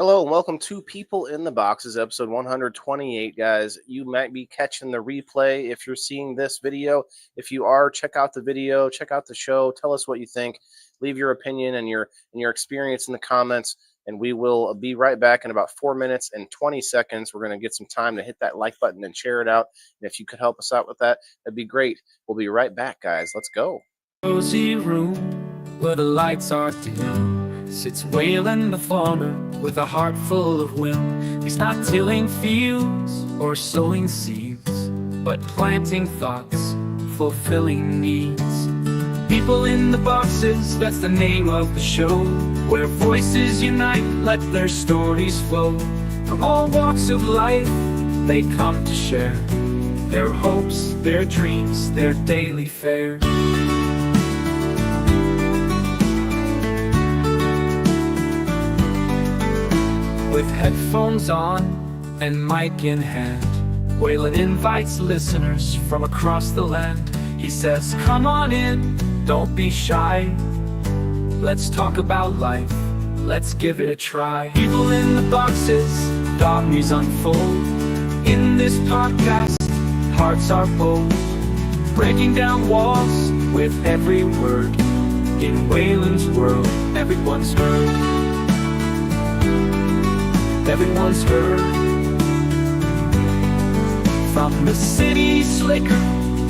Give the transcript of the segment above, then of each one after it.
Hello and welcome to People in the Boxes, episode 128, guys. You might be catching the replay if you're seeing this video. If you are, check out the video, check out the show, tell us what you think, leave your opinion and your experience in the comments, and we will be right back in about 4 minutes and 20 seconds. We're going to get some time to hit that like button and share it out. And if you could help us out with that, that'd be great. We'll be right back, guys. Let's go. Cozy room where the lights are dim sits Waylon the farmer with a heart full of whim. He's not tilling fields or sowing seeds, but planting thoughts, fulfilling needs. People in the Boxes, that's the name of the show, where voices unite, let their stories flow. From all walks of life, they come to share their hopes, their dreams, their daily fare. With headphones on and mic in hand, Waylon invites listeners from across the land. He says, come on in, don't be shy. Let's talk about life, let's give it a try. People in the Boxes, dogmies unfold. In this podcast, hearts are bold, breaking down walls with every word. In Waylon's world, everyone's heard. Everyone's heard. From the city slicker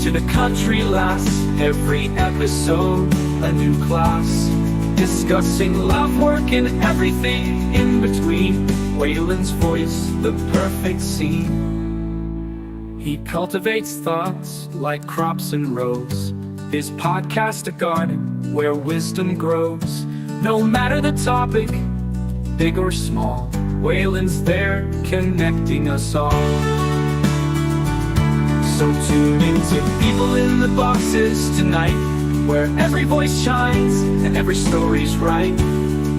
to the country lass, every episode a new class, discussing love, work, and everything in between. Waylon's voice, the perfect scene. He cultivates thoughts like crops and rows, his podcast a garden where wisdom grows. No matter the topic, big or small, Waylon's there, connecting us all. So tune into People in the Boxes tonight, where every voice shines and every story's right.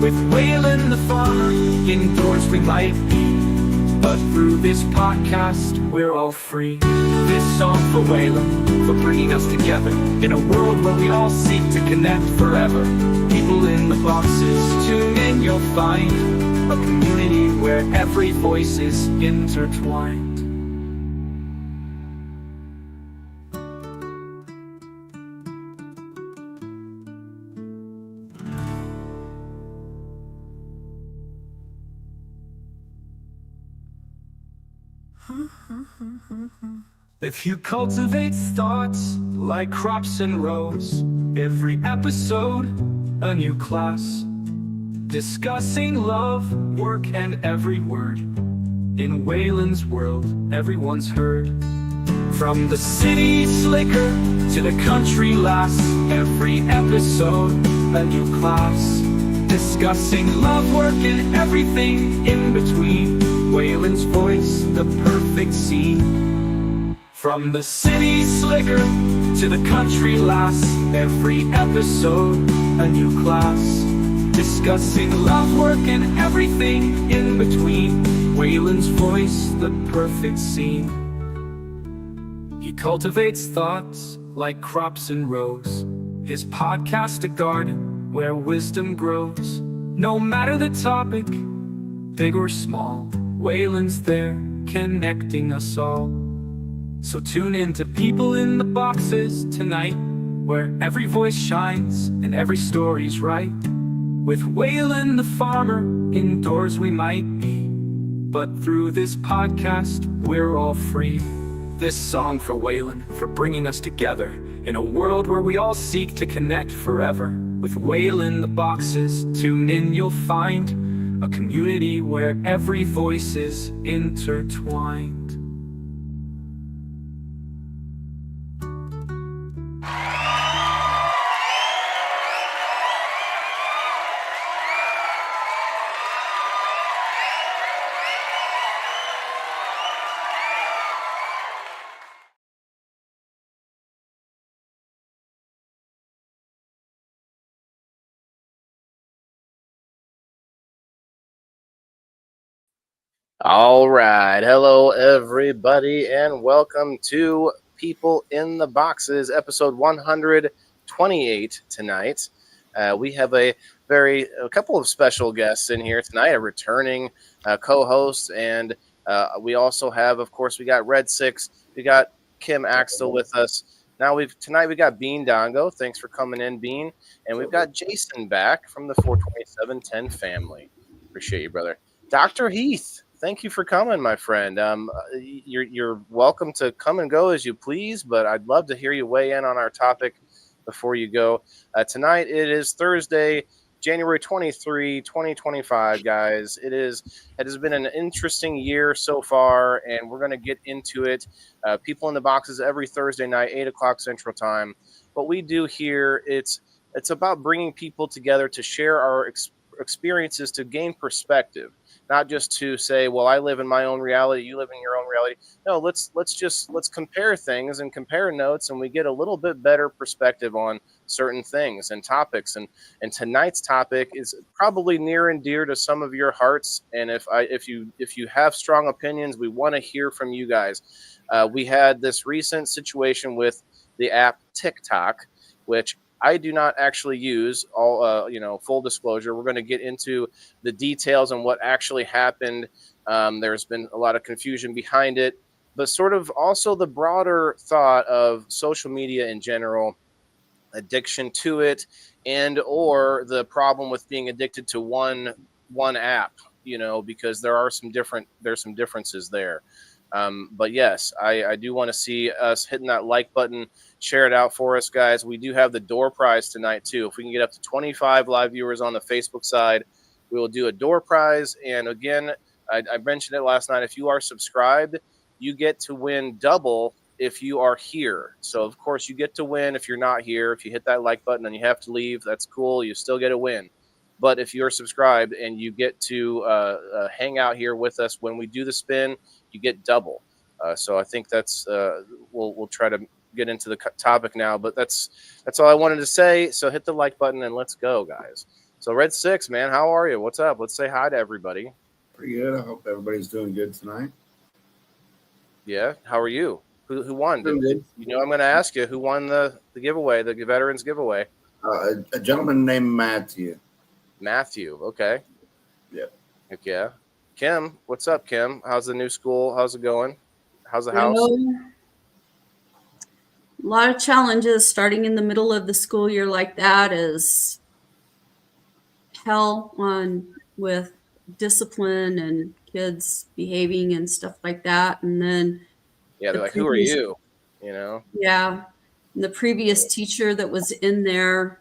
With Waylon the farmer, indoors we might be, but through this podcast, we're all free. This song for Waylon, for bringing us together in a world where we all seek to connect forever. People in the Boxes, tune in, you'll find a community where every voice is intertwined. If you cultivate thoughts like crops and rows, every episode a new class, discussing love, work, and every word. In Waylon's world, everyone's heard. From the city slicker to the country lass, every episode a new class, discussing love, work, and everything in between. Waylon's voice, the perfect scene. From the city slicker to the country lass, every episode a new class, discussing love, work, and everything in between. Waylon's voice, the perfect scene. He cultivates thoughts like crops and rows, his podcast a garden where wisdom grows. No matter the topic, big or small, Waylon's there, connecting us all. So tune in to People in the Boxes tonight, where every voice shines and every story's right. With Waylon the farmer, indoors we might be, but through this podcast, we're all free. This song for Waylon, for bringing us together in a world where we all seek to connect forever. With Waylon the Boxes, tune in, you'll find a community where every voice is intertwined. All right. Hello, everybody, and welcome to People in the Boxes, episode 128 tonight. We have a a couple of special guests in here tonight, a returning co-host, and we also have, of course, we got Red Six, we got Kim Axtell with us. Now tonight we got Bean Dongo. Thanks for coming in, Bean, and we've got Jason back from the 42710 family. Appreciate you, brother. Dr. Heath, thank you for coming, my friend. You're welcome to come and go as you please, but I'd love to hear you weigh in on our topic before you go. Tonight it is Thursday, January 23, 2025, guys. It has been an interesting year so far, and we're going to get into it. People in the Boxes every Thursday night, 8 o'clock Central Time. What we do here, it's about bringing people together to share our experiences, to gain perspective, not just to say, well, I live in my own reality, you live in your own reality. No, let's compare things and compare notes, and we get a little bit better perspective on certain things and topics. And tonight's topic is probably near and dear to some of your hearts. And if you have strong opinions, we want to hear from you guys. We had this recent situation with the app TikTok, which I do not actually use. Full disclosure, we're going to get into the details on what actually happened. There's been a lot of confusion behind it, but sort of also the broader thought of social media in general, addiction to it, and or the problem with being addicted to one app, because there's some differences there. But yes, I do want to see us hitting that like button, share it out for us, guys. We do have the door prize tonight too. If we can get up to 25 live viewers on the Facebook side, we will do a door prize. And again, I mentioned it last night. If you are subscribed, you get to win double if you are here. So of course you get to win if you're not here. If you hit that like button and you have to leave, that's cool. You still get a win. But if you're subscribed and you get to hang out here with us when we do the spin, you get double. So I think that's we'll try to get into the topic now. But that's all I wanted to say. So hit the like button and let's go, guys. So Red Six, man, how are you? What's up? Let's say hi to everybody. Pretty good. I hope everybody's doing good tonight. Yeah. How are you? Who won? Doing good. I'm going to ask you who won the giveaway, the veterans giveaway. A gentleman named Matthew. Matthew. Okay. Yep. Heck yeah. Kim, what's up, Kim? How's the new school? How's it going? How's the house? A lot of challenges. Starting in the middle of the school year like that is hell with discipline and kids behaving and stuff like that. And then yeah, they're like, who are you? Yeah. And the previous teacher that was in there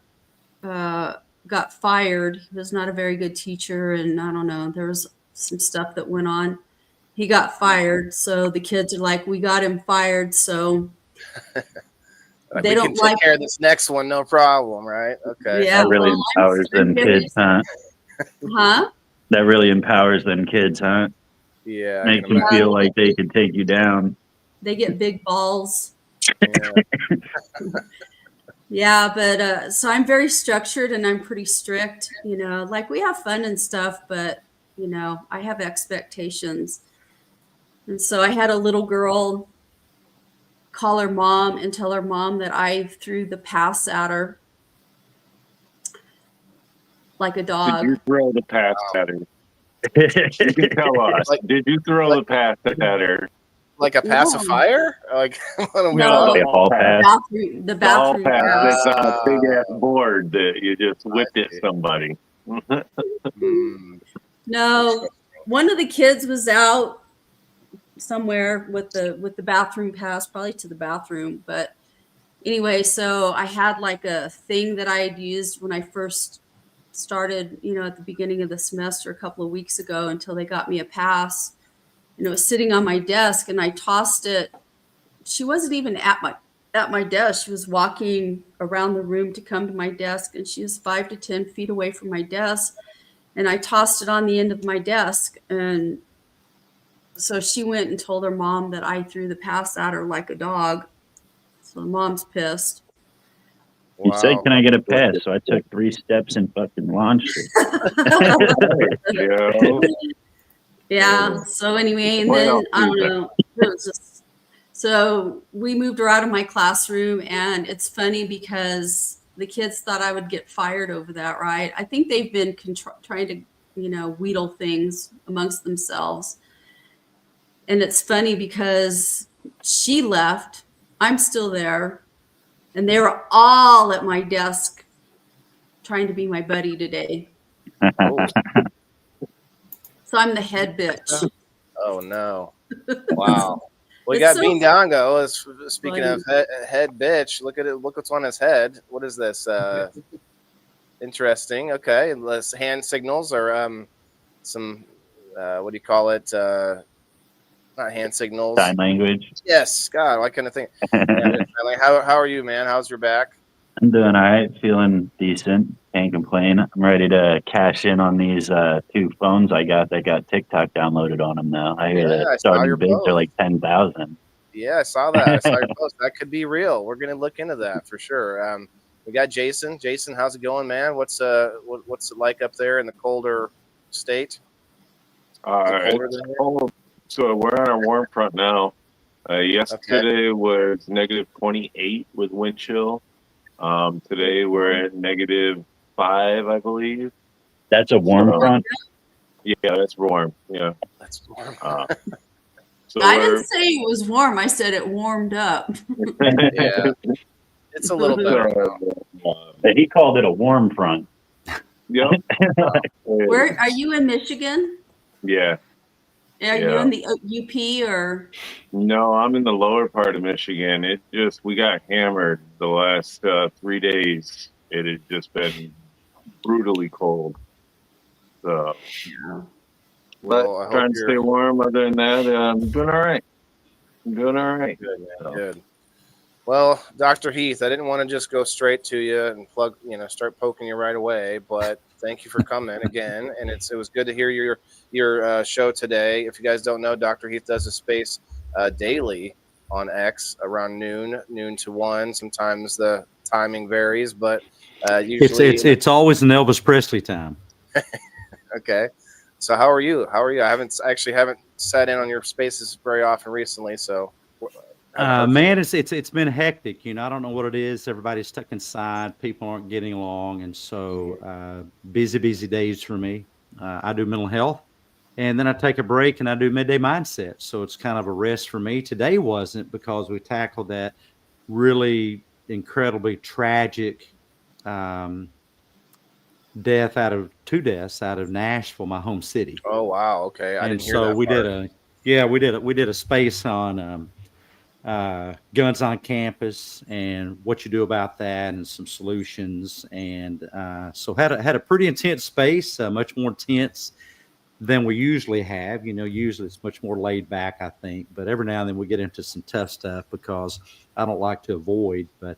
got fired. He was not a very good teacher, and I don't know, there was some stuff that went on. He got fired, so the kids are like, we got him fired, so they don't take care of this next one, no problem, right? Okay. Yeah, that really empowers them kids, huh? Huh? That really empowers them kids, huh? Yeah. Makes them feel like they can take you down. They get big balls. Yeah. Yeah, but so I'm very structured and I'm pretty strict, like we have fun and stuff, but I have expectations. And so I had a little girl call her mom and tell her mom that I threw the pass at her like a dog. Did you throw the pass at her? You can tell us. Did you throw the pass at her? Like a pacifier? Like what are we No. talking Like a ball pass. The bathroom Ball pass. pass. It's a big ass board that you just whipped at somebody. No, one of the kids was out somewhere with the bathroom pass, probably to the bathroom. But anyway, so I had like a thing that I had used when I first started, at the beginning of the semester a couple of weeks ago until they got me a pass. And it was sitting on my desk and I tossed it. She wasn't even at my desk. She was walking around the room to come to my desk, and she was 5 to 10 feet away from my desk. And I tossed it on the end of my desk. And so she went and told her mom that I threw the pass at her like a dog. So the mom's pissed. You said, can I get a pass? So I took 3 steps and fucking launched it. Yeah. So anyway, and then I don't know. It was just, so we moved her out of my classroom, and it's funny because the kids thought I would get fired over that, right? I think they've been trying to, wheedle things amongst themselves. And it's funny because she left, I'm still there, and they were all at my desk trying to be my buddy today. Oh, So I'm the head bitch. oh no! Wow. We It's got so Bean Dongo. Speaking funny. of head bitch, look at it. Look what's on his head. What is this? Interesting. Okay, less hand signals or some what do you call it? Not hand signals. Sign language. Yes. God, why couldn't I think? Yeah, like, how are you, man? How's your back? I'm doing all right, feeling decent. Can't complain. I'm ready to cash in on these 2 phones I got that got TikTok downloaded on them now. I hear Yeah, I that saw starting your bids post. are like 10,000. Yeah, I saw that. I saw your post. That could be real. We're gonna look into that for sure. We got Jason. Jason, how's it going, man? What's it like up there in the colder state? Colder than here? cold. So we're on a warm front now. Yesterday was negative 28 with wind chill. Today we're at negative 5, I believe. That's a warm So- front. Yeah, that's warm. Yeah. That's warm. So I we're- didn't say it was warm. I said it warmed up. Yeah. It's a little better. He called it a warm front. Yep. Where are you in Michigan? Yeah. Are you Yeah. in the UP or? No, I'm in the lower part of Michigan. We got hammered the last 3 days. It has just been brutally cold. So, Well, I hope trying to you're- stay warm. Other than that, I'm doing all right. I'm doing all right. Good, man. Good. Well, Dr. Heath, I didn't want to just go straight to you and start poking you right away, but thank you for coming again. And it was good to hear your show today. If you guys don't know, Dr. Heath does a space daily on X around noon to 1. Sometimes the timing varies, but usually It's always an Elvis Presley time. okay. So how are you? I haven't sat in on your spaces very often recently, so. Man, it's been hectic. I don't know what it is. Everybody's stuck inside. People aren't getting along, and so busy days for me. I do mental health, and then I take a break and I do midday mindset. So it's kind of a rest for me. Today wasn't because we tackled that really incredibly tragic two deaths out of Nashville, my home city. Oh wow, okay. I didn't hear so that we part. did a space on guns on campus and what you do about that and some solutions, and so had a pretty intense space, much more intense than we usually have. Usually it's much more laid back, I think, but every now and then we get into some tough stuff because I don't like to avoid. But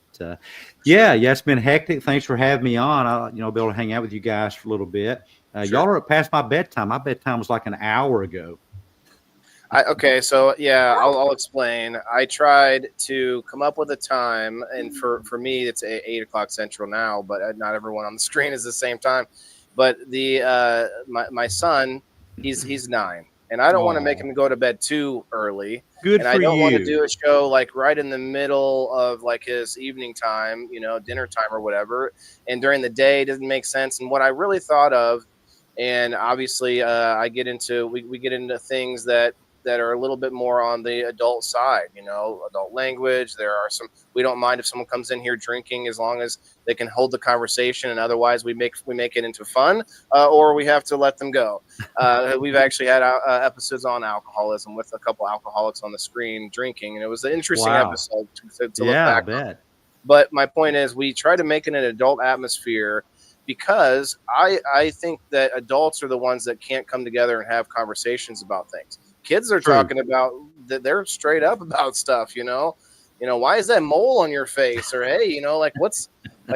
yeah, it's been hectic. Thanks for having me on. I'll be able to hang out with you guys for a little bit. Sure. Y'all are past my bedtime. My bedtime was like an hour ago. So yeah, I'll explain. I tried to come up with a time, and for me, it's 8 o'clock Central now, but not everyone on the screen is the same time. But my son, he's 9, and I don't want to make him go to bed too early. Good and for I don't you. want to do a show like right in the middle of like his evening time, dinner time or whatever. And during the day, it doesn't make sense. And what I really thought of, and obviously we get into things that are a little bit more on the adult side, adult language. There are some, we don't mind if someone comes in here drinking as long as they can hold the conversation, and otherwise we make it into fun, or we have to let them go. We've actually had episodes on alcoholism with a couple alcoholics on the screen drinking, and it was an interesting episode to look back I on. bet. But my point is, we try to make it an adult atmosphere because I think that adults are the ones that can't come together and have conversations about things. Kids are talking about that, they're straight up about stuff, why is that mole on your face, or hey,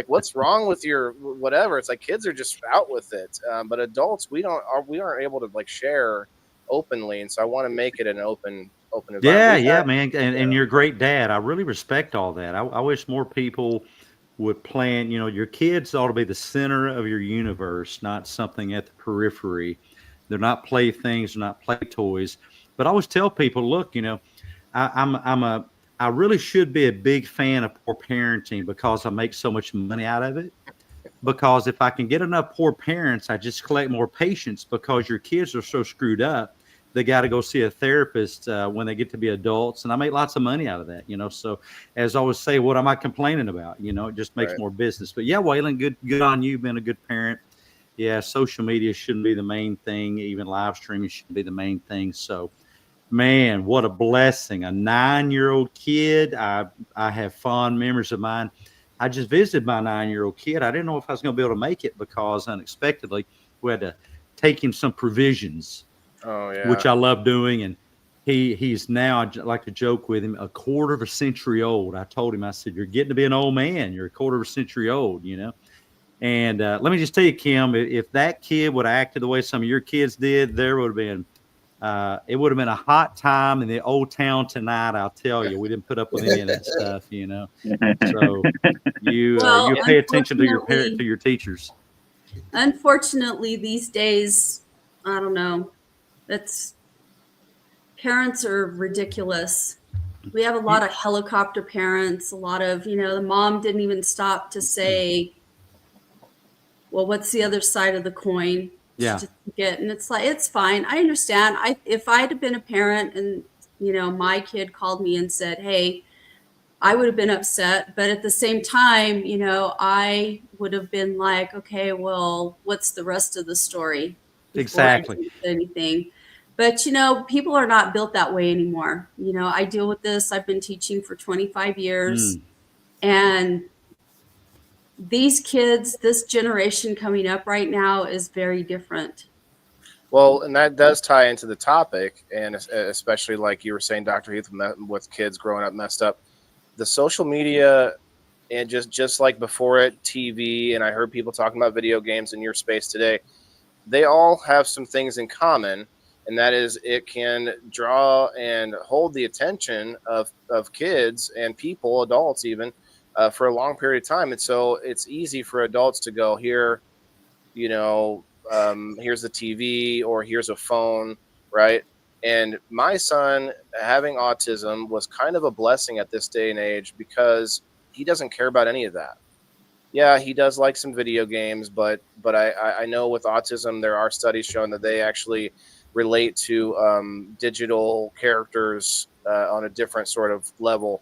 what's wrong with your whatever. It's like kids are just out with it, but adults we aren't able to like share openly, and so I want to make it an open environment. Yeah, man, and you're a great dad. I really respect all that. I wish more people would plan. Your kids ought to be the center of your universe, not something at the periphery. They're not playthings, they're not play toys. But I always tell people, look, I'm I really should be a big fan of poor parenting because I make so much money out of it. Because if I can get enough poor parents, I just collect more patients because your kids are so screwed up. They got to go see a therapist when they get to be adults. And I make lots of money out of that, you know. So as I always say, what am I complaining about? You know, it just makes Right. more business. But yeah, Waylon, good on you being a good parent. Yeah, social media shouldn't be the main thing. Even live streaming shouldn't be the main thing. So, man, what a blessing. A 9-year-old kid. I have fond memories of mine. I just visited my 9-year-old kid. I didn't know if I was going to be able to make it because unexpectedly we had to take him some provisions, Oh yeah. which I love doing. And he's now, I like to joke with him, a quarter of a century old. I told him, I said, you're getting to be an old man. You're a quarter of a century old, you know. And let me just tell you, Kim, if that kid would have acted the way some of your kids did, there would have been it would have been a hot time in the old town tonight. I'll tell you, we didn't put up with any of that stuff, you know. So you pay attention to your teachers. Unfortunately, these days, I don't know. Parents are ridiculous. We have a lot of helicopter parents, a lot of, you know, the mom didn't even stop to say, well, what's the other side of the coin? Yeah. And it's like, it's fine. I understand. If I'd have been a parent and, you know, my kid called me and said, hey, I would have been upset. But at the same time, you know, I would have been like, okay, well, what's the rest of the story? Exactly. Anything. But, you know, people are not built that way anymore. You know, I deal with this. I've been teaching for 25 years. And these kids, this generation coming up right now is very different. Well, and that does tie into the topic, and especially like you were saying, Dr. Heath, with kids growing up messed up. The social media, and just like before it, TV, and I heard people talking about video games in your space today, they all have some things in common, and that is it can draw and hold the attention of kids and people, adults even, for a long period of time. And so it's easy for adults to go here, you know, here's the TV or here's a phone, right? And my son having autism was kind of a blessing at this day and age because he doesn't care about any of that. Yeah, he does like some video games, but I know with autism, there are studies showing that they actually relate to digital characters on a different sort of level.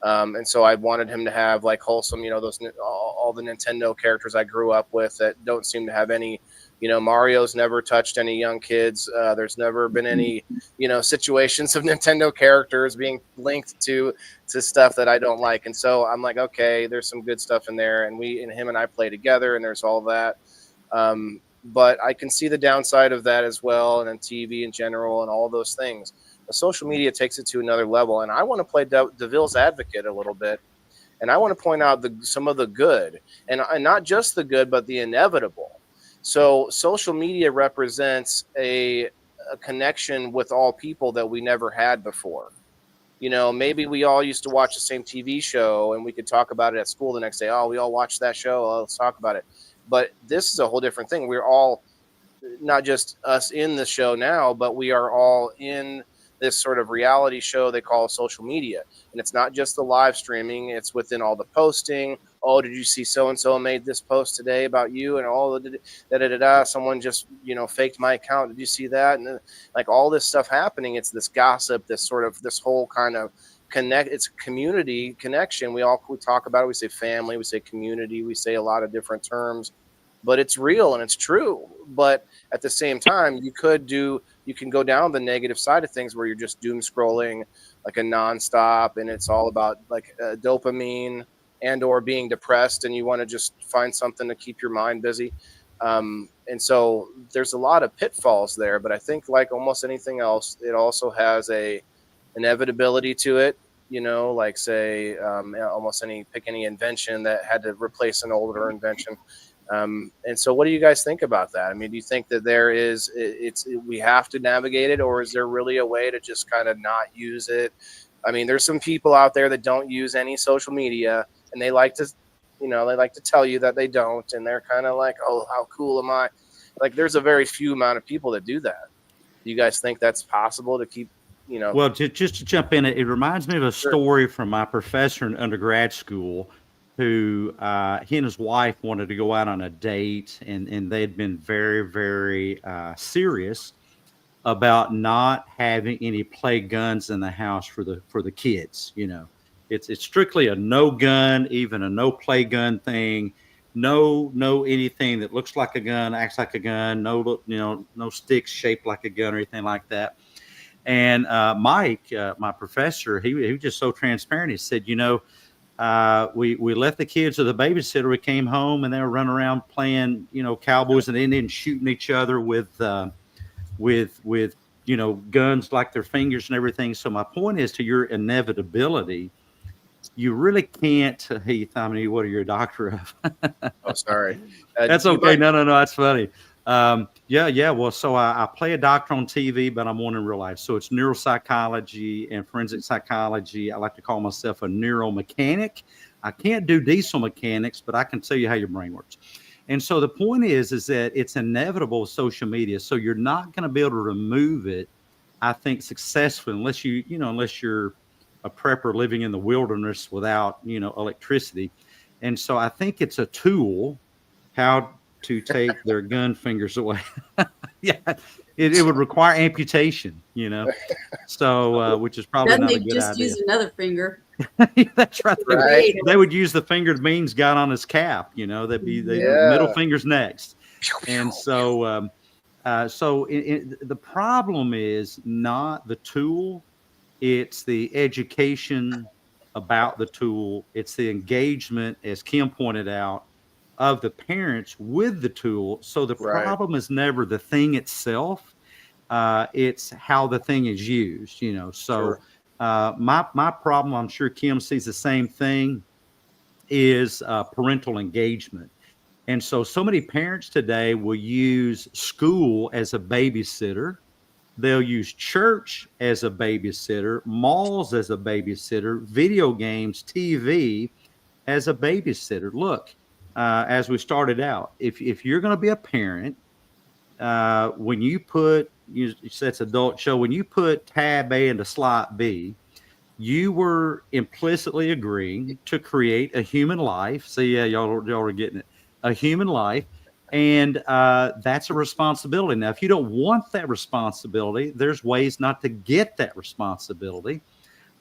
And so I wanted him to have like wholesome, you know, those all the Nintendo characters I grew up with that don't seem to have any, you know, Mario's never touched any young kids. There's never been any, you know, situations of Nintendo characters being linked to stuff that I don't like. And so I'm like, okay, there's some good stuff in there. And him and I play together and there's all that. But I can see the downside of that as well. And then TV in general and all those things. The social media takes it to another level. And I want to play DeVille's advocate a little bit. And I want to point out some of the good and not just the good, but the inevitable. So social media represents a connection with all people that we never had before. You know, maybe we all used to watch the same TV show and we could talk about it at school the next day. Oh, we all watched that show. Oh, let's talk about it. But this is a whole different thing. We're all, not just us in the show now, but we are all in this sort of reality show they call social media. And it's not just the live streaming. It's within all the posting. Oh, did you see so-and-so made this post today about you? And all the someone just, you know, faked my account. Did you see that? And like all this stuff happening, it's this gossip, this whole kind of it's community connection. We talk about it. We say family, we say community, we say a lot of different terms, but it's real and it's true. But at the same time, you can go down the negative side of things where you're just doom scrolling like a nonstop, and it's all about like dopamine and or being depressed, and you want to just find something to keep your mind busy. And so there's a lot of pitfalls there, but I think like almost anything else, it also has a inevitability to it, you know, like say almost pick any invention that had to replace an older invention. And so what do you guys think about that? I mean, do you think that we have to navigate it, or is there really a way to just kind of not use it? I mean, there's some people out there that don't use any social media, and they like to tell you that they don't, and they're kind of like, oh, how cool am I? Like, there's a very few amount of people that do that. Do you guys think that's possible to keep, you know. Well, just to jump in, it reminds me of a story from my professor in undergrad school who he and his wife wanted to go out on a date, and they had been very, very serious about not having any play guns in the house for the kids. You know, it's strictly a no gun, even a no play gun thing. No anything that looks like a gun, acts like a gun. No, no sticks shaped like a gun or anything like that. And Mike, my professor, he was just so transparent. He said, we left the kids with a babysitter. We came home and they were running around playing, cowboys and Indians, shooting each other with guns like their fingers and everything. So my point is, to your inevitability, you really can't. Heath, I mean, what are you a doctor of? Oh, sorry. That's okay. No, that's funny. Yeah. Well, so I play a doctor on TV, but I'm one in real life. So it's neuropsychology and forensic psychology. I like to call myself a neuromechanic. I can't do diesel mechanics, but I can tell you how your brain works. And so the point is that it's inevitable with social media. So you're not going to be able to remove it, I think, successfully unless you're a prepper living in the wilderness without, electricity. And so I think it's a tool how to take their gun fingers away. Yeah, it would require amputation, so which is probably Then not they a good just idea. use another finger. That's right. Right. They would use the fingered beans got on his cap. They'd be middle fingers next. And so, the problem is not the tool; it's the education about the tool. It's the engagement, as Kim pointed out, of the parents with the tool. So the problem is never the thing itself. It's how the thing is used, So Sure. My problem, I'm sure Kim sees the same thing, is parental engagement. And so many parents today will use school as a babysitter. They'll use church as a babysitter, malls as a babysitter, video games, TV as a babysitter. Look, as we started out, if you're going to be a parent, when you put, you said it's adult show, when you put tab A into slot B, you were implicitly agreeing to create a human life. So yeah, y'all are getting it, a human life. And that's a responsibility. Now, if you don't want that responsibility, there's ways not to get that responsibility,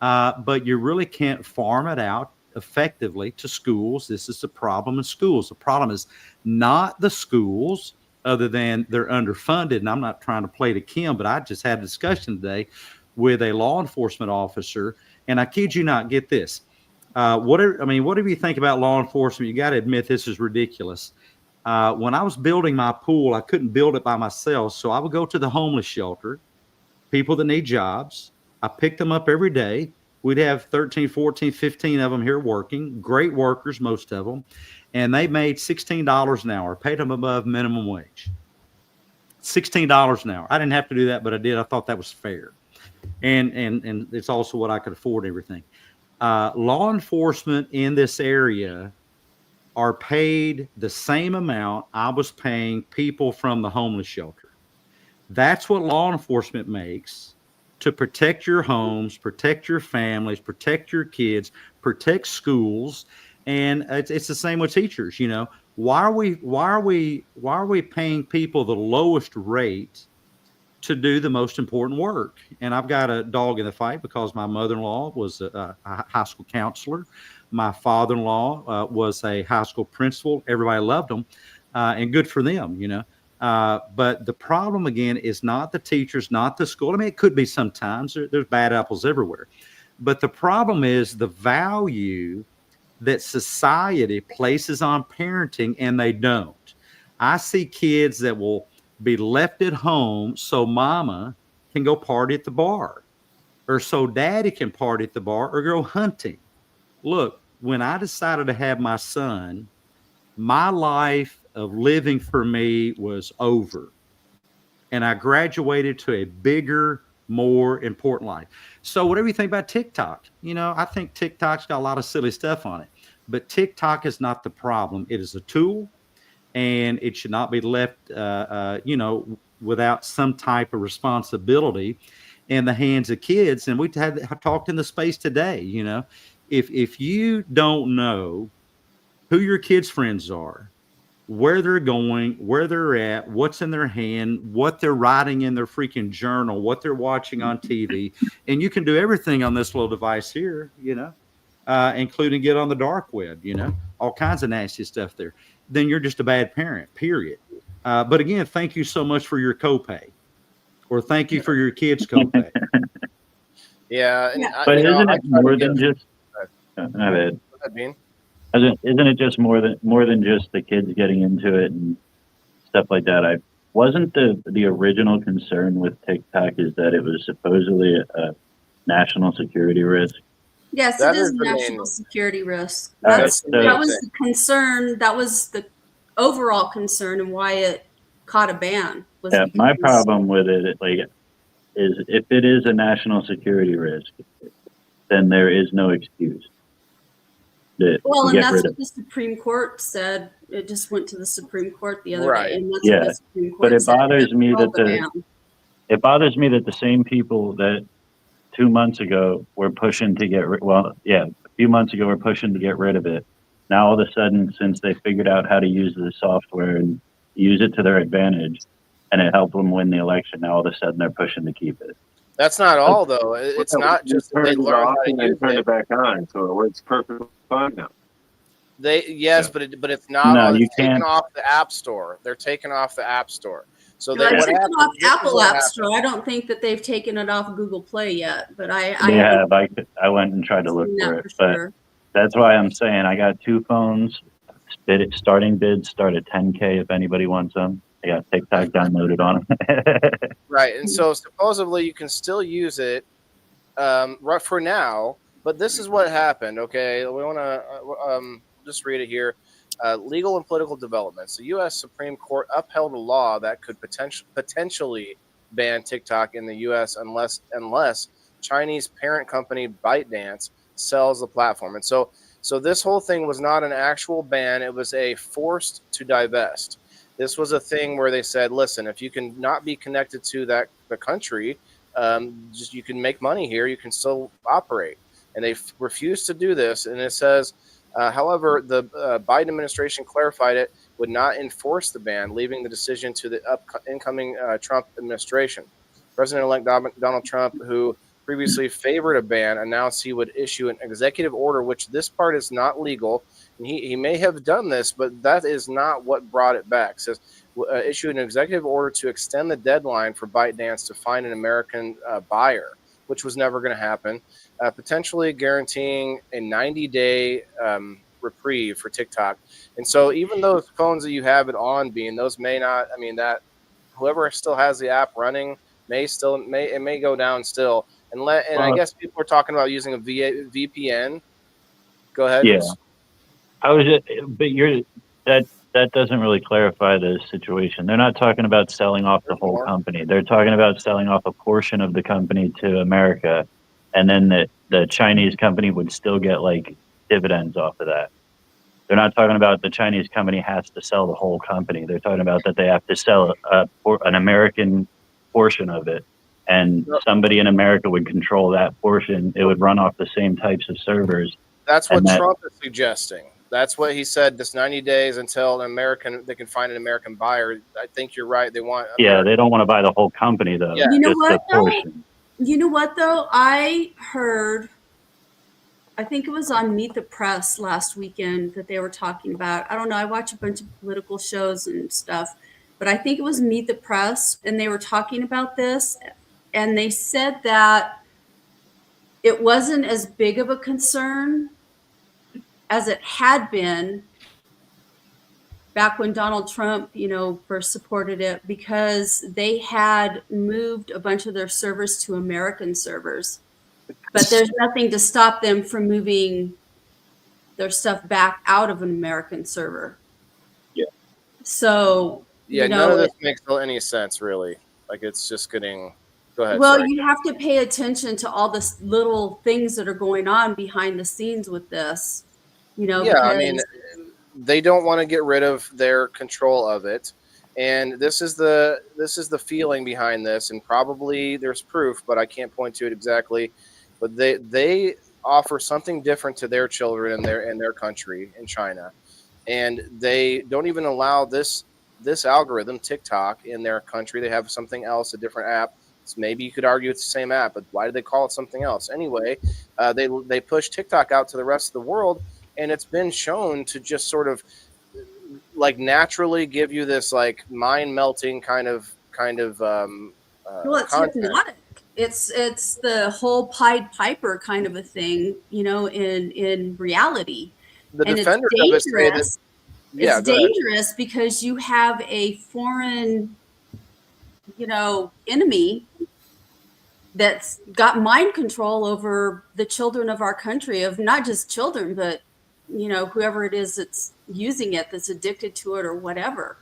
but you really can't farm it out effectively to schools. This is the problem in schools. The problem is not the schools, other than they're underfunded. And I'm not trying to play to Kim, but I just had a discussion today with a law enforcement officer, and I kid you not, get this. Whatever you think about law enforcement, you got to admit this is ridiculous. When I was building my pool, I couldn't build it by myself. So I would go to the homeless shelter, people that need jobs. I picked them up every day. We'd have 13, 14, 15 of them here working, great workers, most of them. And they made $16 an hour, paid them above minimum wage. $16 an hour. I didn't have to do that, but I did. I thought that was fair. And it's also what I could afford, everything. Law enforcement in this area are paid the same amount I was paying people from the homeless shelter. That's what law enforcement makes to protect your homes, protect your families, protect your kids, protect schools. And it's the same with teachers. Why are we paying people the lowest rate to do the most important work? And I've got a dog in the fight because my mother-in-law was a high school counselor. My father-in-law was a high school principal. Everybody loved them, and good for them, But the problem, again, is not the teachers, not the school. I mean, it could be sometimes. There's bad apples everywhere. But the problem is the value that society places on parenting, and they don't. I see kids that will be left at home so mama can go party at the bar, or so daddy can party at the bar or go hunting. Look, when I decided to have my son, my life of living for me was over. And I graduated to a bigger, more important life. So whatever you think about TikTok, I think TikTok's got a lot of silly stuff on it. But TikTok is not the problem. It is a tool, and it should not be left, without some type of responsibility. in the hands of kids. And we talked in the space today, if you don't know who your kids' friends are, where they're going, where they're at, what's in their hand, what they're writing in their freaking journal, what they're watching on TV, and you can do everything on this little device here, including get on the dark web, all kinds of nasty stuff there, then you're just a bad parent, period. But again, thank you so much for your copay, or thank you for your kids' copay. Yeah. And But isn't I it try to more give- than just? Go ahead, Bean. Isn't it just more than just the kids getting into it and stuff like that? Wasn't the original concern with TikTok is that it was supposedly a national security risk? Yes, That it is is a the national main- security risk. That's That the main was thing. the concern. That was the overall concern and why it caught a ban. Was Yeah, my because- problem with it, is if it is a national security risk, then there is no excuse. Well, to and get that's rid what of. the Supreme Court said. It just went to the Supreme Court the other Right. day, and that's Yeah, what the Supreme Court but it said. bothers me Called that the ban. it bothers me that the same people that 2 months ago were pushing to a few months ago were pushing to get rid of it. Now all of a sudden, since they figured out how to use the software and use it to their advantage, and it helped them win the election, now all of a sudden they're pushing to keep it. That's not all, though. It's not just that they turned it learn off how to and then use turned it. it back on, so it works perfectly fine now. Yes, Yeah. but it's not. No, you it's taken can't. off the App Store. They're taken off the App Store. So Well, they I what took it happens- off this is Apple what App happens. Store. I don't think that they've taken it off Google Play yet, but I Yeah, I went and tried to look seen for that it, for but sure. that's why I'm saying I got 2 phones. Starting bids start at 10K if anybody wants them. I got TikTok downloaded on them. Right, and so supposedly you can still use it right for now, but this is what happened. Okay, we want to just read it here. Legal and political developments. The U.S. Supreme Court upheld a law that could potentially ban TikTok in the U.S. unless Chinese parent company ByteDance sells the platform. And so this whole thing was not an actual ban; it was a forced to divest. This was a thing where they said, "Listen, if you can not be connected to the country, just you can make money here. You can still operate." And they refused to do this. And it says, however, the Biden administration clarified it would not enforce the ban, leaving the decision to the incoming Trump administration. President-elect Donald Trump, who previously favored a ban, announced he would issue an executive order, which this part is not legal. And he may have done this, but that is not what brought it back. It says, issue an executive order to extend the deadline for ByteDance to find an American buyer, which was never going to happen, potentially guaranteeing a 90-day reprieve for TikTok. And so even those phones that you have it on, Bean, those may not, that whoever still has the app running it may go down still. And I guess people are talking about using a VPN. Go ahead. Yeah. That doesn't really clarify the situation. They're not talking about selling off the whole company. They're talking about selling off a portion of the company to America, and then the Chinese company would still get dividends off of that. They're not talking about the Chinese company has to sell the whole company. They're talking about that they have to sell an American portion of it, and somebody in America would control that portion. It would run off the same types of servers. That's what Trump is suggesting. That's what he said. This 90 days until they can find an American buyer. I think you're right. They want. Yeah, they don't want to buy the whole company though. Yeah. You know just what, the portion. You know what though? I heard, I think it was on Meet the Press last weekend that they were talking about. I don't know. I watch a bunch of political shows and stuff, but I think it was Meet the Press, and they were talking about this, and they said that it wasn't as big of a concern as it had been back when Donald Trump, first supported it, because they had moved a bunch of their servers to American servers. But there's nothing to stop them from moving their stuff back out of an American server. Yeah. So, none of this makes any sense, really. It's just getting. Go ahead. Well, sorry. you have to pay attention to all the little things that are going on behind the scenes with this. Yeah, they don't want to get rid of their control of it. And this is the feeling behind this, and probably there's proof, but I can't point to it exactly. But they offer something different to their children in their country in China, and they don't even allow this algorithm, TikTok, in their country. They have something else, a different app. So maybe you could argue it's the same app, but why do they call it something else? Anyway, they push TikTok out to the rest of the world, and it's been shown to just sort of like naturally give you this like mind melting kind of Well, it's content. hypnotic. It's the whole Pied Piper kind of a thing, you know, in reality. The And defenders it's of it say that, dangerous. yeah, It's go ahead. dangerous because you have a foreign, you know, enemy that's got mind control over the children of our country, of not just children, but, you know, whoever it is that's using it, that's addicted to it or whatever.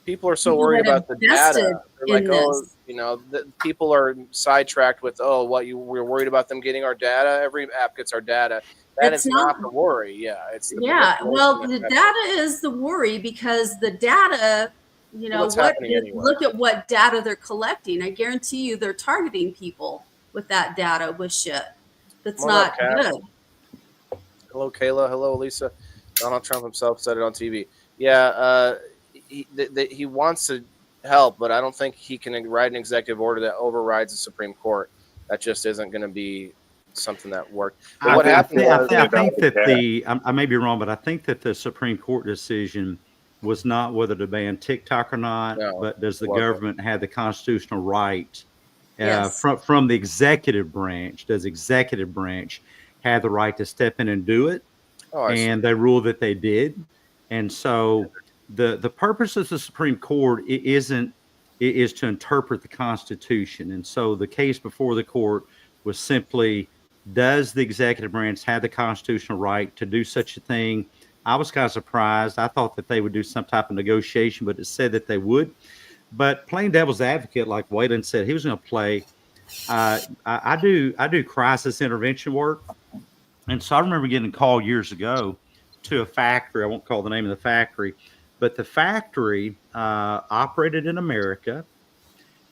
People are so People worried that have about the data. invested They're like, in oh, this. you know, people are sidetracked with, oh, we're worried about them getting our data. Every app gets our data. That It's is not not- the worry. Yeah, it's the Yeah, well, manipulation the that's data is the worry because the data, you know, What's happening anyway. look at what data they're collecting. I guarantee you they're targeting people with that data with shit that's Come on up, not Kat. good. Hello, Kayla. Hello, Lisa. Donald Trump himself said it on TV. Yeah, he wants to help, but I don't think he can write an executive order that overrides the Supreme Court. That just isn't going to be something that worked. But what happened was, I think that I may be wrong, but I think that the Supreme Court decision was not whether to ban TikTok or not, No, but does the it wasn't. government have the constitutional right Yes. from the executive branch? Does executive branch have the right to step in and do it? Oh, I see. And they ruled that they did. And so the purpose of the Supreme Court is to interpret the Constitution. And so the case before the court was simply, does the executive branch have the constitutional right to do such a thing? I was kind of surprised. I thought that they would do some type of negotiation, but it said that they would. But playing devil's advocate, like Waylon said, he was going to play. I do crisis intervention work, and so I remember getting a call years ago to a factory. I won't call the name of the factory, but the factory operated in America.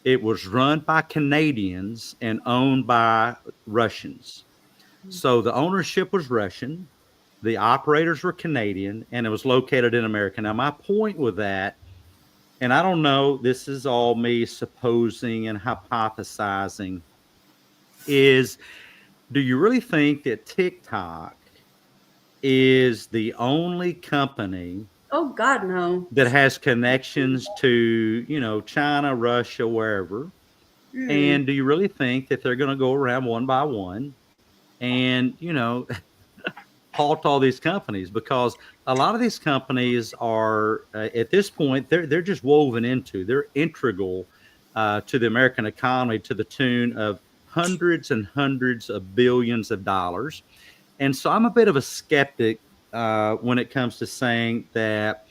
It was run by Canadians and owned by Russians. So the ownership was Russian, the operators were Canadian, and it was located in America. Now, my point with that, and I don't know, this is all me supposing and hypothesizing, is do you really think that TikTok is the only company Oh God, no. that has connections to, you know, China, Russia, wherever? And do you really think that they're going to go around one by one and, you know, halt all these companies? Because a lot of these companies are at this point, they're just woven into, they're integral to the American economy to the tune of hundreds and hundreds of billions of dollars. And so I'm a bit of a skeptic when it comes to saying that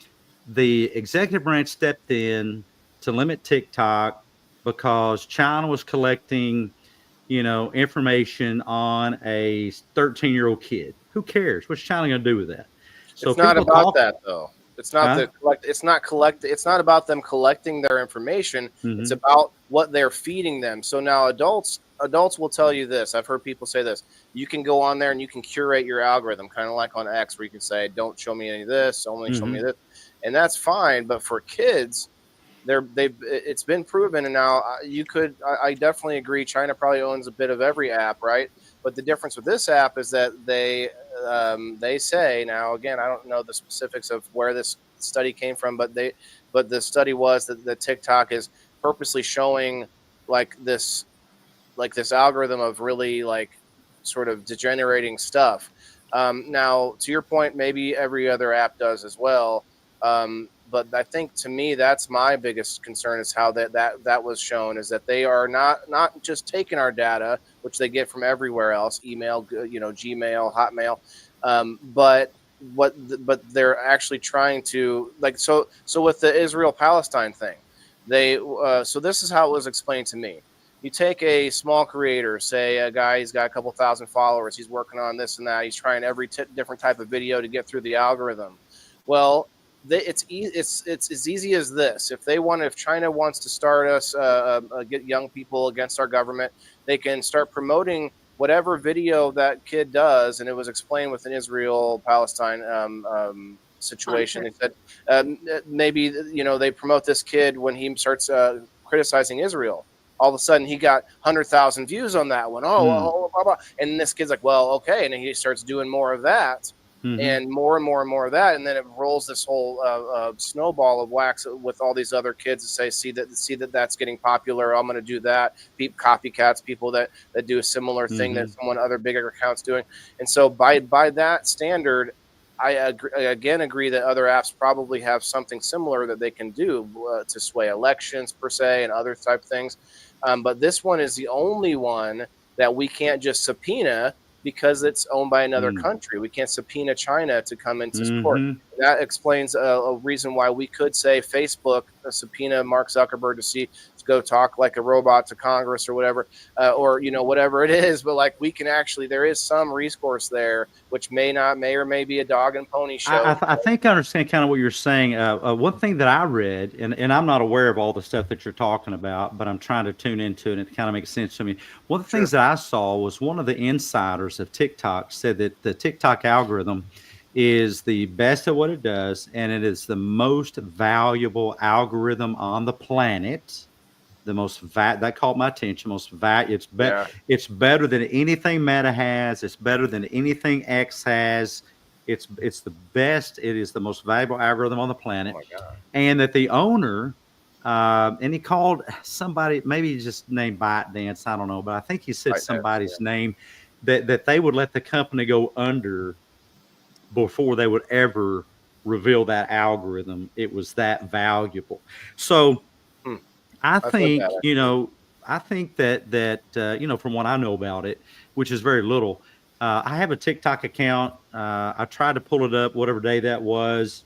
the executive branch stepped in to limit TikTok because China was collecting, you know, information on a 13-year-old kid. Who cares? What's China going to do with that? So it's not people about talk- that though. It's not Huh? It's not about them collecting their information. Mhm. It's about what they're feeding them. So now adults will tell you this. I've heard people say this. You can go on there and you can curate your algorithm, kind of like on X, where you can say, "Don't show me any of this. Only show me this," and that's fine. But for kids, it's been proven, and now I definitely agree. China probably owns a bit of every app, right? But the difference with this app is that they say, now again, I don't know the specifics of where this study came from, but the study was that the TikTok is purposely showing like this algorithm of really like sort of degenerating stuff. Now, to your point, maybe every other app does as well. But I think to me, that's my biggest concern is how that was shown, is that they are not just taking our data, which they get from everywhere else, email, Gmail, Hotmail, but they're actually trying to so with the Israel-Palestine thing, so this is how it was explained to me. You take a small creator, say a guy, he's got a couple thousand followers, he's working on this and that, he's trying every different type of video to get through the algorithm. Well, it's as easy as this. If China wants to start us, get young people against our government, they can start promoting whatever video that kid does. And it was explained with an Israel-Palestine situation. They said maybe they promote this kid when he starts criticizing Israel. All of a sudden, he got 100,000 views on that one. Oh, blah, blah. And this kid's like, well, okay. And then he starts doing more of that. And more of that, and then it rolls this whole snowball of wax with all these other kids that say, see that that's getting popular. I'm going to do that. Copycats, people that do a similar thing that someone other bigger accounts doing. And so by that standard, I agree that other apps probably have something similar that they can do to sway elections per se and other type things. But this one is the only one that we can't just subpoena, because it's owned by another country. We can't subpoena China to come into court. That explains a reason why we could say Facebook subpoena Mark Zuckerberg to go talk like a robot to Congress or whatever, or whatever it is. But like we can actually, there is some recourse there, which may or may be a dog and pony show. I think I understand kind of what you're saying. One thing that I read, and I'm not aware of all the stuff that you're talking about, but I'm trying to tune into it, and it kind of makes sense to me. One of the things that I saw was one of the insiders of TikTok said that the TikTok algorithm is the best at what it does, and it is the most valuable algorithm on the planet. The most that caught my attention. It's better than anything Meta has. It's better than anything X has. It's the best. It is the most valuable algorithm on the planet. Oh my God. And that the owner, and he called somebody, maybe he just named ByteDance, I don't know, but I think he said somebody's name, that they would let the company go under before they would ever reveal that algorithm. It was that valuable. So I think, that from what I know about it, which is very little, I have a TikTok account. I tried to pull it up, whatever day that was,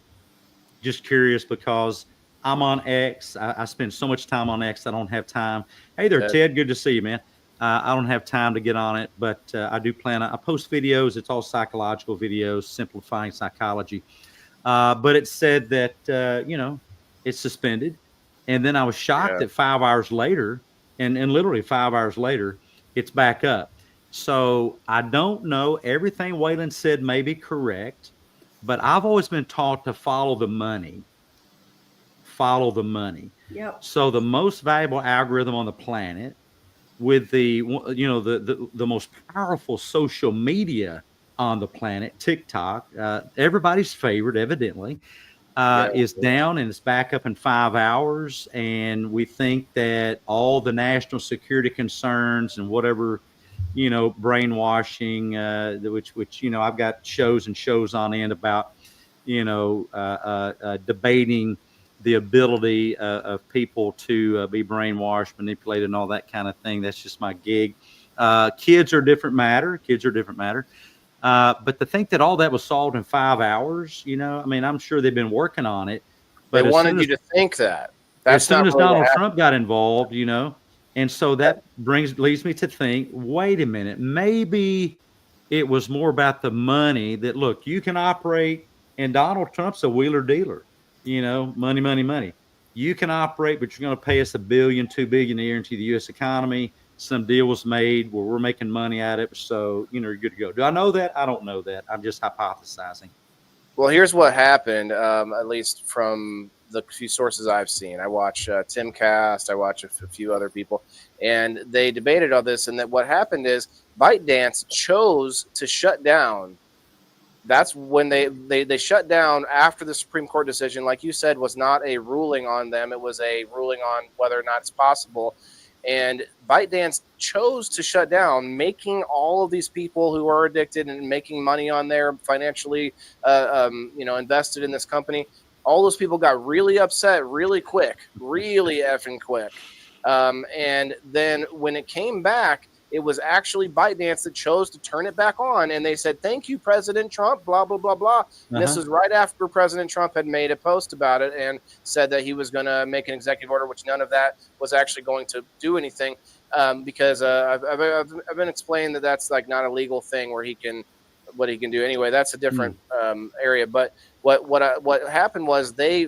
just curious because I'm on X. I spend so much time on X. I don't have time. Hey there, Ted. Good to see you, man. I don't have time to get on it, but I do plan. I post videos. It's all psychological videos, simplifying psychology. But it said that, it's suspended. And then I was shocked that 5 hours later, and literally 5 hours later, it's back up. So I don't know. Everything Waylon said may be correct, but I've always been taught to follow the money. Follow the money. Yep. So the most valuable algorithm on the planet, with the most powerful social media on the planet, TikTok, everybody's favorite, evidently. Is down and it's back up in 5 hours. And we think that all the national security concerns and whatever, brainwashing, which I've got shows on end about, debating the ability of people to be brainwashed, manipulated, and all that kind of thing. That's just my gig. Kids are a different matter. But to think that all that was solved in 5 hours, I'm sure they've been working on it. But they wanted you to think that. As soon as Donald Trump got involved, and so that leads me to think, wait a minute, maybe it was more about the money that, look, you can operate, and Donald Trump's a wheeler dealer, money, money, money. You can operate, but you're going to pay us $1 billion, $2 billion a year into the U.S. economy. Some deal was made where we're making money at it. So, you're good to go. Do I know that? I don't know that. I'm just hypothesizing. Well, here's what happened, at least from the few sources I've seen. I watch Timcast. I watch a few other people, and they debated all this. And that what happened is ByteDance chose to shut down. That's when they shut down after the Supreme Court decision, like you said, was not a ruling on them. It was a ruling on whether or not it's possible. And ByteDance chose to shut down, making all of these people who are addicted and making money on there, financially, invested in this company. All those people got really upset really quick, really effing quick. And then when it came back, it was actually ByteDance that chose to turn it back on. And they said, thank you, President Trump, blah, blah, blah, blah. And this is right after President Trump had made a post about it and said that he was going to make an executive order, which none of that was actually going to do anything. Because I've been explained that that's like not a legal thing where what he can do. Anyway, that's a different area. But what happened was they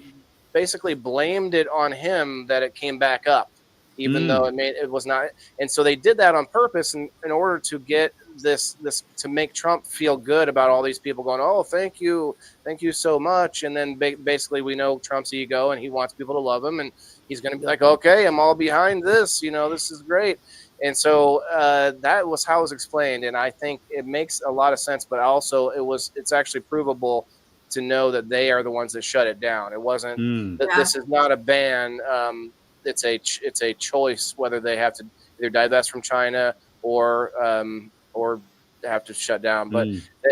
basically blamed it on him that it came back up, even though it was not. And so they did that on purpose in order to get this to make Trump feel good about all these people going, oh, thank you so much. And then basically we know Trump's ego, and he wants people to love him, and he's going to be like, okay, I'm all behind this, this is great. And so that was how it was explained, and I think it makes a lot of sense. But also it's actually provable to know that they are the ones that shut it down. It wasn't that this is not a ban. It's a choice whether they have to either divest from China or have to shut down. But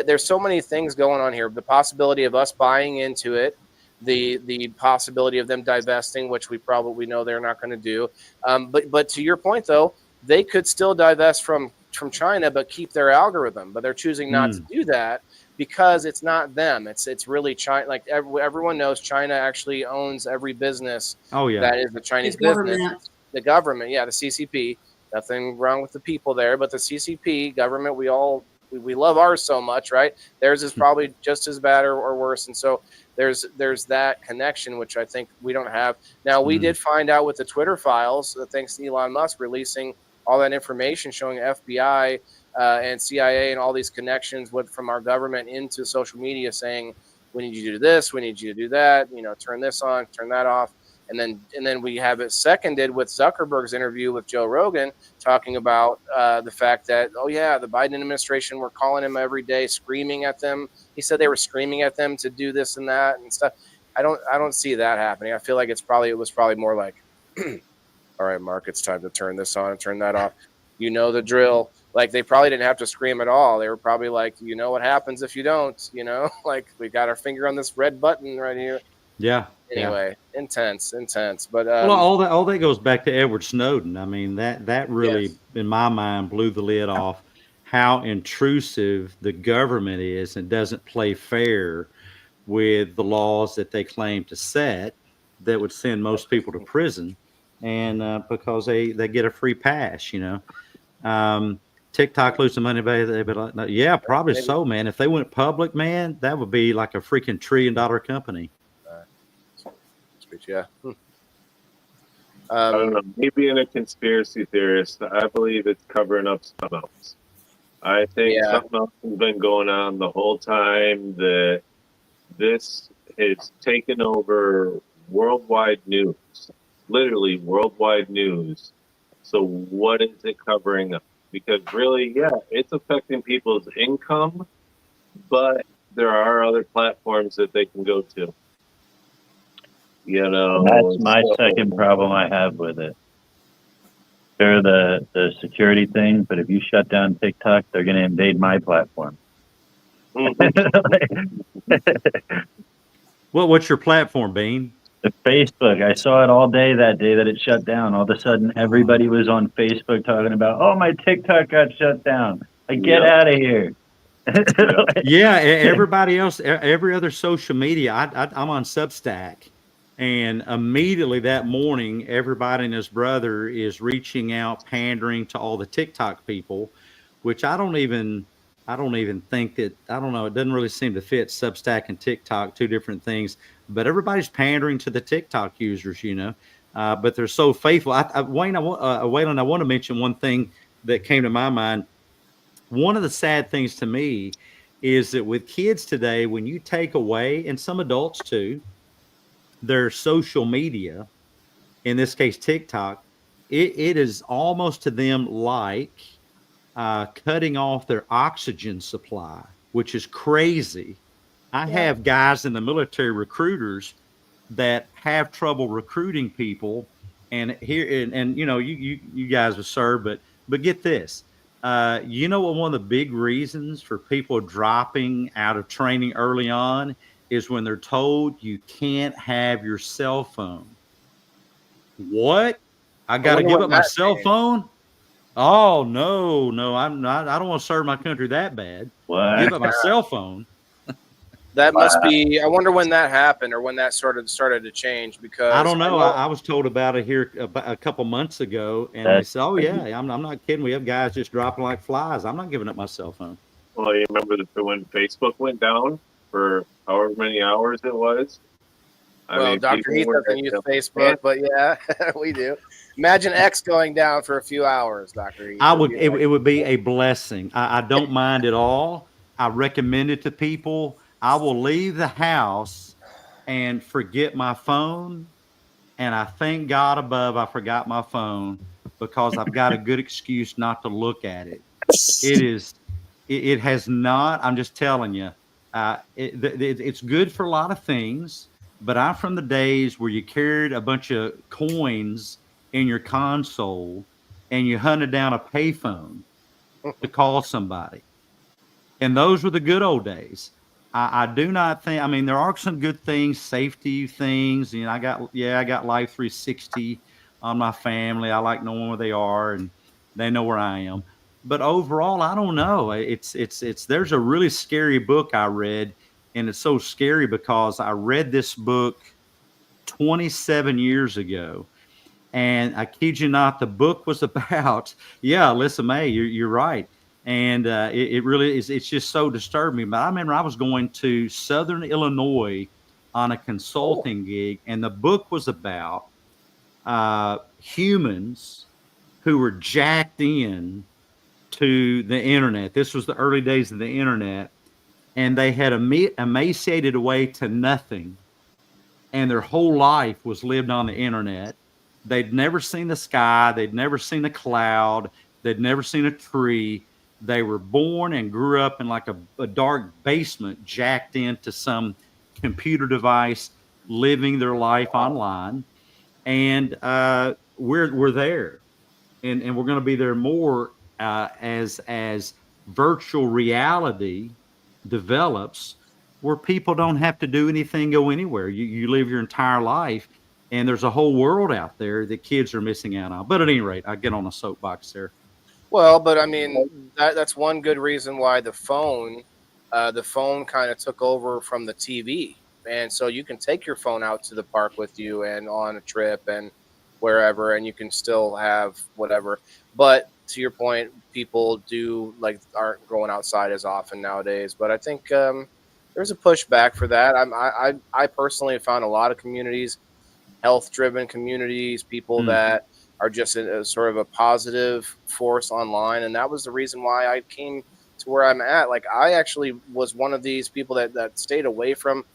there's so many things going on here. The possibility of us buying into it, the possibility of them divesting, which we probably know they're not going to do. But to your point, though, they could still divest from China, but keep their algorithm. But they're choosing not to do that because it's not them. It's really China. Like everyone knows, China actually owns every business. Oh yeah, that is the Chinese business. The government, the CCP. Nothing wrong with the people there, but the CCP government, we love ours so much, right? Theirs is probably just as bad or worse. And so there's that connection, which I think we don't have. Now, we did find out with the Twitter files, thanks to Elon Musk releasing all that information showing FBI and CIA and all these connections from our government into social media saying, we need you to do this, we need you to do that, turn this on, turn that off. And then we have it seconded with Zuckerberg's interview with Joe Rogan talking about the fact that, oh yeah, the Biden administration were calling him every day, screaming at them. He said they were screaming at them to do this and that and stuff. I don't see that happening. I feel like it was probably more like, all right, Mark, it's time to turn this on and turn that off. You know the drill. Like they probably didn't have to scream at all. They were probably like, you know what happens if you don't, like we got our finger on this red button right here. Yeah. Anyway, intense. But well, all that goes back to Edward Snowden. I mean, that really, in my mind, blew the lid off how intrusive the government is and doesn't play fair with the laws that they claim to set that would send most people to prison, and because they get a free pass, TikTok losing money, they'd be like, yeah, probably so, man. If they went public, man, that would be like a freaking $1 trillion company. Yeah. I don't know. Me being a conspiracy theorist, I believe it's covering up something else. I think something else has been going on the whole time, that this has taken over worldwide news, literally worldwide news. So what is it covering up? Because really, it's affecting people's income, but there are other platforms that they can go to. That's my second problem I have with it. Sure, the security thing, but if you shut down TikTok, they're going to invade my platform. What's your platform, Bean? The Facebook. I saw it all day that day that it shut down. All of a sudden, everybody was on Facebook talking about, oh, my TikTok got shut down. Get out of here. Everybody else, every other social media, I'm on Substack. And immediately that morning, everybody and his brother is reaching out, pandering to all the TikTok people, which I don't even think that, I don't know, it doesn't really seem to fit. Substack and TikTok, two different things, but everybody's pandering to the TikTok users, but they're so faithful. Waylon, I want to mention one thing that came to my mind. One of the sad things to me is that with kids today, when you take away, and some adults too, their social media, in this case TikTok, it is almost to them like cutting off their oxygen supply, which is crazy. I have guys in the military, recruiters, that have trouble recruiting people, and you guys have served, but get this, what one of the big reasons for people dropping out of training early on is when they're told you can't have your cell phone. What? I got to give up my cell phone? Oh, no, I'm not. I don't want to serve my country that bad. What? Give up my cell phone. That must be, I wonder when that happened or when that started to change, because I don't know. I was told about it here a couple months ago, and they said, oh, yeah, I'm not kidding. We have guys just dropping like flies. I'm not giving up my cell phone. Well, you remember when Facebook went down for however many hours it was. Well, Dr. people Heath were doesn't use at the- Facebook, but yeah, we do. Imagine X going down for a few hours, Dr. Heath. I would. It would be a blessing. I don't mind at all. I recommend it to people. I will leave the house and forget my phone, and I thank God above I forgot my phone because I've got a good excuse not to look at it. It is. It has not. I'm just telling you. It's good for a lot of things, but I'm from the days where you carried a bunch of coins in your console and you hunted down a payphone to call somebody. And those were the good old days. I do not think, I mean, there are some good things, safety things. You know, I got Life 360 on my family. I like knowing where they are and they know where I am. But overall, I don't know. There's a really scary book I read, and it's so scary because I read this book 27 years ago. And I kid you not, the book was about, yeah, Alyssa May, you're right. And it really is, it's just so disturbing. But I remember I was going to Southern Illinois on a consulting gig, and the book was about humans who were jacked in to the internet. This was the early days of the internet, and they had emaciated away to nothing, and their whole life was lived on the internet. They'd never seen the sky. They'd never seen a cloud. They'd never seen a tree. They were born and grew up in like a dark basement, jacked into some computer device, living their life online. And we're there, and we're going to be there more as virtual reality develops, where people don't have to do anything, go anywhere. You live your entire life. And there's a whole world out there that kids are missing out on. But at any rate, I get on a soapbox there. Well, but I mean, that's one good reason why the phone kind of took over from the TV. And so you can take your phone out to the park with you and on a trip and wherever, and you can still have whatever. But to your point, people aren't going outside as often nowadays. But I think there's a pushback for that. I personally have found a lot of communities, health-driven communities, people that are just a sort of a positive force online, and that was the reason why I came to where I'm at. Like, I actually was one of these people that stayed away from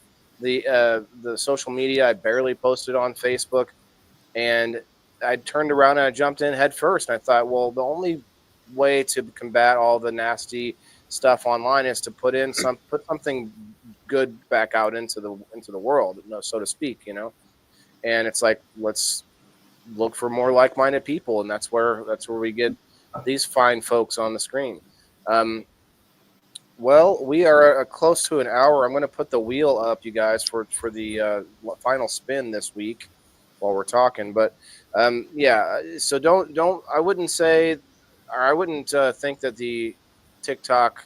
the social media. I barely posted on Facebook, and I turned around and I jumped in head first. And I thought, well, the only way to combat all the nasty stuff online is to put something good back out into the world, so to speak, you know. And it's like, let's look for more like-minded people, and that's where we get these fine folks on the screen. Well, we are close to an hour. I'm going to put the wheel up, you guys, for the final spin this week while we're talking. But yeah, so don't. I wouldn't say, or I wouldn't think that the TikTok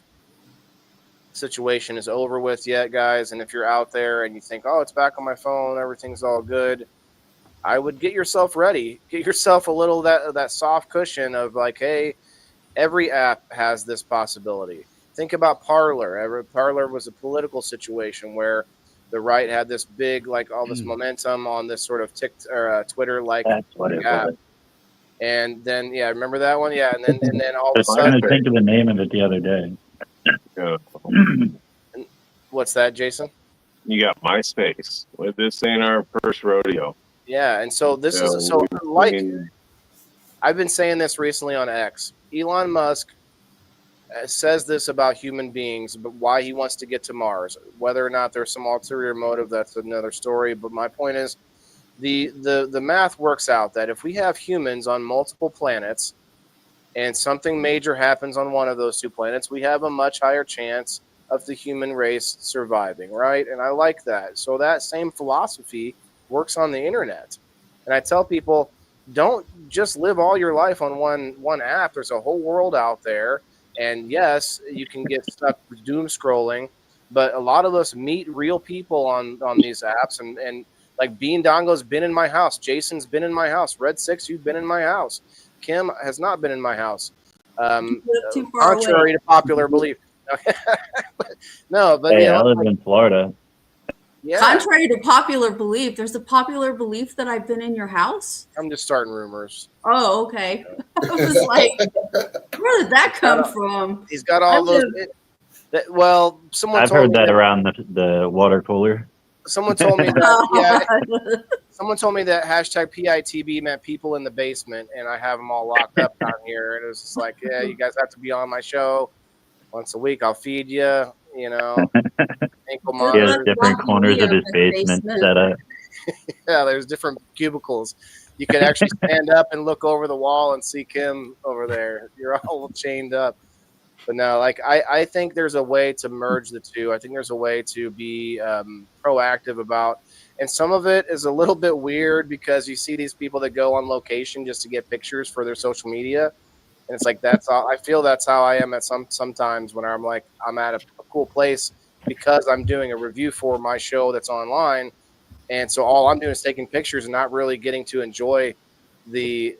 situation is over with yet, guys. And if you're out there and you think, oh, it's back on my phone, everything's all good, I would get yourself ready. Get yourself a little that soft cushion of like, hey, every app has this possibility. Think about Parler. Parler was a political situation where the right had this big, like, all this momentum on this sort of Twitter-like app. And then, yeah, remember that one? Yeah, and then all of a sudden, I was think of the name of it the other day. What's that, Jason? You got MySpace. This ain't our first rodeo. Yeah, and so this is I've been saying this recently on X. Elon Musk says this about human beings, but why he wants to get to Mars. Whether or not there's some ulterior motive, that's another story. But my point is, the math works out that if we have humans on multiple planets and something major happens on one of those two planets, we have a much higher chance of the human race surviving, right? And I like that. So that same philosophy works on the internet. And I tell people, don't just live all your life on one app. There's a whole world out there. And yes, you can get stuck doom scrolling, but a lot of us meet real people on these apps. And like Bean Dongo's been in my house. Jason's been in my house. Red Six, you've been in my house. Kim has not been in my house. Contrary to popular belief. No, but hey, I live in Florida. Yeah, Contrary to popular belief, there's a popular belief that I've been in your house. I'm just starting rumors. Oh, okay. I was like, where did that come from? He's got all I those. live- Well, someone I've told heard me that around the water cooler. Someone told me that. Yeah, someone told me that hashtag PITB meant people in the basement, and I have them all locked up down here. And it was just like, yeah, you guys have to be on my show once a week. I'll feed you. You know, ankle He Good has luck monitor. different locking corners me of up his in the basement basement. set up. Yeah, there's different cubicles. You can actually stand up and look over the wall and see Kim over there. You're all chained up. But no, like I think there's a way to merge the two. I think there's a way to be proactive about, and some of it is a little bit weird because you see these people that go on location just to get pictures for their social media, and it's like that's all. I feel that's how I am at sometimes when I'm like I'm at a cool place because I'm doing a review for my show that's online, and so all I'm doing is taking pictures and not really getting to enjoy the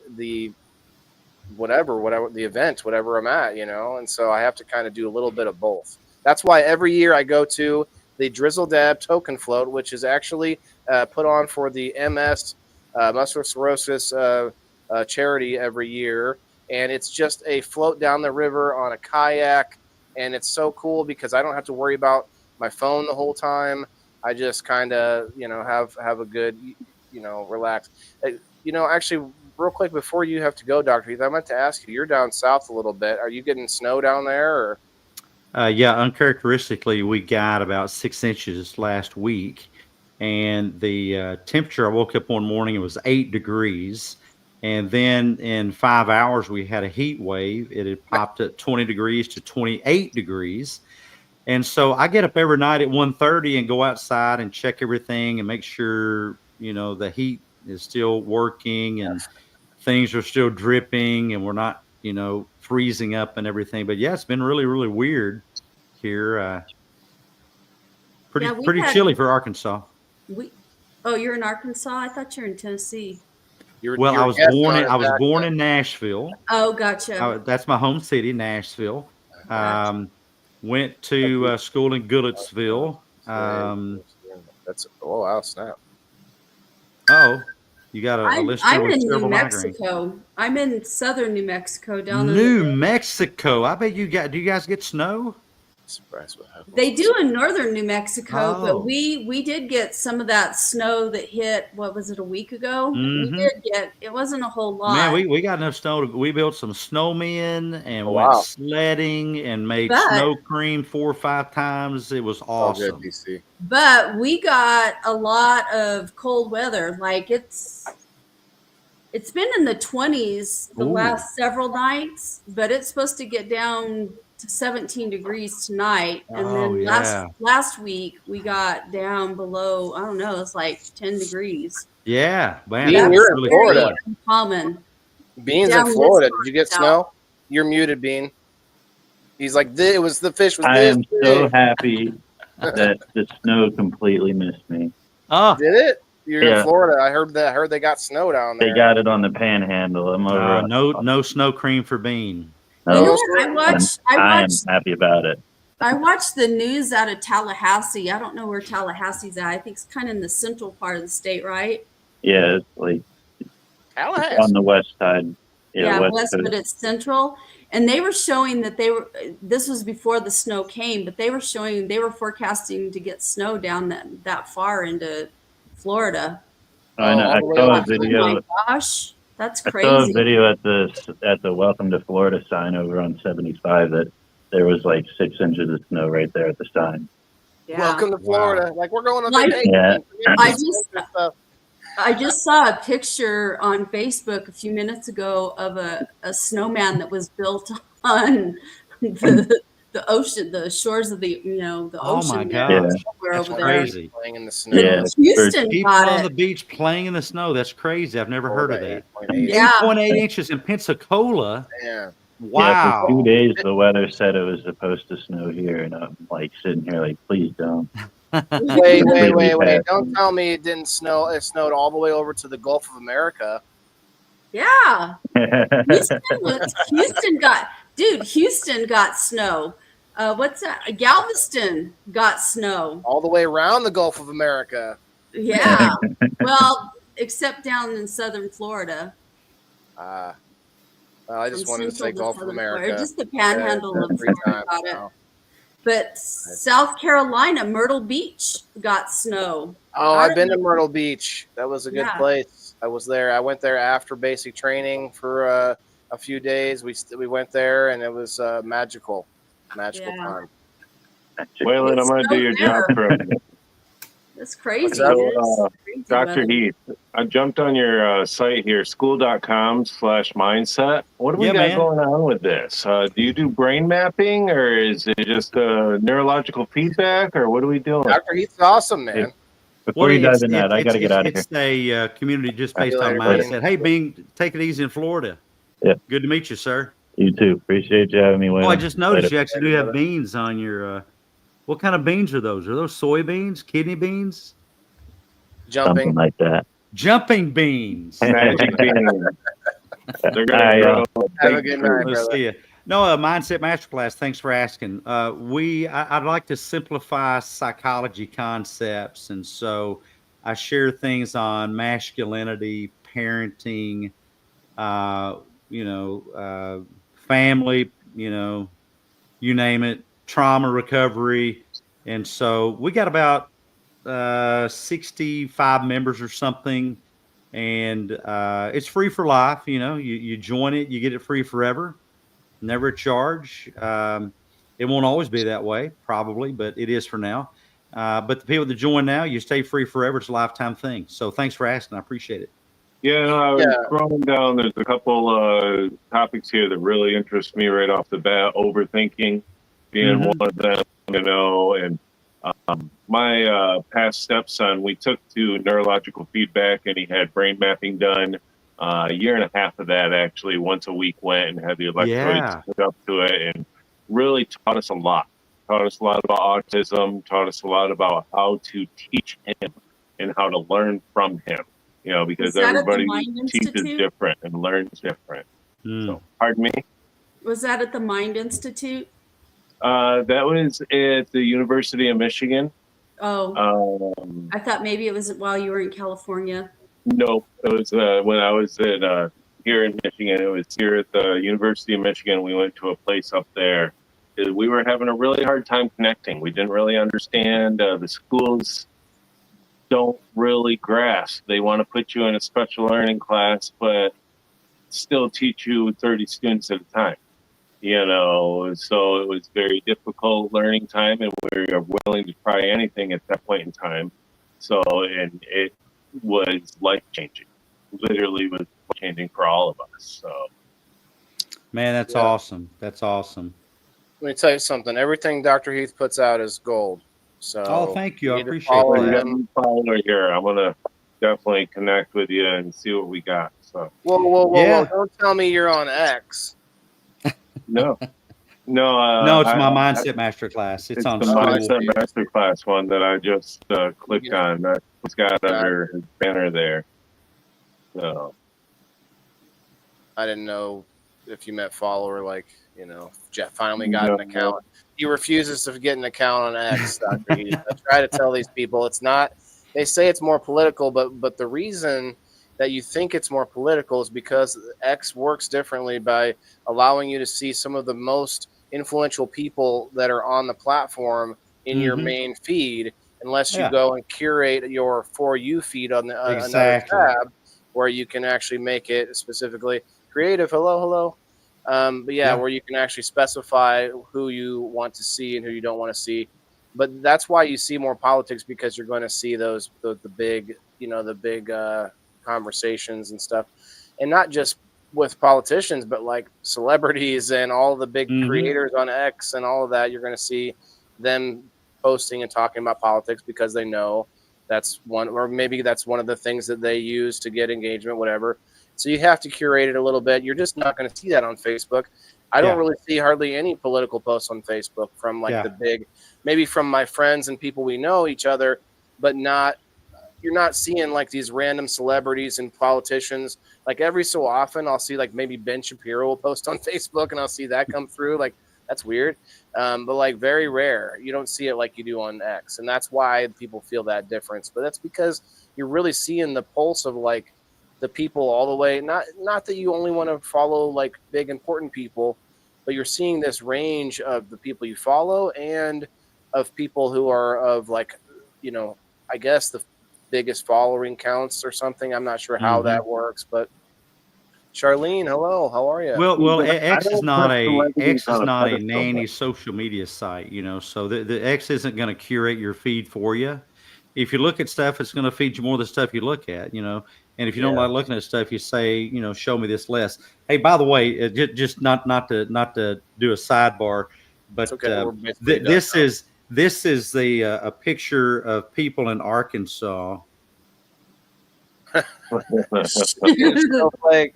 whatever the event, whatever I'm at, you know. And so I have to kind of do a little bit of both. That's why every year I go to the Drizzle Dab Token Float, which is actually put on for the MS Muscular Sclerosis charity every year, and it's just a float down the river on a kayak, and it's so cool because I don't have to worry about my phone the whole time. I just kind of, you know, have a good, you know, relax. You know, actually, real quick before you have to go, Dr. Heath, I meant to ask you, you're down south a little bit. Are you getting snow down there? Or? Yeah, uncharacteristically, we got about 6 inches last week. And the temperature, I woke up one morning, it was 8 degrees. And then in 5 hours, we had a heat wave. It had popped at 20 degrees to 28 degrees. And so I get up every night at 1:30 and go outside and check everything and make sure, you know, the heat is still working and things are still dripping and we're not, you know, freezing up and everything. But yeah, it's been really, really weird here. Pretty chilly for Arkansas. You're in Arkansas? I thought you were in Tennessee. I was born in Nashville. Oh, gotcha. That's my home city, Nashville. Went to school in Goodlettsville. That's wow, snap. Oh, you got a listener I'm with in New cerebral Mexico. migraine. I'm in southern New Mexico down New Mexico. I bet you got. Do you guys get snow? Surprised what happened. They do in northern New Mexico, Oh. but we did get some of that snow that hit. What was it, a week ago? Mhm. We did get. It wasn't a whole lot. Man, we got enough snow. We built some snowmen and Oh, went wow. sledding and made But- snow cream 4 or 5 times. It was All good, awesome. DC. But we got a lot of cold weather. Like it's been in the 20s the Ooh. last several nights, but it's supposed to get down to 17 degrees tonight. And Oh, then yeah. last week we got down below, I don't know, it's like 10 degrees. Yeah, man. Bean, that was you're in really Florida. cool. Common. Bean's Down in this Florida. part Did you get south. snow? You're muted, Bean. He's like, it was the fish was I this am so big. happy that the snow completely missed me. Oh, Did it? You're in Yeah. Florida. I heard they got snow down there. They got it on the panhandle. I'm over. no snow cream for Bean. You know No, what? I am happy about it. I watched the news out of Tallahassee. I don't know where Tallahassee's at. I think it's kind of in the central part of the state, right? Yeah, it's like Tallahassee. on the west side. Yeah, West west, Coast. but it's central. And they were showing that this was before the snow came, but they were forecasting to get snow down that far into Florida. I know. all I the way saw a up. video. Oh my gosh, that's I saw a crazy. video at the Welcome to Florida sign over on 75 that there was like 6 inches of snow right there at the sign. Yeah. Welcome to Florida. Like we're going on Like- vacation. Yeah. I just saw a picture on Facebook a few minutes ago of a snowman that was built on the ocean, the shores of the the Oh ocean. my there, God. somewhere That's over there. crazy. Playing in the snow. Yeah. Houston People got on it. the beach playing in the snow. That's crazy. I've never heard of that. 8.8. Yeah. 8.8 inches in Pensacola. Yeah. Yeah, Wow. for 2 days the weather said it was supposed to snow here, and I'm like sitting here like, please don't. Wait. Really bad. Don't tell me it didn't snow. It snowed all the way over to the Gulf of America. Yeah. Houston got snow. What's that? Galveston got snow. All the way around the Gulf of America. Yeah. Well, except down in southern Florida. Well, I just From wanted to say Central Gulf of southern America. Florida, just the panhandle of Every Florida time got it. now. But South Carolina, Myrtle Beach got snow. Oh, I I've don't been to know. Myrtle Beach. That was a good Yeah. place. I was there. I went there after basic training for a few days. We went there, and it was magical Yeah. time. Waylon, I'm going to do your job for a minute. That's crazy. up? It is crazy Dr. weather. Heath, I jumped on your site here, school.com/mindset. What do we Yeah, got man. going on with this? Do you do brain mapping, or is it just neurological feedback, or what are we doing? Dr. Heath's awesome, man. Before you dive in that, I got to get out of here. It's a community just based See you on later, mindset. Hey, Bing, take it easy in Florida. Yeah. Good to meet you, sir. You too. Appreciate you having me. Oh, I Waylon. just noticed Later. you actually do have beans on your. What kind of beans are those? Are those soybeans, kidney beans, Jumping. Something like that. jumping beans? Magic beans. They're going I, to grow. Have a big good fruit. night, Let's brother. see you. No, Mindset Masterclass. Thanks for asking. I'd like to simplify psychology concepts, and so I share things on masculinity, parenting, family, you name it, trauma recovery, and so we got about 65 members or something. And it's free for life. You join it, you get it free forever, never a charge. It won't always be that way, probably, but it is for now. But the people that join now, you stay free forever. It's a lifetime thing. So thanks for asking. I appreciate it. Yeah, no, I was Yeah. scrolling down. There's a couple topics here that really interest me right off the bat. Overthinking being Mhm. one of them, and my past stepson, we took to neurological feedback, and he had brain mapping done. A year and a half of that, actually, once a week went and had the electrodes Yeah. hooked up to it, and really taught us a lot. Taught us a lot about autism. Taught us a lot about how to teach him and how to learn from him. Because Was that at the everybody Mind teaches Institute? different and learns different. Mm. So, pardon me. Was that at the Mind Institute? That was at the University of Michigan. Oh, Um, I thought maybe it was while you were in California. no, it was when I was at here in Michigan. It was here at the University of Michigan. We went to a place up there. We were having a really hard time connecting. We didn't really understand. The schools don't really grasp. They want to put you in a special learning class, but still teach you 30 students at a time. So it was very difficult learning time, and we were willing to try anything at that point in time. So, and it was life-changing. Literally was changing for all of us. So, Man, that's Yeah. awesome. That's awesome. Let me tell you something. Everything Dr. Heath puts out is gold. So Oh, thank you. I need to appreciate follow we're that. him. getting follower here. I'm gonna definitely connect with you and see what we got. So, Whoa. Yeah. Don't tell me you're on X. no. No, it's my I- Mindset Masterclass. It's It's on the school. Mindset Masterclass one that I just clicked Yeah. on. That's got under his banner there. So, I didn't know if you meant follower, like, Jeff finally got an No. account. He refuses to get an account on X, Dr. Heath. I try to tell these people it's not, they say it's more political, but the reason that you think it's more political is because X works differently by allowing you to see some of the most influential people that are on the platform in your Mhm. main feed, unless you Yeah. go and curate your For You feed on the Exactly. another tab where you can actually make it specifically creative. Hello. But Yeah. where you can actually specify who you want to see and who you don't want to see. But that's why you see more politics, because you're going to see the big, the big conversations and stuff, and not just with politicians, but like celebrities and all the big Mhm. creators on X and all of that. You're going to see them posting and talking about politics because they know that's one, or maybe that's one of the things that they use to get engagement, whatever. So you have to curate it a little bit. You're just not going to see that on Facebook. I don't Yeah. really see hardly any political posts on Facebook from like Yeah. the big, maybe from my friends and people we know each other, but not, you're not seeing like these random celebrities and politicians. Like every so often I'll see like maybe Ben Shapiro will post on Facebook and I'll see that come through. Like that's weird. But like very rare. You don't see it like you do on X, and that's why people feel that difference. But that's because you're really seeing the pulse of like the people all the way. Not that you only want to follow like big important people, but you're seeing this range of the people you follow and of people who are of like, you know, I guess the biggest following counts or something. I'm not sure how that works, but Charlene, hello, how are you? Well, X is not on a nanny social media site, you know. So the X isn't going to curate your feed for you. If you look at stuff, it's going to feed you more of the stuff you look at, you know. And if you don't like looking at stuff, you say, you know, show me this less. Hey, by the way, just not to do a sidebar, but this is the a picture of people in Arkansas. Like,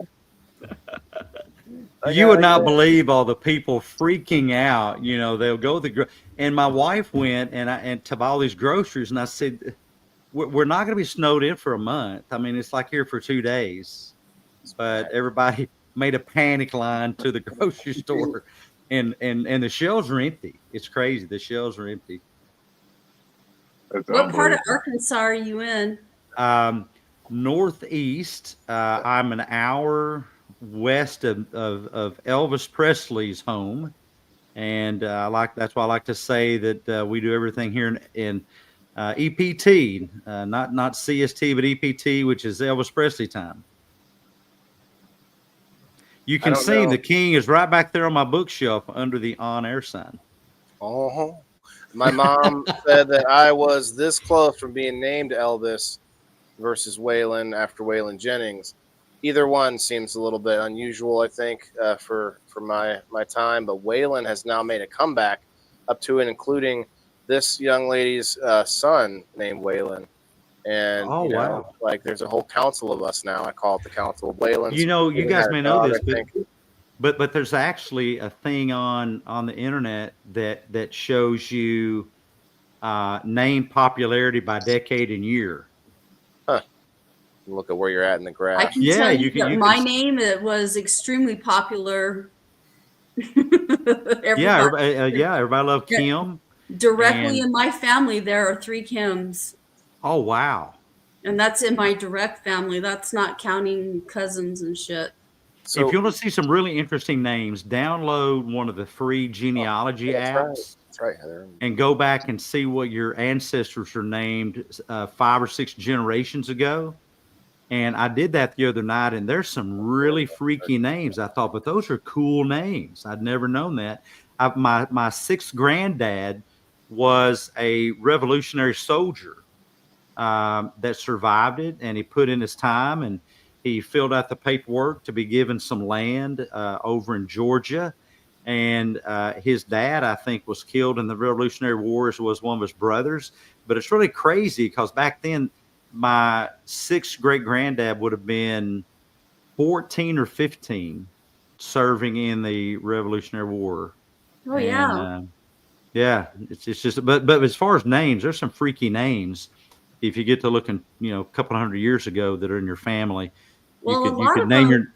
you would not believe all the people freaking out. You know, they'll go to and my wife went and to buy all these groceries, and I said, we're not going to be snowed in for a month. I mean, it's like here for 2 days, but everybody made a panic line to the grocery store, and the shelves are empty. It's crazy. The shelves are empty. What part of Arkansas are you in? Northeast. I'm an hour west of Elvis Presley's home, and that's why I like to say that we do everything here in EPT, not CST, but EPT, which is Elvis Presley time. You can see the king is right back there on my bookshelf under the on-air sign. Oh, my mom said that I was this close from being named Elvis versus Waylon after Waylon Jennings. Either one seems a little bit unusual, I think, for my time. But Waylon has now made a comeback up to and including this young lady's son named Waylon. And wow, like there's a whole council of us now. I call it the Council of Waylon. You know, you guys may know this, but there's actually a thing on the internet that shows you name popularity by decade and year. Look at where you're at in the graph. I can tell you my name, it was extremely popular. Everybody loved Kim. Directly in my family, there are 3 Kims. Oh, wow. And that's in my direct family. That's not counting cousins and shit. So if you want to see some really interesting names, download one of the free genealogy apps. That's right, Heather. And go back and see what your ancestors are named 5 or 6 generations ago. And I did that the other night, and there's some really freaky names. I thought, but those are cool names. I'd never known that. My 6th granddad was a Revolutionary soldier that survived it, and he put in his time, and he filled out the paperwork to be given some land over in Georgia. And his dad, I think, was killed in the Revolutionary War, as was one of his brothers. But it's really crazy because back then, my 6th great granddad would have been 14 or 15 serving in the Revolutionary War. Oh, yeah. It's just, but as far as names, there's some freaky names. If you get to looking, you know, a couple hundred years ago that are in your family, well, you could name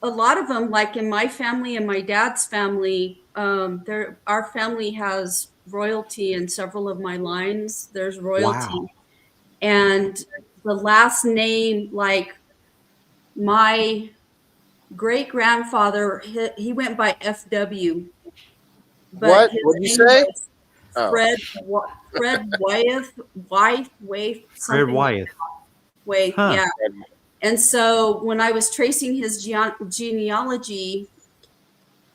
a lot of them, like in my family and my dad's family, our family has royalty in several of my lines. There's royalty. Wow. And the last name, like my great grandfather, he went by FW. What did you say? Fred Wyeth. Fred Wyeth. Yeah. And so when I was tracing his genealogy,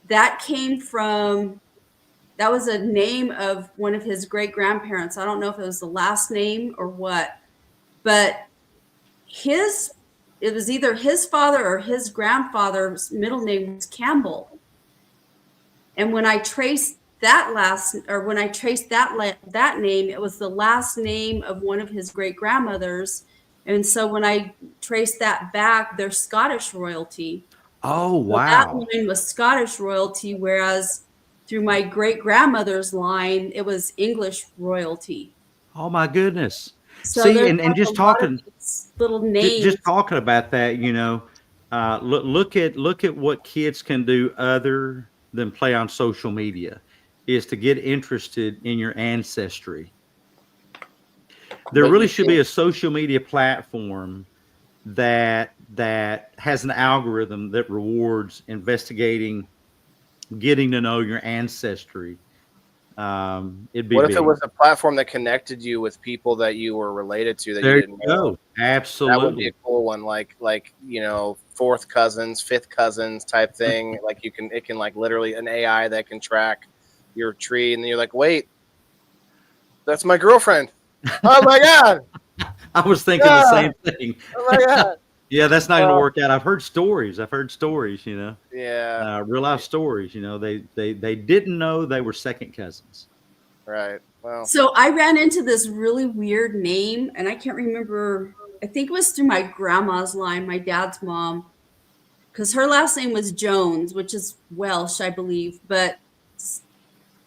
that was a name of one of his great grandparents. I don't know if it was the last name or what, but it was either his father or his grandfather's middle name was Campbell. And when I traced that name, it was the last name of one of his great grandmothers. And so when I traced that back, they're Scottish royalty. Oh, wow. So that line was Scottish royalty, whereas through my great grandmother's line, it was English royalty. Oh my goodness! So see, and just talking little names. Just talking about that, you know, look at what kids can do other than play on social media, is to get interested in your ancestry. There But really you should be a social media platform that has an algorithm that rewards investigating, getting to know your ancestry. It'd be What if big. it was a platform that connected you with people that you were related to that There you you didn't know? go. That would be Absolutely. a cool one, like fourth cousins, fifth cousins type thing. Like it can like literally an AI that can track your tree, and then you're like, wait, that's my girlfriend. Oh my god! I was thinking the same thing. Oh my god! Yeah, that's not going to Well, work out. I've heard stories. yeah, Real life stories. They didn't know they were second cousins. right. Well, So I ran into this really weird name, and I can't remember. I think it was through my grandma's line, my dad's mom, because her last name was Jones, which is Welsh, I believe. But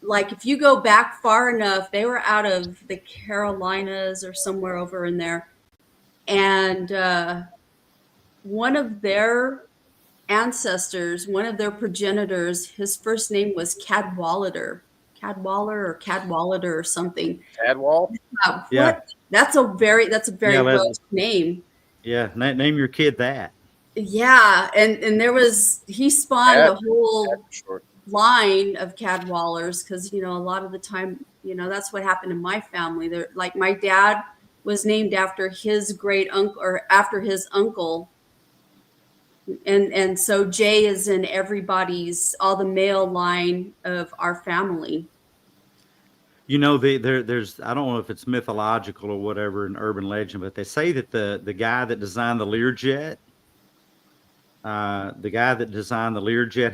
like, if you go back far enough, they were out of the Carolinas or somewhere over in there, and one of their ancestors, one of their progenitors, his first name was Cadwallader or Cadwallader or something. Cadwall. Yeah. What? That's a very Yeah, Welsh name. Yeah, name your kid that. Yeah, and he spawned Cad- a whole Short. line of Cadwallers because a lot of the time that's what happened in my family. There, like my dad was named after his great uncle or after his uncle. And so Jay is in all the male line of our family. There's I don't know if it's mythological or whatever, an urban legend, but they say that the guy that designed the Learjet,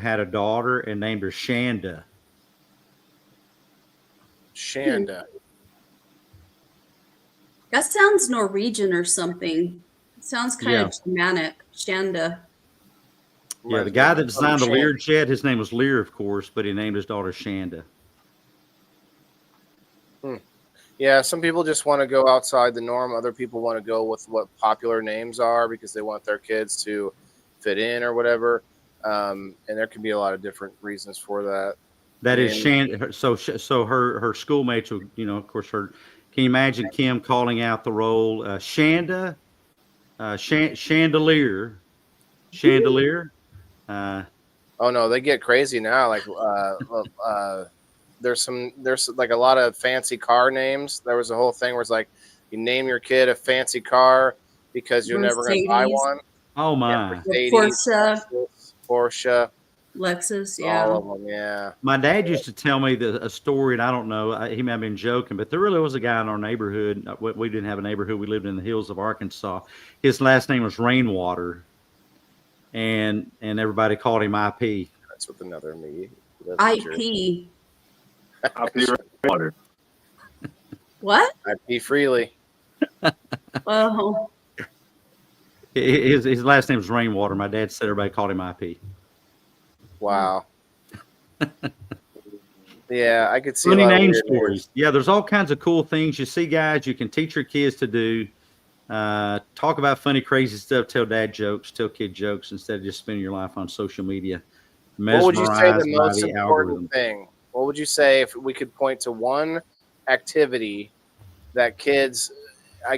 had a daughter and named her Shanda. Shanda. That sounds Norwegian or something. It sounds kind of Germanic. Shanda. Yeah, the guy that designed the Learjet, his name was Lear, of course, but he named his daughter Shanda. Yeah, some people just want to go outside the norm. Other people want to go with what popular names are because they want their kids to fit in or whatever. And there can be a lot of different reasons for that. That is Shanda. So her schoolmates, of course, can you imagine Kim calling out the role Shanda, chandelier. Oh no, they get crazy now. Like there's like a lot of fancy car names. There was a whole thing where it's like you name your kid a fancy car because you're never going to buy one. Oh my! Yeah, Porsche, Lexus, yeah. all of them, yeah. My dad used to tell me a story, and I don't know, he may have been joking, but there really was a guy in our neighborhood. We didn't have a neighborhood. We lived in the hills of Arkansas. His last name was Rainwater, and everybody called him IP. That's with another me. IP. Water. What? IP freely. Oh. His last name was Rainwater. My dad said everybody called him IP. Wow. Yeah, I could see Funny a lot of name weird stories. names. Yeah, there's all kinds of cool things you see, guys. You can teach your kids to do. Talk about funny, crazy stuff. Tell dad jokes. Tell kid jokes instead of just spending your life on social media. What would you say the Mesmerized by most the important algorithm. thing? What would you say if we could point to one activity that kids? I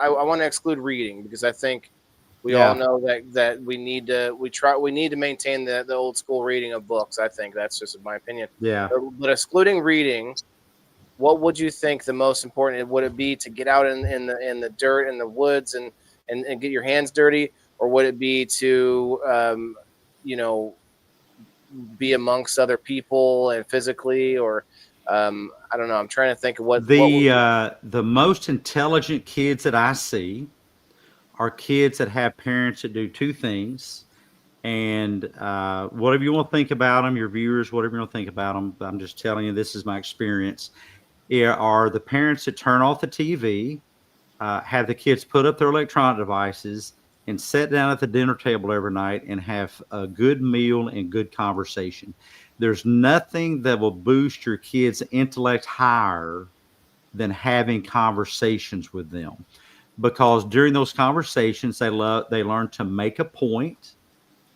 want to exclude reading because I think we all know that we need to maintain the old school reading of books. I think that's just my opinion. Yeah. But excluding reading, what would you think the most important would it be to get out in the dirt in the woods and get your hands dirty, or would it be to be amongst other people and physically, or I don't know. I'm trying to think of what the most intelligent kids that I see are kids that have parents that do two things. And whatever you want to think about them, your viewers, whatever you want to think about them, I'm just telling you, this is my experience. Are the parents that turn off the TV, have the kids put up their electronic devices, and sit down at the dinner table every night and have a good meal and good conversation. There's nothing that will boost your kids' intellect higher than having conversations with them, because during those conversations, they learn to make a point.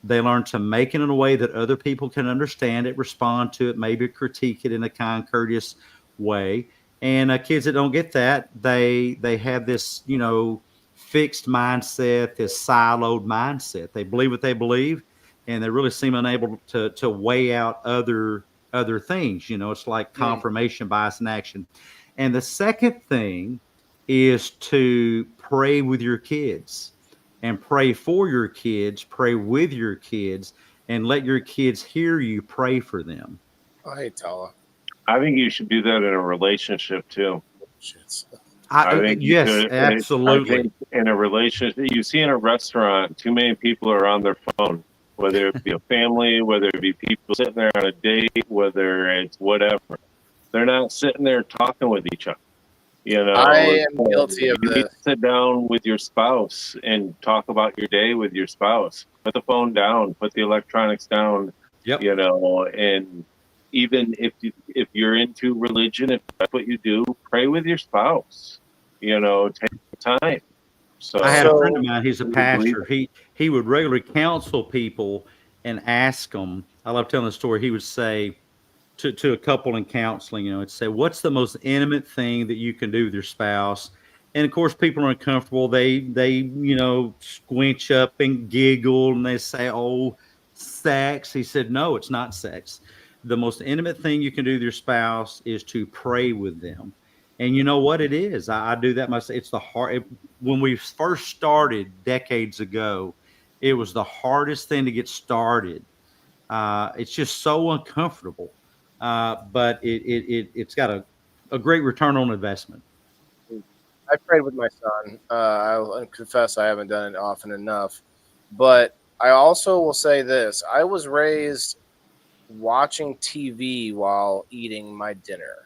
They learn to make it in a way that other people can understand it, respond to it, maybe critique it in a kind, courteous way. And kids that don't get that, they have this, fixed mindset, this siloed mindset. They believe what they believe, and they really seem unable to weigh out other things. It's like confirmation bias in action. And the second thing is to pray with your kids and pray for your kids, pray with your kids, and let your kids hear you pray for them. Oh, hey, Tala. I think you should do that in a relationship too. Shits. I think yes, you could- absolutely. I think in a relationship, you see in a restaurant, too many people are on their phone, whether it be a family, whether it be people sitting there on a date, whether it's whatever. They're not sitting there talking with each other. I am guilty of you need this. to sit down with your spouse and talk about your day with your spouse. Put the phone down, put the electronics down. Yep. And even if you're into religion, if that's what you do, pray with your spouse. Take time. So I had a friend of mine. He's a I pastor. believe He would regularly counsel people and ask them. I love telling the story. He would say to a couple in counseling, it'd say, "What's the most intimate thing that you can do with your spouse?" And of course, people are uncomfortable. They squinch up and giggle, and they say, "Oh, sex." He said, "No, it's not sex. The most intimate thing you can do with your spouse is to pray with them." And you know what it is? I do that myself. It's the hard. When we first started decades ago, it was the hardest thing to get started. It's just so uncomfortable, but it's got a great return on investment. I prayed with my son. I'll confess I haven't done it often enough, but I also will say this: I was raised watching TV while eating my dinner.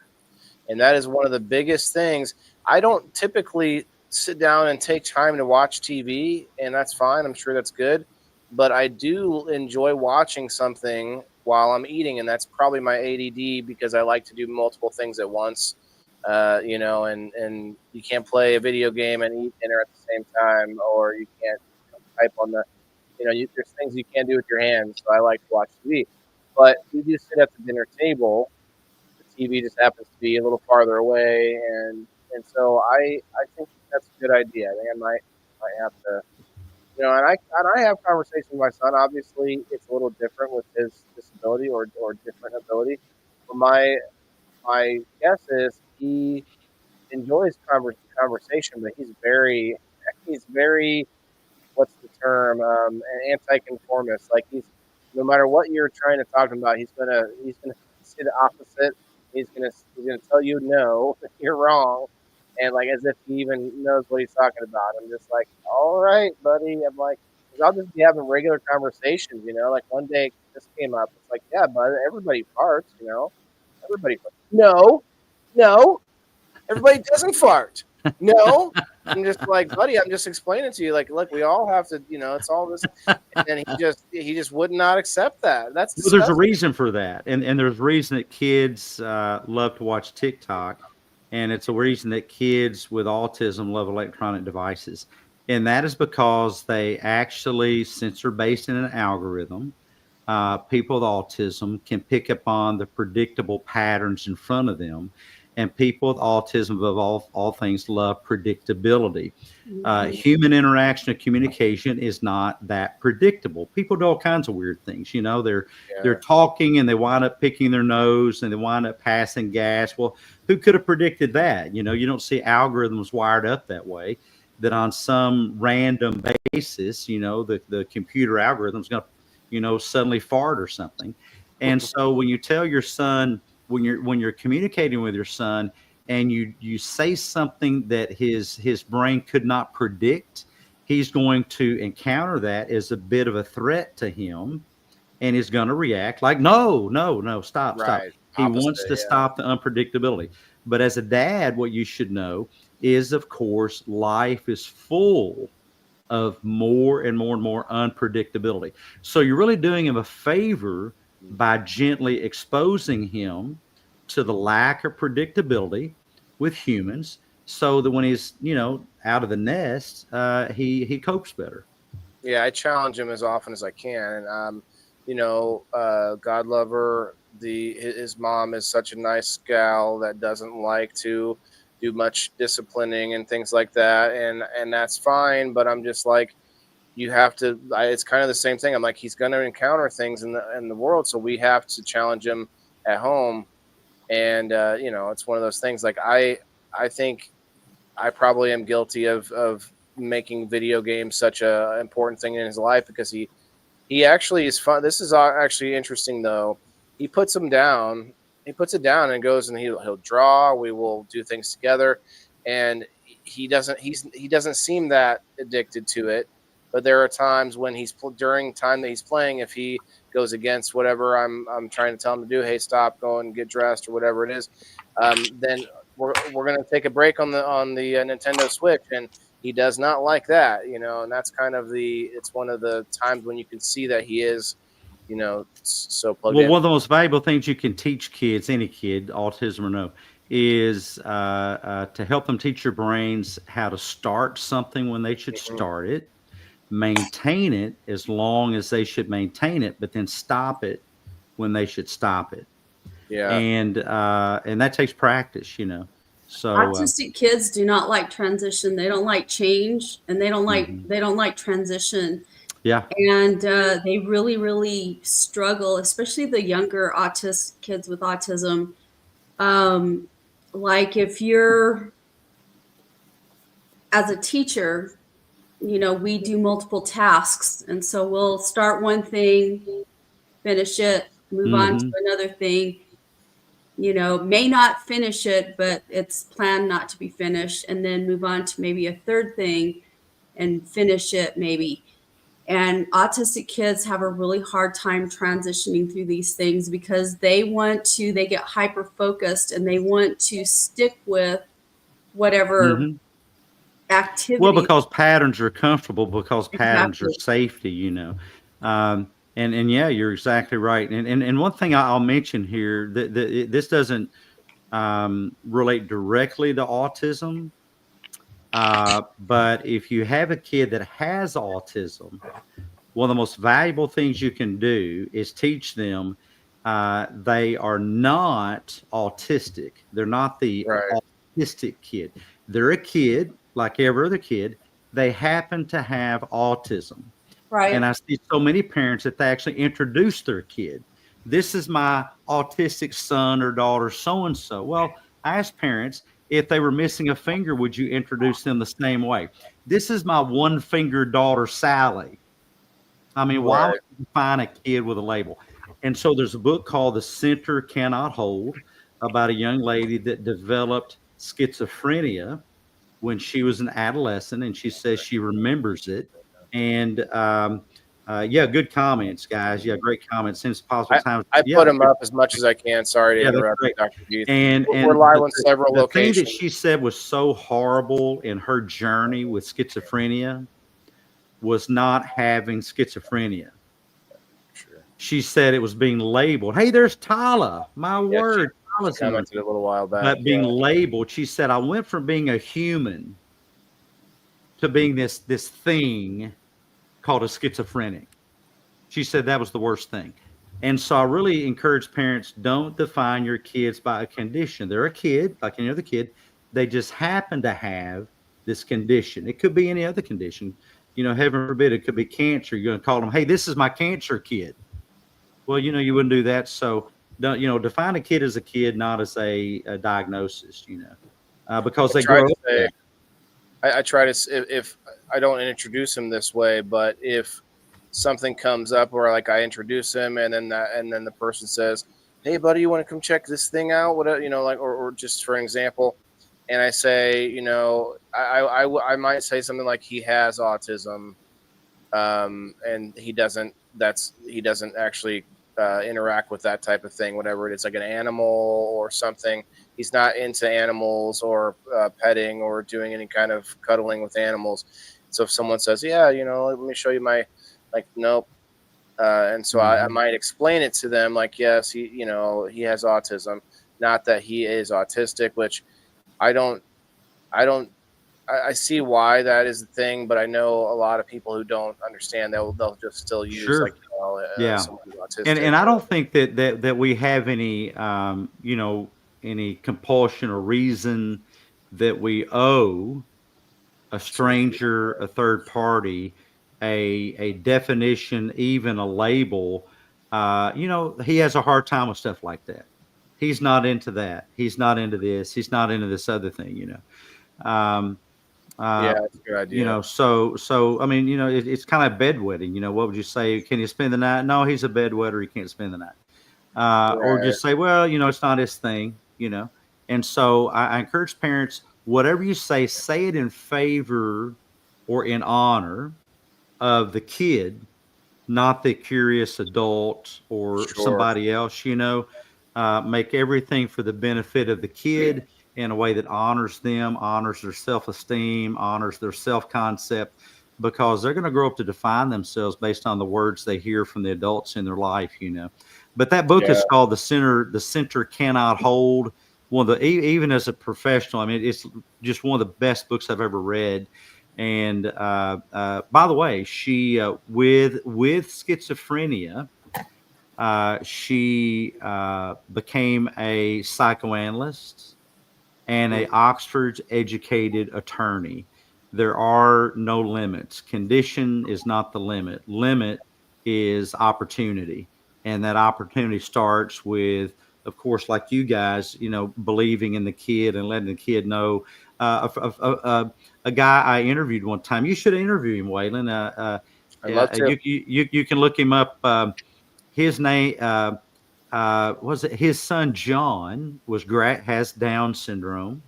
And that is one of the biggest things. I don't typically sit down and take time to watch TV, and that's fine. I'm sure that's good. But I do enjoy watching something while I'm eating, and that's probably my ADD because I like to do multiple things at once. And you can't play a video game and eat dinner at the same time, or you can't type on the, there's things you can't do with your hands. So I like to watch TV. But we do sit at the dinner table. TV just happens to be a little farther away, and so I think that's a good idea. I think I might have to, and I have conversations with my son. Obviously, it's a little different with his disability or different ability. But my guess is he enjoys conversation, but he's very what's the term, an anti-conformist. Like no matter what you're trying to talk about, he's gonna say the opposite. He's gonna tell you no, you're wrong, and like as if he even knows what he's talking about. I'm just like, all right, buddy. I'm like, 'cause I'll just be having regular conversations, Like one day this came up. It's like, yeah, bud, everybody farts, Everybody farts. No, everybody doesn't fart. No. I'm just like, buddy, I'm just explaining to you, like, look, we all have to, it's all this, and then he just would not accept that. That's well, there's a reason for that, and there's a reason that kids love to watch TikTok, and it's a reason that kids with autism love electronic devices, and that is because they actually, since they're based in an algorithm, people with autism can pick up on the predictable patterns in front of them. And people with autism, above all things, love predictability. Human interaction and communication is not that predictable. People do all kinds of weird things. They're talking and they wind up picking their nose and they wind up passing gas. Well, who could have predicted that? You don't see algorithms wired up that way. That on some random basis, the computer algorithm is going to, suddenly fart or something. And so when you tell your son, when you're communicating with your son and you say something that his brain could not predict, he's going to encounter that as a bit of a threat to him and is going to react like, no, stop. He wants to stop the unpredictability. But as a dad, what you should know is, of course, life is full of more and more and more unpredictability. So you're really doing him a favor by gently exposing him to the lack of predictability with humans, so that when he's out of the nest, he copes better. Yeah, I challenge him as often as I can, and God love her. His mom is such a nice gal that doesn't like to do much disciplining and things like that, and that's fine. But I'm just like, you have to. It's kind of the same thing. I'm like, he's going to encounter things in the world, so we have to challenge him at home. And it's one of those things. Like I think I probably am guilty of making video games such a important thing in his life, because he actually is fun. This is actually interesting though. He puts them down. He puts it down and goes and he'll draw. We will do things together, and he doesn't seem that addicted to it. But there are times when during time that he's playing, if he goes against whatever I'm trying to tell him to do, hey, stop, go and get dressed or whatever it is, then we're gonna take a break on the Nintendo Switch, and he does not like that, and that's kind of it's one of the times when you can see that he is, so plugged in. One of the most valuable things you can teach kids, any kid, autism or no, is to help them teach your brains how to start something when they should start it, maintain it as long as they should maintain it, but then stop it when they should stop it. Yeah. And that takes practice, So autistic kids do not like transition. They don't like change, and they don't like transition. Yeah. And they really, really struggle, especially the younger kids with autism. Like if you're, as a teacher, we do multiple tasks. And so we'll start one thing, finish it, move on to another thing. May not finish it, but it's planned not to be finished, and then move on to maybe a third thing and finish it maybe. And autistic kids have a really hard time transitioning through these things because they get hyper focused and they want to stick with whatever activity. Well, because patterns are comfortable, because patterns are safety, And yeah, you're exactly right. And one thing I'll mention here, that this doesn't relate directly to autism, but if you have a kid that has autism, one of the most valuable things you can do is teach them they are not autistic. They're not the autistic kid. They're a kid like every other kid. They happen to have autism. Right. And I see so many parents that they actually introduce their kid. This is my autistic son or daughter, so-and-so. Well, I ask parents, if they were missing a finger, would you introduce them the same way? This is my one-fingered daughter, Sally. I mean, why would you find a kid with a label? And so there's a book called The Center Cannot Hold about a young lady that developed schizophrenia when she was an adolescent, and she says she remembers it. And good comments, guys. Yeah, great comments. Since possible times, I put them up as much as I can. Sorry to interrupt, Dr. Keith. And we're live on several locations. The thing that she said was so horrible in her journey with schizophrenia was not having schizophrenia. Sure. She said it was being labeled. Hey, there's Tala. My word. She commented a little while back. But being labeled, she said, I went from being a human to being this thing called a schizophrenic. She said that was the worst thing. And so I really encourage parents, don't define your kids by a condition. They're a kid, like any other kid. They just happen to have this condition. It could be any other condition. Heaven forbid, it could be cancer. You're going to call them, hey, this is my cancer kid. Well, you wouldn't do that. So, define a kid as a kid, not as a diagnosis, because they grow up. I try to, if I don't introduce him this way, but if something comes up where like I introduce him and then the person says, hey buddy, you want to come check this thing out? What, or just for an example. And I say, I might say something like he has autism. And he doesn't actually interact with that type of thing, whatever it is, like an animal or something. He's not into animals or petting or doing any kind of cuddling with animals. So if someone says, yeah, let me show you nope. And so I might explain it to them like, yes, he has autism, not that he is autistic, which I don't I see why that is the thing, but I know a lot of people who don't understand. They'll just still use Sure. like Yeah. somebody who's autistic. And I don't think that we have any any compulsion or reason that we owe a stranger, a third party, a definition, even a label. He has a hard time with stuff like that. He's not into that. He's not into this. He's not into this other thing. Yeah, that's a good idea. So I mean, it's kind of bedwetting. What would you say? Can you spend the night? No, he's a bedwetter. He can't spend the night. Or Right. just say, well, it's not his thing. And so I encourage parents, whatever you say it in favor or in honor of the kid, not the curious adult or Sure. somebody else. Make everything for the benefit of the kid in a way that honors them, honors their self-esteem, honors their self-concept, because they're going to grow up to define themselves based on the words they hear from the adults in their life. But that book is called The Center Cannot Hold. One of the, even as a professional, I mean, it's just one of the best books I've ever read. And by the way, she with schizophrenia, she became a psychoanalyst and a Oxford educated attorney. There are no limits. Condition is not the limit. Limit is opportunity. And that opportunity starts with, of course, like you guys, believing in the kid and letting the kid know. A guy I interviewed one time, you should interview him, Waylon. I'd love to. You can look him up. His name was it his son John has Down syndrome,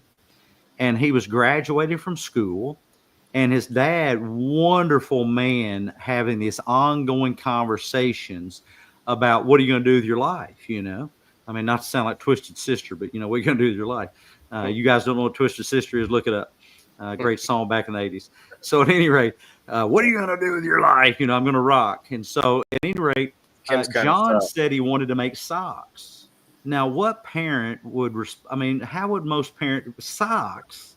and he was graduating from school, and his dad, wonderful man, having these ongoing conversations about what are you going to do with your life. I mean, not to sound like Twisted Sister, but what are you going to do with your life? You guys don't know what Twisted Sister is? Look it up. Great song back in the 80s. So at any rate, what are you going to do with your life? I'm going to rock. And so at any rate, John said he wanted to make socks. Now, what parent would, how would most parents, socks?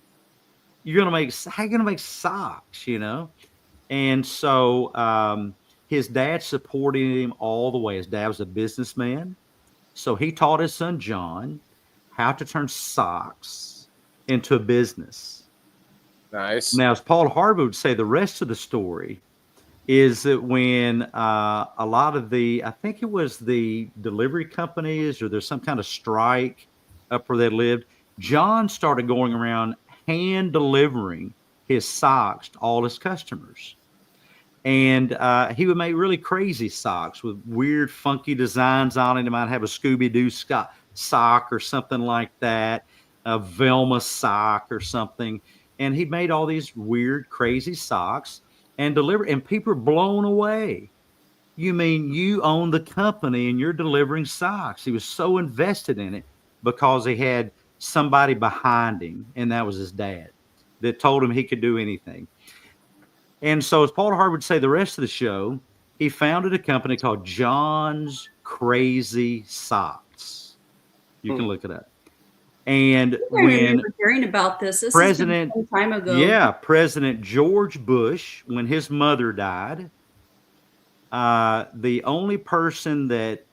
How are you going to make socks, And so his dad supported him all the way. His dad was a businessman. So he taught his son, John, how to turn socks into a business. Nice. Now, as Paul Harvey would say, the rest of the story is that when a lot of I think it was the delivery companies, or there's some kind of strike up where they lived, John started going around hand delivering his socks to all his customers. And he would make really crazy socks with weird, funky designs on it. He might have a Scooby-Doo sock or something like that, a Velma sock or something. And he made all these weird, crazy socks and delivered, and people are blown away. You mean you own the company and you're delivering socks? He was so invested in it because he had somebody behind him, and that was his dad, that told him he could do anything. And so, as Paul Harvey would say, the rest of the show, he founded a company called John's Crazy Socks. You can look it up. And I when remember hearing about this President, has been some time ago. Yeah, President George Bush, when his mother died, the only person that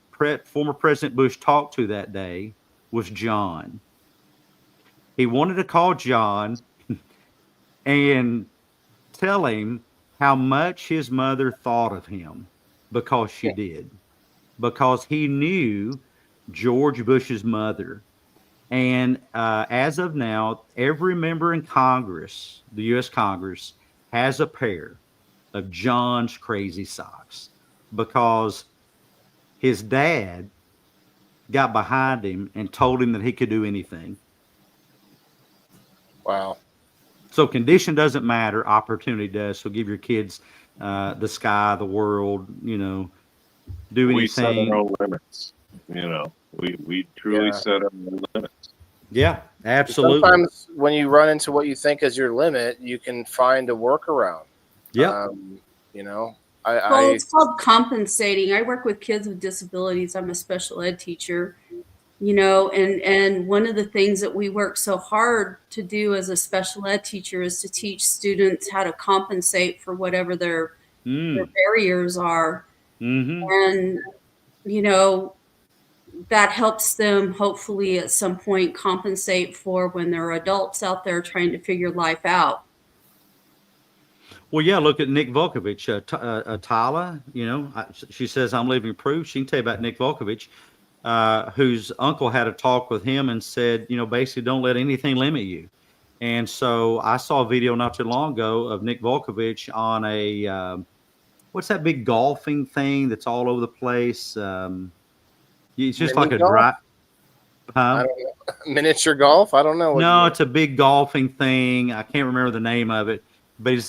former President Bush talked to that day was John. He wanted to call John and tell him how much his mother thought of him, because she did, because he knew George Bush's mother. And as of now, every member in Congress, the U.S. Congress, has a pair of John's Crazy Socks, because his dad got behind him and told him that he could do anything. Wow. So condition doesn't matter, opportunity does. So give your kids the sky, the world, do anything. We set our own limits, We truly set our own limits. Yeah, absolutely. Sometimes when you run into what you think is your limit, you can find a workaround. Yeah. It's called compensating. I work with kids with disabilities. I'm a special ed teacher. and one of the things that we work so hard to do as a special ed teacher is to teach students how to compensate for whatever their barriers are. Mm-hmm. And, that helps them hopefully at some point compensate for when there are adults out there trying to figure life out. Well, yeah, look at Nick Volkovich. Tyler, she says, I'm living proof. She can tell you about Nick Volkovich, whose uncle had a talk with him and said, basically don't let anything limit you. And so I saw a video not too long ago of Nick Volkovich on a, what's that big golfing thing that's all over the place? It's just Mini like a golf? dry. I don't know. Miniature golf? I don't know. What No, you it's a big golfing thing. I can't remember the name of it. But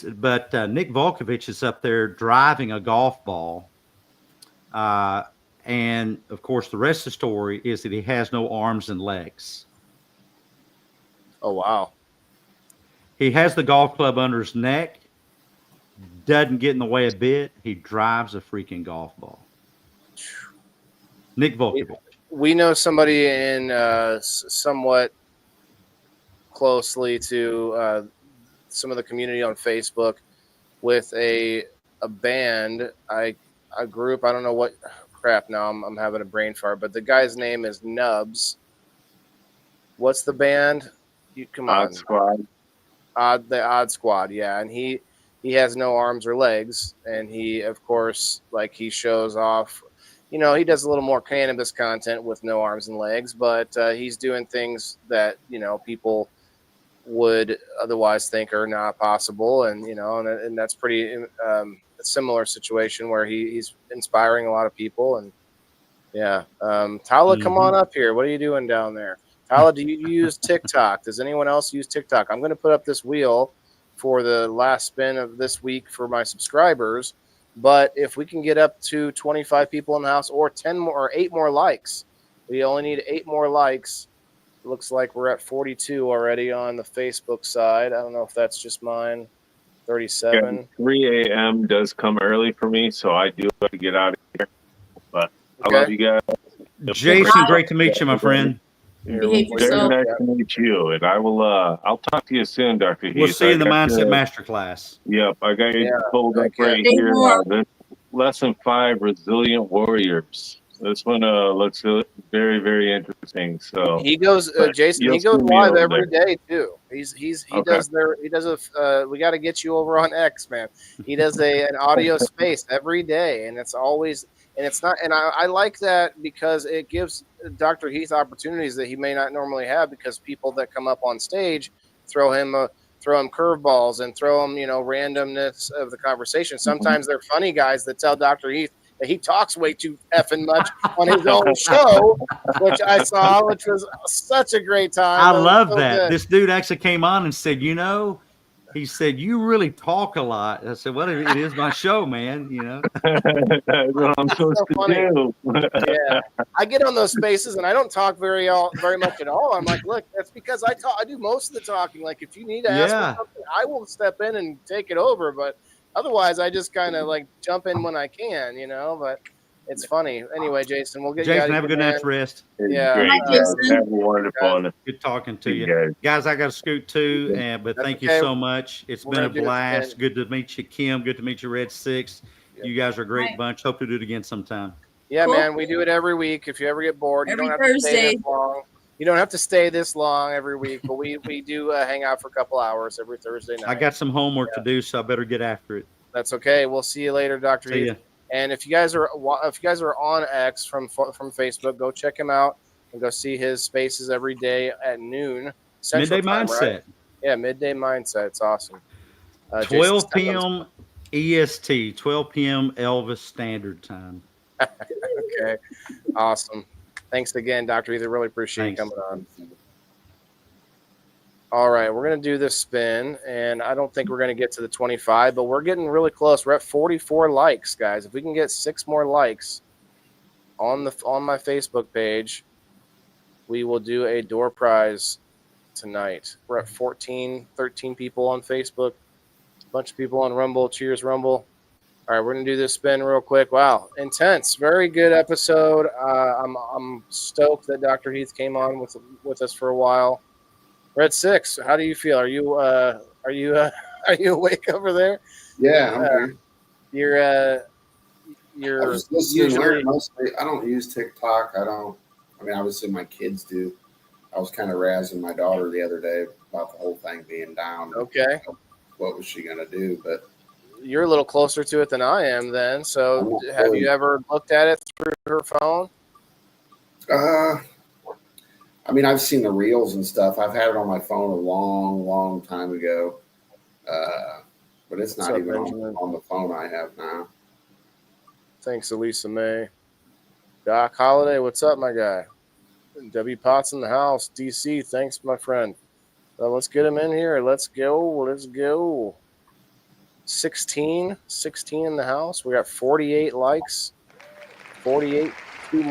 Nick Volkovich is up there driving a golf ball. And, of course, the rest of the story is that he has no arms and legs. Oh, wow. He has the golf club under his neck, doesn't get in the way a bit. He drives a freaking golf ball. Nick Volkovich. We know somebody in somewhat closely to some of the community on Facebook with a band, a group. I don't know what crap. Now I'm having a brain fart, but the guy's name is Nubs. What's the band? Come on. Odd Squad. The Odd Squad, yeah. And he has no arms or legs, and he, of course, he shows off. He does a little more cannabis content with no arms and legs, but he's doing things that, people would otherwise think are not possible. And that's pretty a similar situation where he's inspiring a lot of people. And yeah. Tyler, come on up here. What are you doing down there? Tyler, do you use TikTok? Does anyone else use TikTok? I'm going to put up this wheel for the last spin of this week for my subscribers. But if we can get up to 25 people in the house or 10 more or 8 more likes, we only need 8 more likes. It looks like we're at 42 already on the Facebook side. I don't know if that's just mine. 37. Yeah, 3 a.m. does come early for me, so I do have to get out of here. But I love you guys. Jason, great to meet you, my friend. Behave Very yourself. nice to meet you, and I will. I'll talk to you soon, Dr. Heath. We'll see you in the I got Mindset you- Masterclass. Yep, I got you pulled up right Day here. more. This lesson 5, Resilient Warriors. This one looks very, very interesting. So He goes, Jason. you'll He goes see me live over every there. day too. He Okay. does a. We got to get you over on X, man. He does an audio space every day, and it's always. And it's not, and I like that because it gives Dr. Heath opportunities that he may not normally have, because people that come up on stage throw him curveballs and throw him, randomness of the conversation. Sometimes they're funny guys that tell Dr. Heath that he talks way too effing much on his own show, which I saw, which was such a great time. I It was love so that. good. This dude actually came on and said, he said, you really talk a lot. I said, well, it is my show, man. That's what I'm supposed so funny. to do. Yeah, I get on those spaces and I don't talk very much at all. I'm like, look, that's because I do most of the talking. Like, if you need to ask me something, I will step in and take it over. But otherwise, I just kind of jump in when I can, But it's funny. Anyway, Jason, we'll get you out Jason, of have a here, good man. night's rest. Yeah. Great. Hi, Jason. Have a wonderful one. Good talking to you. guys. Guys, I got to scoot too, but That's thank okay. you so much. It's We're been a gonna do it blast. again. Good to meet you, Kim. Good to meet you, Red 6. Yep. You guys are a great Right. bunch. Hope to do it again sometime. Yeah, Cool. man, we do it every week. If you ever get bored, you Every don't have to stay Thursday. this long. You don't have to stay this long every week, but we do hang out for a couple hours every Thursday night. I got some homework to do, so I better get after it. That's okay. We'll see you later, Dr. See Heath. ya. And if you guys are on X from Facebook, go check him out and go see his spaces every day at noon Central Midday Time, Mindset. right? Yeah, Midday Mindset. It's awesome. 12 p.m. EST, 12 p.m. Elvis Standard Time. Okay, awesome. Thanks again, Dr. Heath. I really appreciate you Thanks. coming on. All right, we're going to do this spin, and I don't think we're going to get to the 25, but we're getting really close. We're at 44 likes, guys. If we can get 6 more likes on my Facebook page, we will do a door prize tonight. We're at 13 people on Facebook, a bunch of people on Rumble. Cheers, Rumble. All right, we're gonna do this spin real quick. Wow, intense, very good episode. I'm stoked that Dr. Heath came on with us for a while. Red Six, how do you feel? Are you are you awake over there? Yeah, I'm here. You're I you're was listening. usually Mostly, I don't use TikTok. I mean, obviously my kids do. I was kind of razzing my daughter the other day about the whole thing being down. okay. What was she gonna do? But You're a little closer to it than I am then. So have you ever looked at it through her phone? I mean, I've seen the reels and stuff. I've had it on my phone a long, long time ago. But it's not even on the phone I have now. Thanks, Elisa May. Doc Holiday, what's up, my guy? W Potts in the house. DC, thanks, my friend. Let's get him in here. Let's go. 16 in the house. We got 48 likes. 48. Two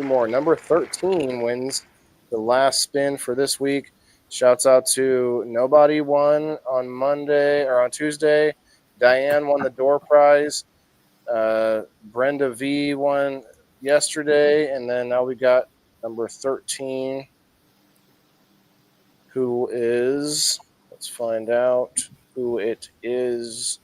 more. Number 13 wins the last spin for this week. Shouts out to Nobody won on Monday or on Tuesday. Diane won the door prize. Brenda V won yesterday. And then now we got number 13, who is, let's find out who it is.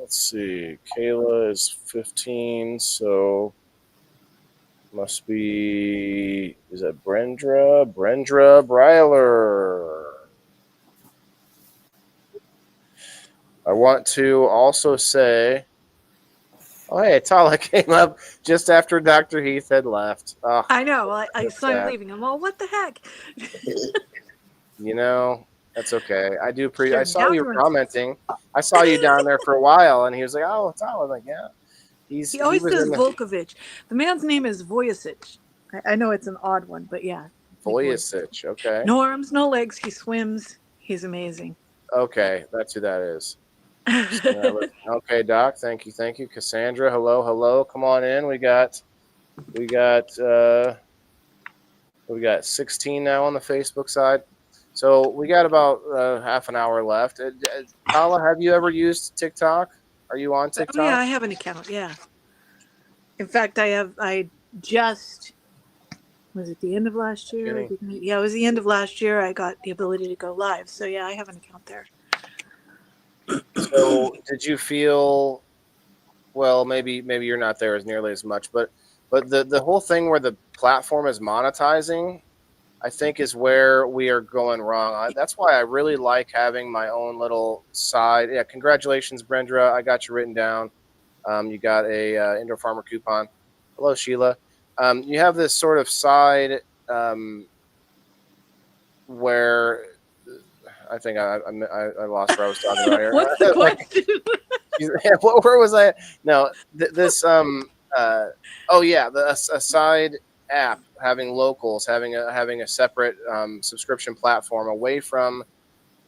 Let's see. Kayla is 15, so must be, is that Brenda Breiler. I want to also say, oh, hey, Tala came up just after Dr. Heath had left. Oh, I know. I saw him leaving. I'm all, what the heck? you know, that's okay. I do Sure, I saw you now commenting. I saw you down there for a while, and he was like, "Oh, it's Tala." I'm like, yeah. He always was says in the Volkovich. The man's name is Vujicic. I know it's an odd one, but yeah. Vujicic. Okay. No arms, no legs. He swims. He's amazing. Okay, that's who that is. Okay, Doc. Thank you. Cassandra, hello. Come on in. We got 16 now on the Facebook side. So we got about half an hour left. Tala, have you ever used TikTok? Are you on TikTok? Oh, yeah, I have an account. Yeah. In fact, I just, was it the end of last year? Yeah, it was the end of last year. I got the ability to go live. So yeah, I have an account there. So did you feel, well, maybe you're not there as nearly as much, but the whole thing where the platform is monetizing, I think is where we are going wrong. That's why I really like having my own little side. Yeah, congratulations, Brenda. I got you written down. You got a indoor farmer coupon. Hello, Sheila. You have this sort of side where I think I lost where I was talking about here. What's the question? Where was I? No, this a side app, having locals, having a separate subscription platform away from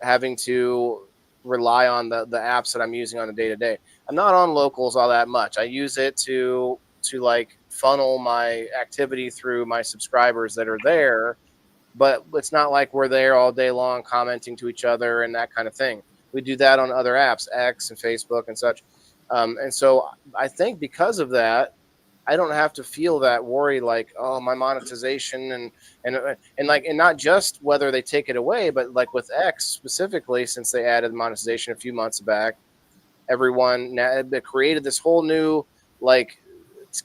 having to rely on the apps that I'm using on a day-to-day. I'm not on locals all that much. I use it to like funnel my activity through my subscribers that are there, but it's not like we're there all day long commenting to each other and that kind of thing. We do that on other apps, X and Facebook and such. And so I think because of that, I don't have to feel that worry, like, oh, my monetization and not just whether they take it away, but like with X specifically, since they added monetization a few months back, everyone created this whole new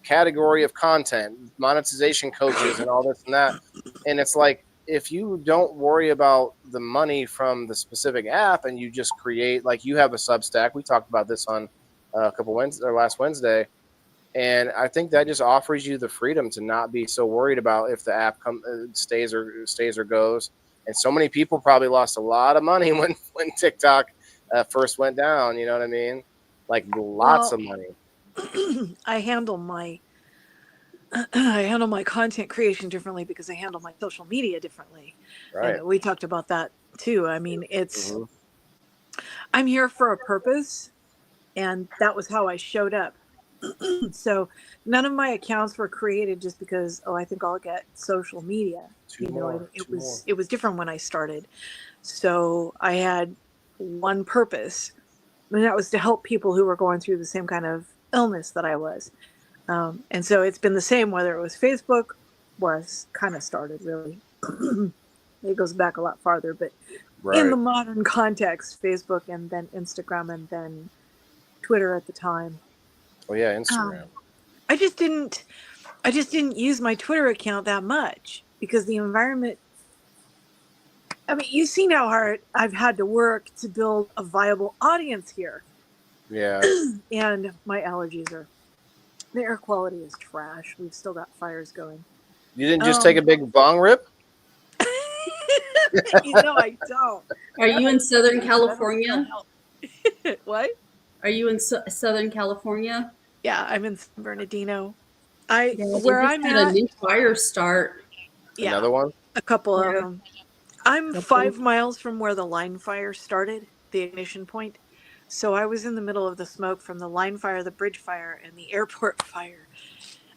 category of content, monetization coaches and all this and that. And it's like, if you don't worry about the money from the specific app and you just create, like you have a Substack, we talked about this on last Wednesday. And I think that just offers you the freedom to not be so worried about if the app stays or goes. And so many people probably lost a lot of money when TikTok first went down. You know what I mean? Like lots of money. I handle my content creation differently because I handle my social media differently. Right. And we talked about that too. I mean, I'm here for a purpose, and that was how I showed up So none of my accounts were created just because, oh, I think I'll get social media. It was different when I started. So I had one purpose, and that was to help people who were going through the same kind of illness that I was. And so it's been the same, whether it was Facebook, was kind of started really. It goes back a lot farther, but in the modern context, Facebook and then Instagram and then Twitter at the time. Oh yeah, Instagram. I just didn't use my Twitter account that much because the environment. I mean, you've seen how hard I've had to work to build a viable audience here. Yeah. And my allergies are, the air quality is trash. We've still got fires going. You didn't just take a big bong rip? I don't. Are you in Southern California? What? Are you in Southern California? Yeah, I'm in San Bernardino. Where I'm at, a new fire start. Yeah, another one. A couple of them. I'm 5 miles from where the line fire started, the ignition point. So I was in the middle of the smoke from the line fire, the bridge fire, and the airport fire.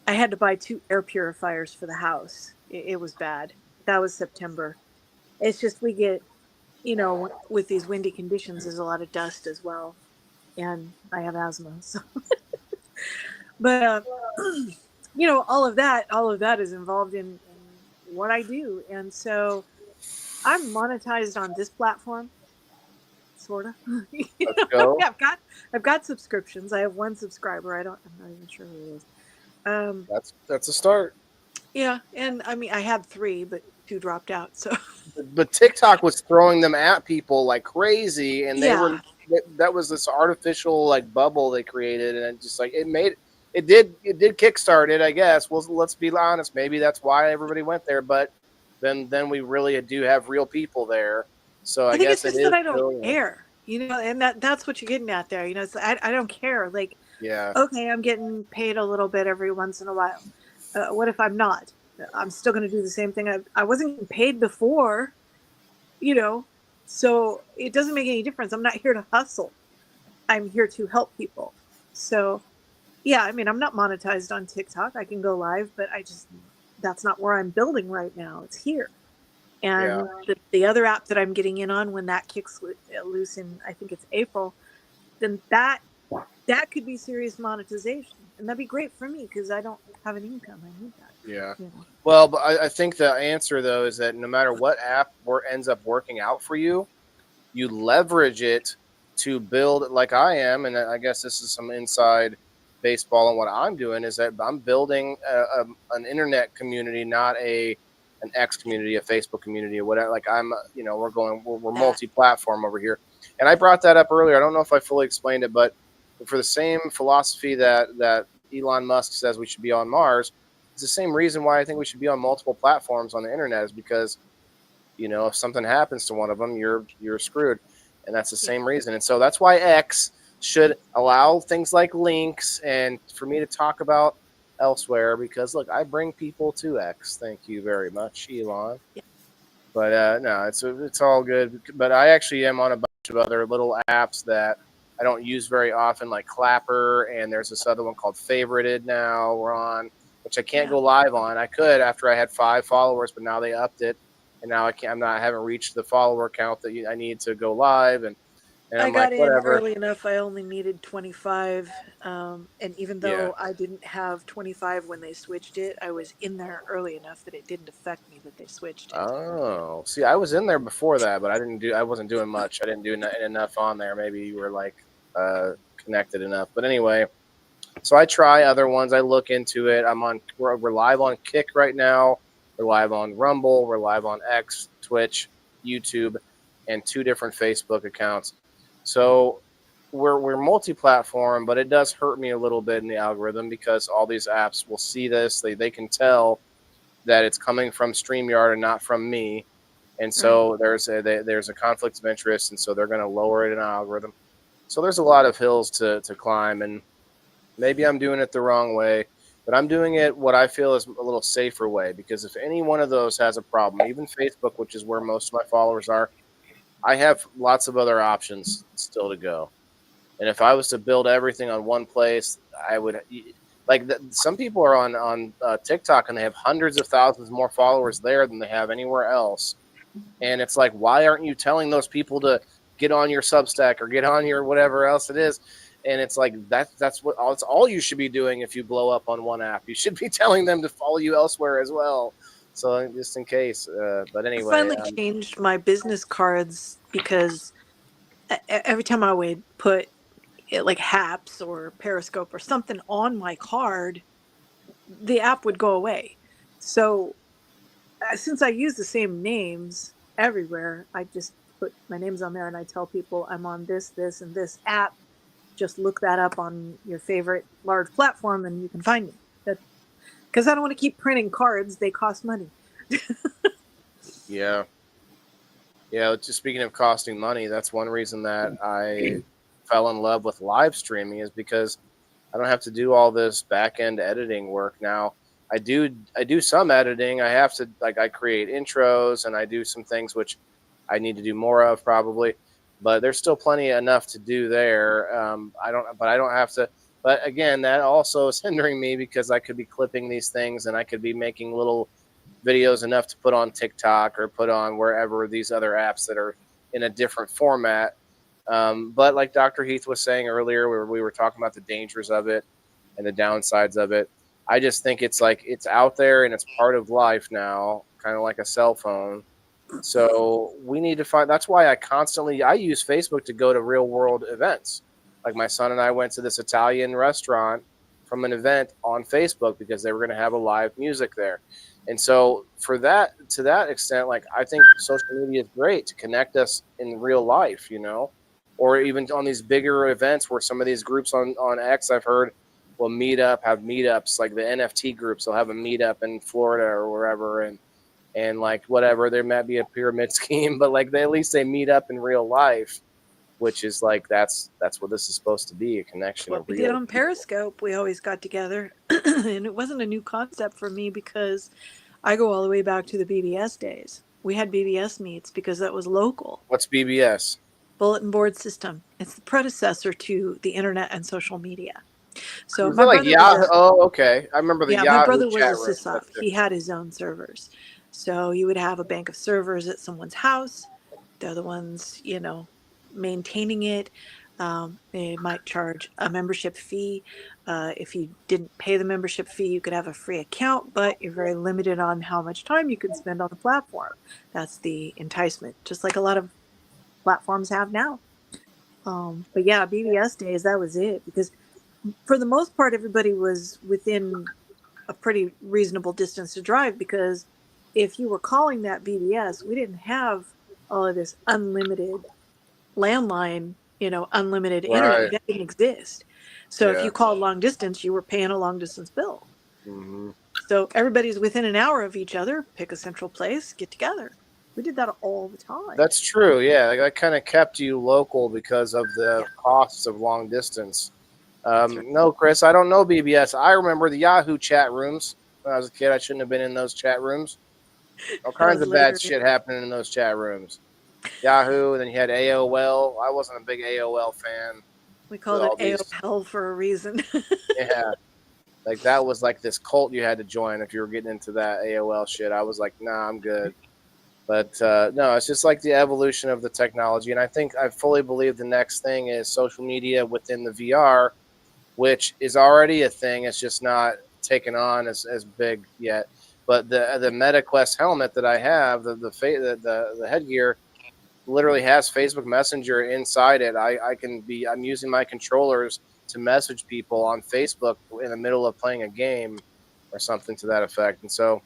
I had to buy 2 air purifiers for the house. It was bad. That was September. It's just we get, with these windy conditions, there's a lot of dust as well. And I have asthma. So. But, all of that is involved in what I do. And so I'm monetized on this platform. Sort of. Let's go. I've got subscriptions. I have 1 subscriber. I'm not even sure who it is. That's a start. Yeah, and I mean I had 3, but 2 dropped out. So but TikTok was throwing them at people like crazy, and that was this artificial like bubble they created, and it just like it did kickstart it, I guess. Well, let's be honest, maybe that's why everybody went there, but then we really do have real people there. So I guess it's just that I don't care, and that's what you're getting at there. It's I don't care. Like, yeah, okay, I'm getting paid a little bit every once in a while. What if I'm not? I'm still going to do the same thing. I wasn't getting paid before, so it doesn't make any difference. I'm not here to hustle. I'm here to help people. So, yeah, I mean, I'm not monetized on TikTok. I can go live, but that's not where I'm building right now. It's here. And the other app that I'm getting in on when that kicks loose in, I think it's April, then that could be serious monetization. And that'd be great for me because I don't have an income. I need that. Yeah. Well, but I think the answer, though, is that no matter what app ends up working out for you, you leverage it to build like I am. And I guess this is some inside baseball. And what I'm doing is that I'm building an internet community, not an X community, a Facebook community, or whatever. Like we're multi-platform over here. And I brought that up earlier. I don't know if I fully explained it, but for the same philosophy that Elon Musk says we should be on Mars, it's the same reason why I think we should be on multiple platforms on the internet, is because, if something happens to one of them, you're screwed. And that's the same reason. And so that's why X should allow things like links and for me to talk about elsewhere, because look, I bring people to X. Thank you very much, Elon. Yeah. But no, it's all good. But I actually am on a bunch of other little apps that I don't use very often, like Clapper, and there's this other one called Favorited now we're on, which I can't go live on. I could after I had 5 followers, but now they upped it, and now I haven't reached the follower count that I need to go live, and I got in early enough. I only needed 25, and even though I didn't have 25 when they switched it, I was in there early enough that it didn't affect me that they switched it. Oh, see, I was in there before that, but I wasn't doing much. I didn't do enough on there. Maybe you were like connected enough, but anyway. So I try other ones. I look into it. We're live on Kick right now. We're live on Rumble. We're live on X, Twitch, YouTube, and 2 different Facebook accounts. So we're multi-platform, but it does hurt me a little bit in the algorithm because all these apps will see this. They can tell that it's coming from StreamYard and not from me. And so there's a conflict of interest, and so they're going to lower it in the algorithm. So there's a lot of hills to climb, and maybe I'm doing it the wrong way, but I'm doing it what I feel is a little safer way, because if any one of those has a problem, even Facebook, which is where most of my followers are, I have lots of other options still to go. And if I was to build everything on one place, I would like some people are on TikTok and they have hundreds of thousands more followers there than they have anywhere else. And it's like, why aren't you telling those people to get on your Substack or get on your whatever else it is? And it's like that's all you should be doing if you blow up on one app. You should be telling them to follow you elsewhere as well. So just in case. But anyway, I finally changed my business cards because every time I would put like Haps or Periscope or something on my card, the app would go away. So since I use the same names everywhere, I just put my names on there and I tell people I'm on this, and this app. Just look that up on your favorite large platform and you can find me. Because I don't want to keep printing cards. They cost money. Yeah. Just speaking of costing money, that's one reason that I fell in love with live streaming is because I don't have to do all this back end editing work now. I do some editing. I have to I create intros and I do some things which I need to do more of probably, but there's still plenty enough to do there. I don't have to. But again, that also is hindering me because I could be clipping these things and I could be making little videos enough to put on TikTok or put on wherever these other apps that are in a different format. But like Dr. Heath was saying earlier, where we were talking about the dangers of it and the downsides of it. I just think it's out there and it's part of life now, kind of like a cell phone. So we need to find, that's why I use Facebook to go to real world events. Like my son and I went to this Italian restaurant from an event on Facebook because they were going to have a live music there. And so to that extent, I think social media is great to connect us in real life, or even on these bigger events where some of these groups on X I've heard will have meetups, like the NFT groups. They'll have a meetup in Florida or wherever. And whatever, there might be a pyramid scheme, but at least they meet up in real life, which is that's what this is supposed to be, a connection. What we did on Periscope, we always got together and it wasn't a new concept for me because I go all the way back to the BBS days. We had BBS meets because that was local. What's BBS? Bulletin board system. It's the predecessor to the internet and social media. So my brother okay. I remember the Yahoo. My brother was chat a sysop. He had his own servers. So you would have a bank of servers at someone's house. They're the ones, maintaining it. They might charge a membership fee. If you didn't pay the membership fee, you could have a free account, but you're very limited on how much time you can spend on the platform. That's the enticement, just like a lot of platforms have now. But yeah, BBS days, that was it. Because for the most part, everybody was within a pretty reasonable distance to drive, because if you were calling that BBS, we didn't have all of this unlimited landline, unlimited internet. That didn't exist. So if you called long distance, you were paying a long distance bill. Mm-hmm. So everybody's within an hour of each other, pick a central place, get together. We did that all the time. That's true. Yeah. That kind of kept you local because of the costs of long distance. No, Chris, I don't know BBS. I remember the Yahoo chat rooms when I was a kid. I shouldn't have been in those chat rooms. All kinds of bad shit happening in those chat rooms. Yahoo, and then you had AOL. I wasn't a big AOL fan. We called it AOL for a reason. Yeah. That was this cult you had to join if you were getting into that AOL shit. I was like, nah, I'm good. But no, it's just the evolution of the technology. And I think I fully believe the next thing is social media within the VR, which is already a thing. It's just not taken on as big yet. But the MetaQuest helmet that I have, the headgear, literally has Facebook Messenger inside it. I'm using my controllers to message people on Facebook in the middle of playing a game or something to that effect. And so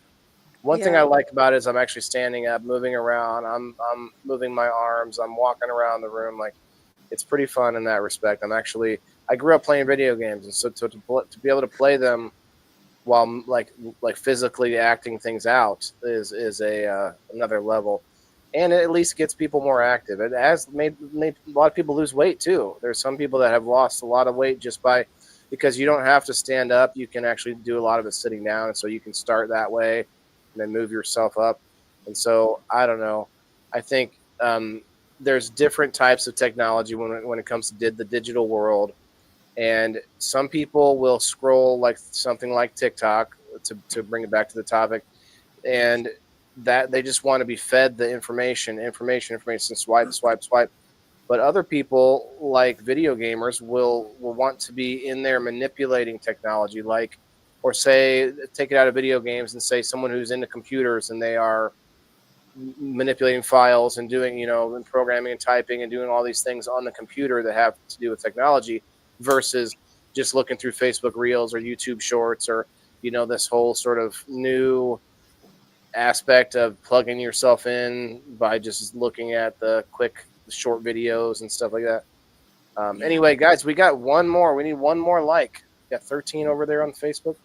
one thing I like about it is I'm actually standing up, moving around. I'm moving my arms. I'm walking around the room. It's pretty fun in that respect. I grew up playing video games, and so to be able to play them while physically acting things out is another level, and it at least gets people more active. It has made a lot of people lose weight too. There's some people that have lost a lot of weight because you don't have to stand up. You can actually do a lot of it sitting down, and so you can start that way and then move yourself up. And so I don't know. I think there's different types of technology when it comes to the digital world. And some people will scroll like something like TikTok to bring it back to the topic, and that they just want to be fed the information, swipe. But other people, like video gamers, will want to be in there manipulating technology, like, or say, take it out of video games and say someone who's into computers and they are manipulating files and doing, and programming and typing and doing all these things on the computer that have to do with technology, versus just looking through Facebook Reels or YouTube Shorts, or, this whole sort of new aspect of plugging yourself in by just looking at the quick short videos and stuff like that. Anyway, guys, we got one more. We need one more like. We got 13 over there on Facebook.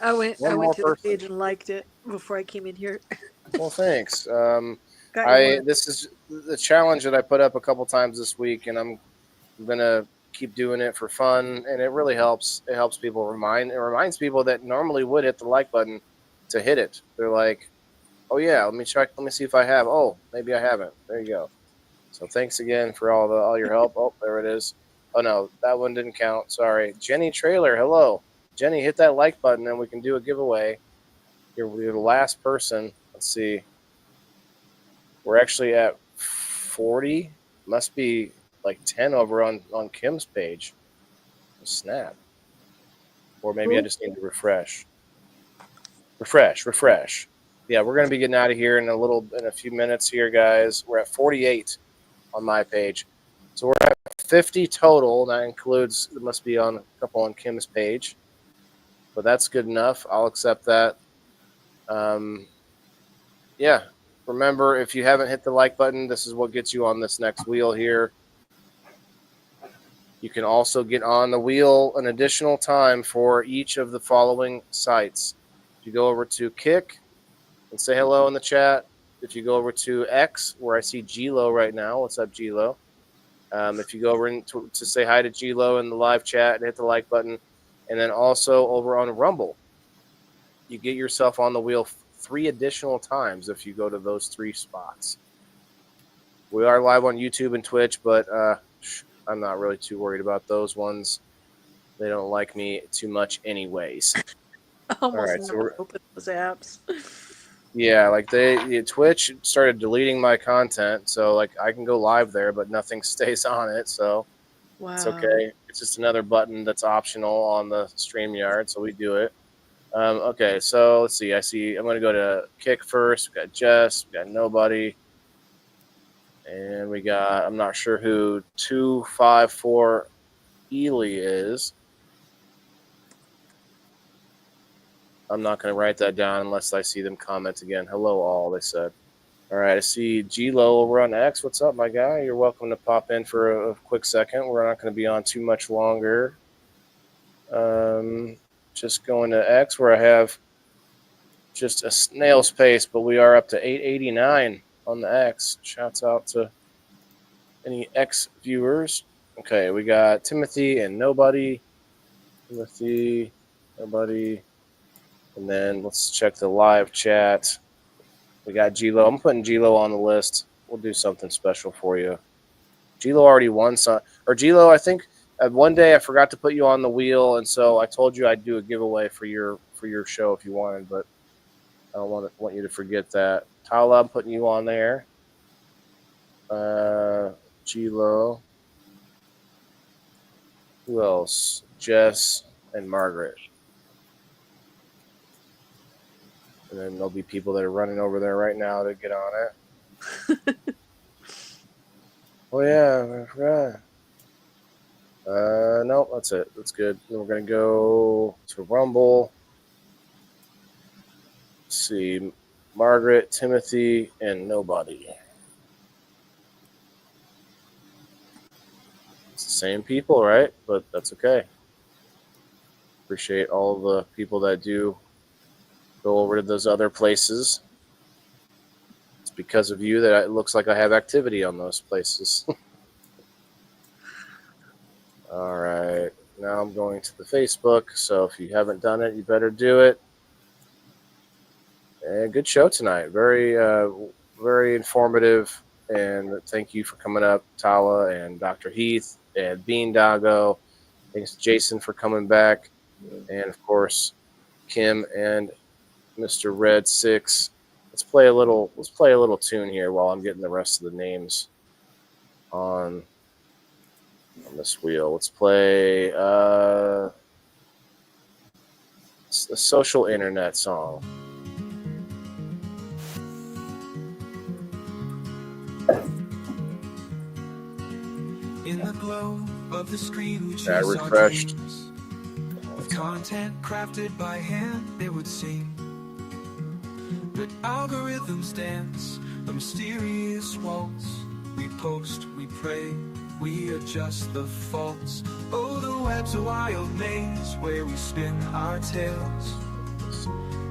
I went One to more the person. page and liked it before I came in here. Well, thanks. Got your one. This is the challenge that I put up a couple times this week, and I'm gonna keep doing it for fun, and it really helps. It helps people it reminds people that normally would hit the like button to hit it. They're like, oh yeah, let me check, let me see if I have. Oh, maybe I haven't. There you go. So thanks again for all your help. Oh, there it is. Oh no, that one didn't count. Sorry. Jenny Trailer, hello. Jenny, hit that like button and we can do a giveaway. You're the last person. Let's see. We're actually at 40. Must be like 10 over on Kim's page. Snap. Or maybe I just need to refresh. Refresh. Yeah, we're going to be getting out of here in a few minutes here, guys. We're at 48 on my page. So we're at 50 total. That includes, it must be on a couple on Kim's page. But that's good enough. I'll accept that. Yeah. Remember, if you haven't hit the like button, this is what gets you on this next wheel here. You can also get on the wheel an additional time for each of the following sites. If you go over to Kick and say hello in the chat. If you go over to X, where I see G-Lo right now. What's up, G-Lo? If you go over to say hi to G-Lo in the live chat and hit the like button. And then also over on Rumble, you get yourself on the wheel 3 additional times if you go to those 3 spots. We are live on YouTube and Twitch, but I'm not really too worried about those ones. They don't like me too much anyways. Almost All right, never open those apps. Yeah, like Twitch started deleting my content, so like I can go live there, but nothing stays on it, so Wow. it's okay. It's just another button that's optional on the StreamYard, so we do it. Okay, so let's see. I'm going to go to Kick first. We got Jess. We got Nobody. And we got, I'm not sure who 254 Ely is. I'm not going to write that down unless I see them comment again. Hello, all, they said. All right, I see G-Lo over on X. What's up, my guy? You're welcome to pop in for a quick second. We're not going to be on too much longer. Just going to X where I have just a snail's pace, but we are up to 889 on the X. Shouts out to any X viewers. Okay, we got Timothy and Nobody. Timothy, Nobody. And then let's check the live chat. We got G-Lo. I'm putting G-Lo on the list. We'll do something special for you. G-Lo already won some. Or G-Lo, I think one day I forgot to put you on the wheel, and so I told you I'd do a giveaway for your show if you wanted, but I don't want you to forget that. Tyler, I'm putting you on there. G-Lo. Who else? Jess and Margaret. And then there'll be people that are running over there right now to get on it. Oh, yeah, I forgot. No, that's it. That's good. Then we're going to go to Rumble. Let's see. Margaret, Timothy, and Nobody. It's the same people, right? But that's okay. Appreciate all the people that do go over to those other places. It's because of you that it looks like I have activity on those places. All right. Now I'm going to the Facebook. So if you haven't done it, you better do it. And good show tonight. Very, very informative. And thank you for coming up, Tala and Dr. Heath and Bean Doggo Thanks, Jason, for coming back, and of course, Kim and Mr. Red 6. Let's play a little tune here while I'm getting the rest of the names on this wheel. Let's play it's the Social Internet song. In the glow of the screen, we Yeah, chase our refreshed. dreams. With content crafted by hand, they would seem. But algorithms dance a mysterious waltz. We post, we pray, we adjust the faults. Oh, the web's a wild maze where we spin our tales.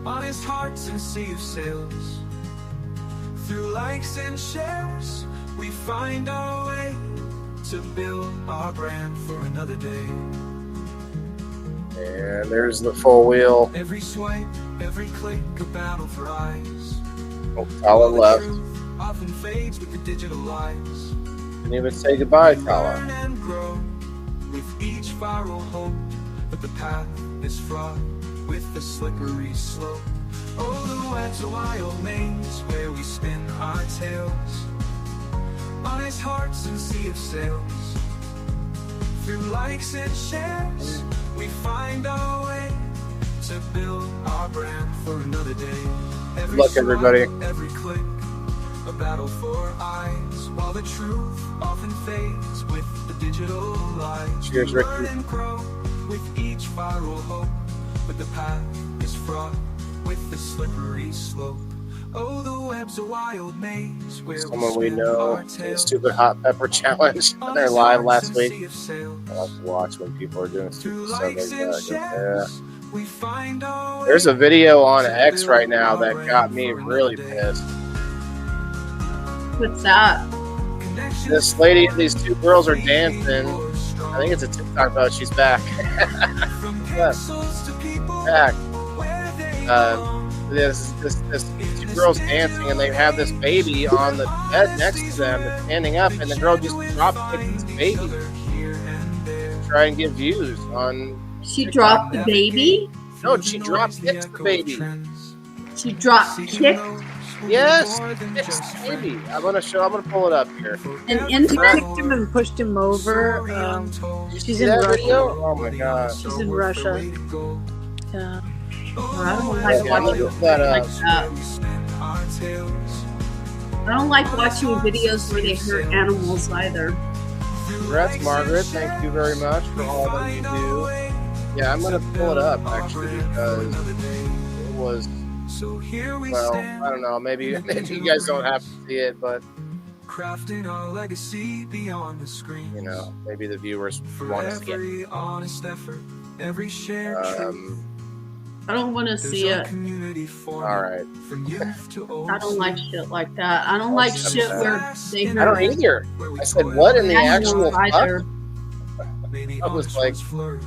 Honest hearts and sea of sails. Through likes and shares, we find our way to build our brand for another day. And there's the full wheel. Every swipe, every click, a battle for eyes. Oh, Tala left. Truth often fades with the digital lies. Didn't even say goodbye, Learn Tala. and grow with each viral hope, but the path is fraught with the slippery slope. Oh, the web's a wild maze where we spin our tales. Honest hearts and sea of sails. Through likes and shares, we find our way to build our brand for another day. Every Good luck, everybody. swipe, every click, a battle for eyes, while the truth often fades with the digital lies. Cheers, We Ricky. learn and grow with each viral hope, but the path is fraught with the slippery slope. Oh, the web's a wild maze where Someone we spin know, our the tales. Stupid Hot Pepper Challenge. On They're this live hearts last and week. sea of sails. I like to watch when people are doing Through stupid stuff like likes and that. shares, we find our way. There's a video on to X build right now our that brand got me for another really day. pissed. What's that? Connections This lady, these two girls are we dancing. or strong. I think it's a TikTok about she's back. From Yeah. pixels to people Back. where they Uh, belong. This two girls dancing, and they have this baby on the bed next to them that's standing up, and the girl just drop kicks this baby to try and get views on. She dropped the baby. No, she drop kicks the baby. She dropped kicked Yes, kicks the baby. I'm gonna pull it up here. an She infant. kicked him and pushed him over. You She's see in that Russia. video? Oh my god. She's in Russia. Yeah. I don't like Yeah, I'm gonna watching look that up. like that. I don't like watching videos where they hurt animals either. Congrats, Margaret. Thank you very much for all that you do. Yeah, I'm gonna pull it up actually because it was. Well, I don't know. Maybe you guys don't have to see it, but Crafting our legacy beyond the screen. you know, maybe the viewers For want us to get. every honest effort, every shared truth, I don't want to there's see a it. community forming. All right. From youth to old. I don't like shit like that. I don't like shit where they I don't hurt either. I said, what in the actual animals fuck? either. Maybe I was honest like, ones flourish.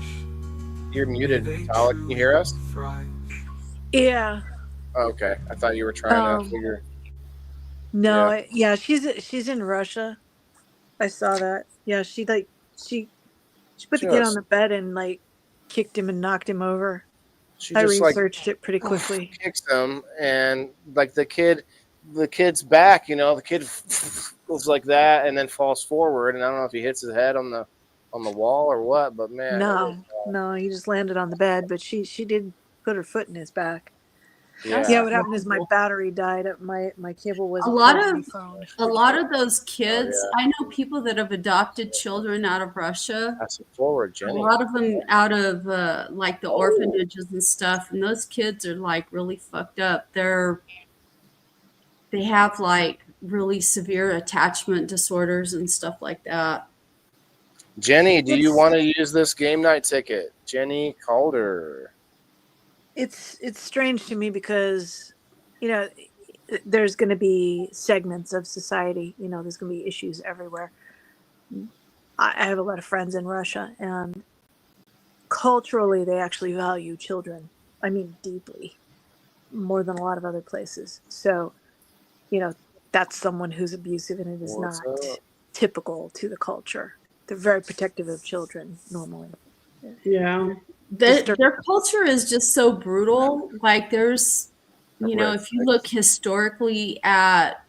You're muted, Tala. Can you hear us? Thrive. Yeah. Okay. I thought you were trying to Um, figure. No. Yeah. Yeah. She's in Russia. I saw that. Yeah. She put the kid Just- on the bed and like kicked him and knocked him over. She I just like researched it pretty quickly. kicks him, and like the kid's back. You know, the kid goes like that and then falls forward, and I don't know if he hits his head on the wall or what. But man, No, he just landed on the bed, but she did put her foot in his back. yeah. Yeah, what happened is my battery died. My cable was A lot my of- phone. A lot of those kids, Oh, I know people that have adopted children out of Russia. Pass it forward, A Jenny. lot of them out of like the orphanages and stuff, and those kids are like really fucked up. They have like really severe attachment disorders and stuff like that. Jenny, do you It's- want to use this game night ticket? Jenny Calder. It's strange to me because, you know, there's going to be segments of society. You know, there's going to be issues everywhere. I have a lot of friends in Russia, and culturally, they actually value children. I mean, deeply, more than a lot of other places. So, you know, that's someone who's abusive, and it is What's not up? typical to the culture. They're very protective of children normally. Yeah. Disturbing. Their culture is just so brutal. Like there's, you know, if you look historically at,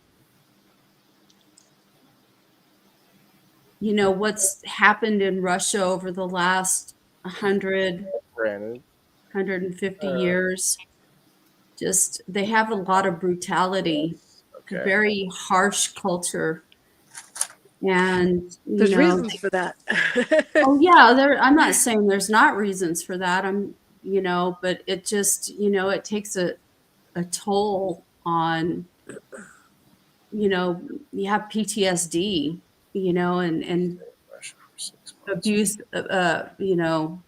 you know, what's happened in Russia over the last 100, Granted. 150 years, just they have a lot of brutality, Okay. very harsh culture. And you There's know, reasons for that. oh yeah, I'm not saying there's not reasons for that. You know, but it just, you know, it takes a toll on, you know, you have PTSD, you know, and Russia for 6 months. abuse, you know,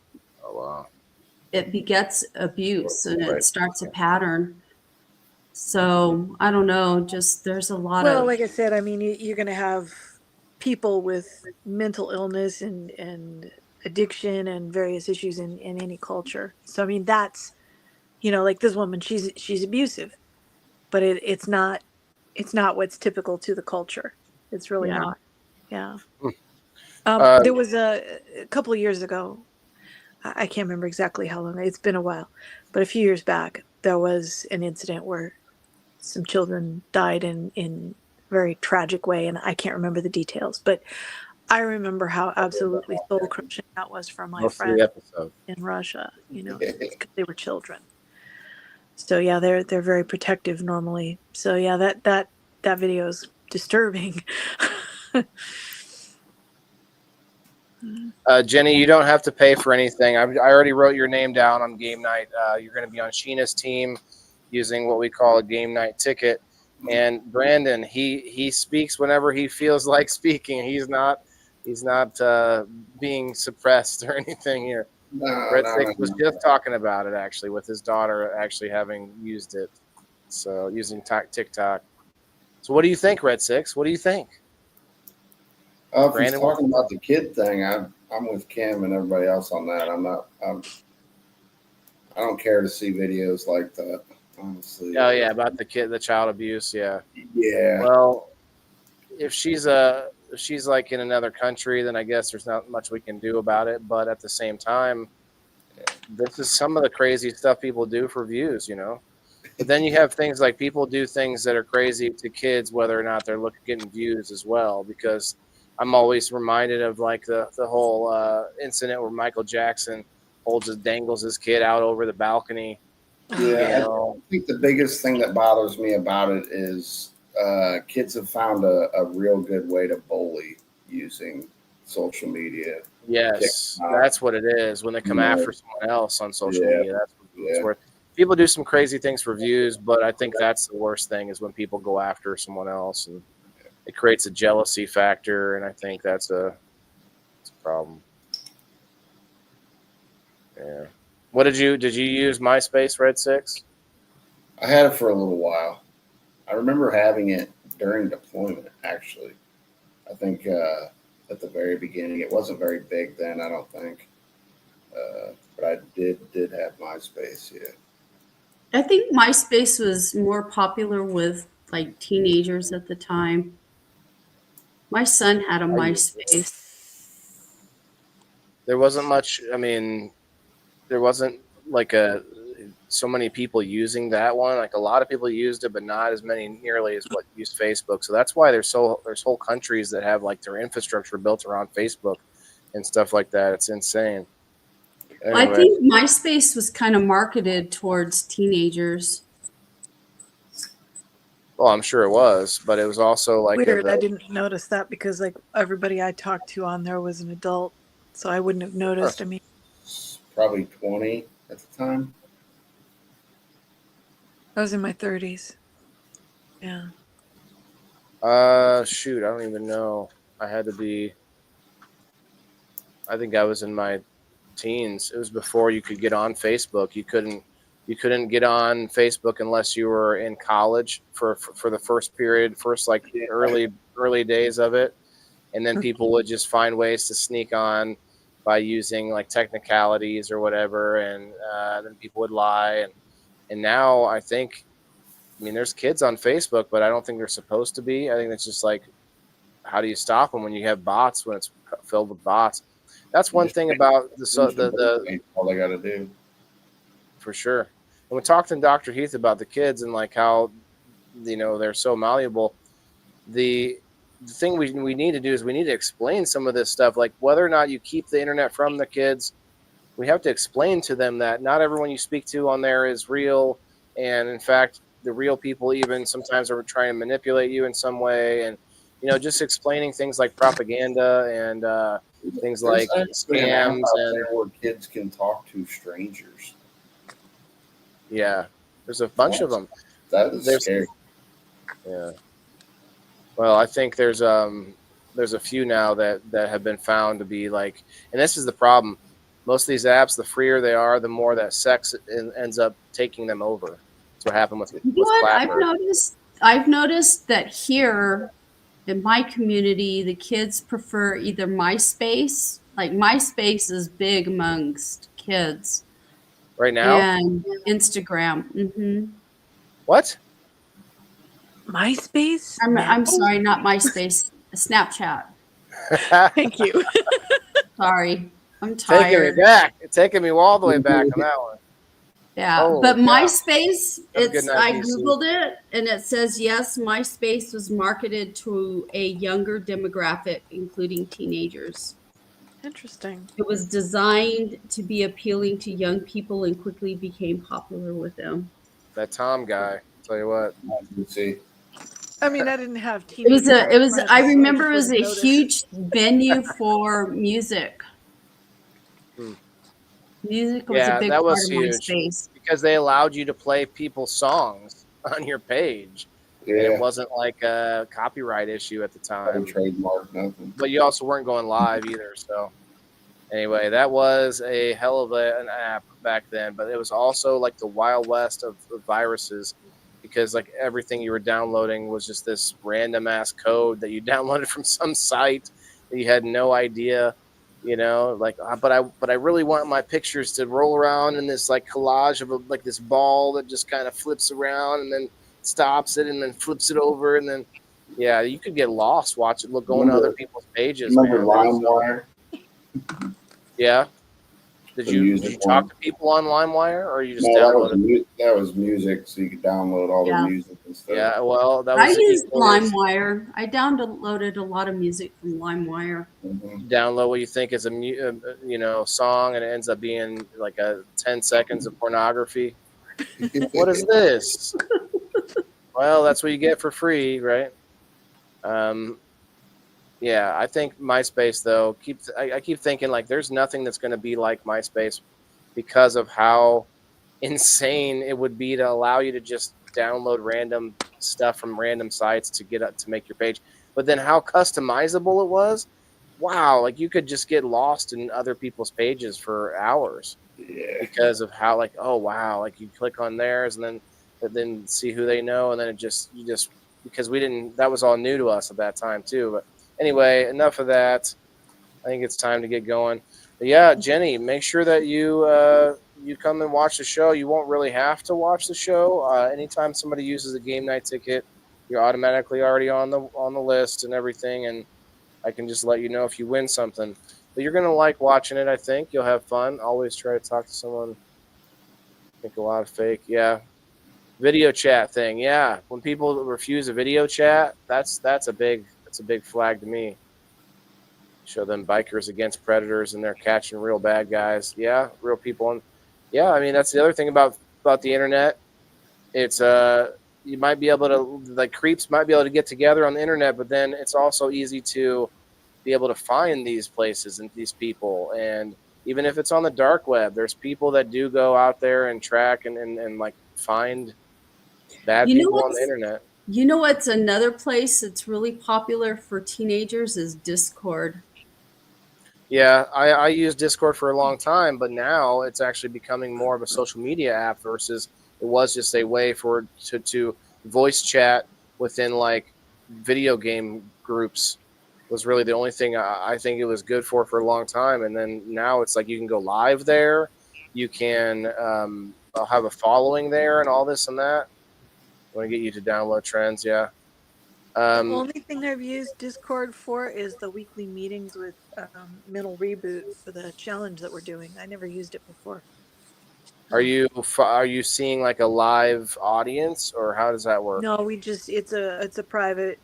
Oh wow. it begets abuse and it starts a pattern. So I don't know, just there's a lot Well, of, like I said, I mean, you're going to have people with mental illness and addiction and various issues in any culture. So I mean, that's, you know, like this woman, she's abusive, but it's not what's typical to the culture. It's really yeah. not. Yeah. Uh, There was a couple of years ago. I can't remember exactly how long. It's been a while, but a few years back, there was an incident where some children died in a very tragic way, and I can't remember the details, but I remember how absolutely soul crushing that was for my most of friend the episode. in Russia. You know, because they were children. So yeah, they're very protective normally. So yeah, that video is disturbing. Jenny, you don't have to pay for anything. I already wrote your name down on game night. You're going to be on Sheena's team using what we call a game night ticket. And Brandon, he speaks whenever he feels like speaking. He's not being suppressed or anything here. Red Six was just talking about it actually with his daughter actually having used it. So using TikTok. So what do you think, Red Six? What do you think? If he's talking about the kid thing, I'm with Kim and everybody else on that. I don't care to see videos like that, honestly. Oh yeah, about the child abuse. Yeah. Yeah. Well, if she's like in another country, then I guess there's not much we can do about it. But at the same time, this is some of the crazy stuff people do for views, you know. But then you have things like people do things that are crazy to kids, whether or not they're getting views as well. Because I'm always reminded of like the whole incident where Michael Jackson dangles his kid out over the balcony. Yeah, you know? I think the biggest thing that bothers me about it is kids have found a real good way to bully using social media. Yes, that's what it is. When they come after someone else on social media, that's what it's worth. People do some crazy things for views, but I think that's the worst thing is when people go after someone else, and it creates a jealousy factor, and I think that's a problem. Yeah. What did you use MySpace, Red Six? I had it for a little while. I remember having it during deployment, actually. I think at the very beginning, it wasn't very big then, I don't think. But I did have MySpace, yeah. I think MySpace was more popular with like teenagers at the time. My son had a MySpace. There wasn't much. I mean, there wasn't like so many people using that one. Like a lot of people used it, but not as many nearly as what used Facebook. So that's why there's whole countries that have like their infrastructure built around Facebook and stuff like that. It's insane. Anyway. I think MySpace was kind of marketed towards teenagers. Well, I'm sure it was, but it was also like weird. I didn't notice that because like everybody I talked to on there was an adult, so I wouldn't have noticed. I mean, probably 20 at the time. I was in my 30s. Yeah. Shoot, I don't even know. I think I was in my teens. It was before you could get on Facebook. You couldn't get on Facebook unless you were in college for the first like early days of it, and then people would just find ways to sneak on by using like technicalities or whatever, and then people would lie, and now I mean there's kids on Facebook, but I don't think they're supposed to be. I think that's just like, how do you stop them when you have bots, when it's filled with bots? That's one Just thing make about the all they got to do. for sure. And we talked to Dr. Heath about the kids and like how, they're so malleable. The thing we need to do is we need to explain some of this stuff, like whether or not you keep the internet from the kids. We have to explain to them that not everyone you speak to on there is real, and in fact, the real people even sometimes are trying to manipulate you in some way, and just explaining things like propaganda and things There's like actually an app scams out and there where kids can talk to strangers. yeah, there's a bunch of them. That is There's scary. yeah. Well, I think there's a few now that have been found to be like, and this is the problem. Most of these apps, the freer they are, the more that sex ends up taking them over. That's what happened with You know what? Clapper. I've noticed that here in my community, the kids prefer either MySpace. Like MySpace is big amongst kids, Right now? and Instagram. What? MySpace? I'm sorry, not MySpace. Snapchat. Thank you. Sorry, I'm Taking tired. me back. It's taking me all the way back on that one. Yeah, Holy but cow. MySpace, Have a good night, I DC. Googled it and it says, yes, MySpace was marketed to a younger demographic, including teenagers. Interesting. It was designed to be appealing to young people and quickly became popular with them. That Tom guy. Tell you what. Let's see. I mean, I didn't have TV. I remember it was a huge venue for music. Music was Yeah, a big that part was of huge. MySpace. Because they allowed you to play people's songs on your page. And Yeah, it wasn't like a copyright issue at the no time. trademark, nothing. But you also weren't going live either. So anyway, that was a hell of an app back then. But it was also like the Wild West of viruses, because like everything you were downloading was just this random ass code that you downloaded from some site that you had no idea, like, but I really want my pictures to roll around in this like collage of like this ball that just kind of flips around and then stops it and then flips it over, and then yeah, you could get lost going to other people's pages. Remember Man. LimeWire? Yeah. Did The you music talk one. to people on LimeWire, or you just No, downloaded? that was music, so you could download all Yeah. the music and stuff. Yeah, well, that I was used equally as- LimeWire. I downloaded a lot of music from LimeWire. Mhm. download what you think is a song, and it ends up being like 10 seconds of pornography. What is this? Well, that's what you get for free, right? Yeah, I think MySpace though I keep thinking like there's nothing that's going to be like MySpace because of how insane it would be to allow you to just download random stuff from random sites to get up to make your page, but then how customizable it was. Wow, like you could just get lost in other people's pages for hours Yeah. because of how like, oh wow, like you click on theirs and then see who they know, and then you just because that was all new to us at that time too. But anyway, enough of that. I think it's time to get going. But yeah, Jenny, make sure that you come and watch the show. You won't really have to watch the show. Anytime somebody uses a game night ticket, you're automatically already on the list and everything, and I can just let you know if you win something. But you're gonna like watching it. I think you'll have fun. Always try to talk to someone. I think a lot of fake. Yeah. Video chat thing. Yeah. When people refuse a video chat, that's a big flag to me. Show them bikers against predators and they're catching real bad guys. Yeah, real people. And yeah, I mean that's the other thing about the internet. It's you might be able to, like, creeps might be able to get together on the internet, but then it's also easy to be able to find these places and these people. And even if it's on the dark web, there's people that do go out there and track and like find bad people on the internet. You know what's another place that's really popular for teenagers is Discord. Yeah, I used Discord for a long time, but now it's actually becoming more of a social media app versus it was just a way to voice chat within like video game groups was really the only thing I think it was good for a long time. And then now it's like you can go live there. You can have a following there and all this and that. I want to get you to download Trends, yeah. The only thing I've used Discord for is the weekly meetings with Mental Reboot for the challenge that we're doing. I never used it before. Are you seeing like a live audience, or how does that work? No, it's a private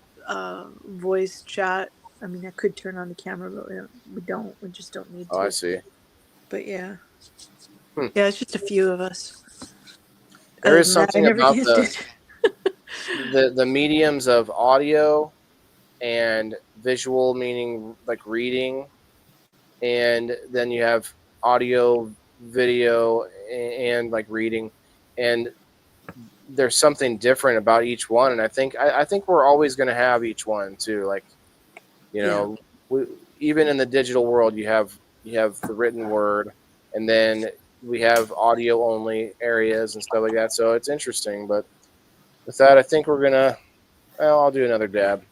voice chat. I mean, I could turn on the camera, but we don't. We just don't need to. Oh, I see. But yeah, Hmm. yeah, it's just a few of us. There is Other than that, I something never about used it. the mediums of audio and visual, meaning like reading, and then you have audio, video, and like reading, and there's something different about each one. And I think we're always going to have each one too. Like, you know, even in the digital world, you have the written word, and then we have audio only areas and stuff like that. So it's interesting. But with that, I think we're gonna. Well, I'll do another dab.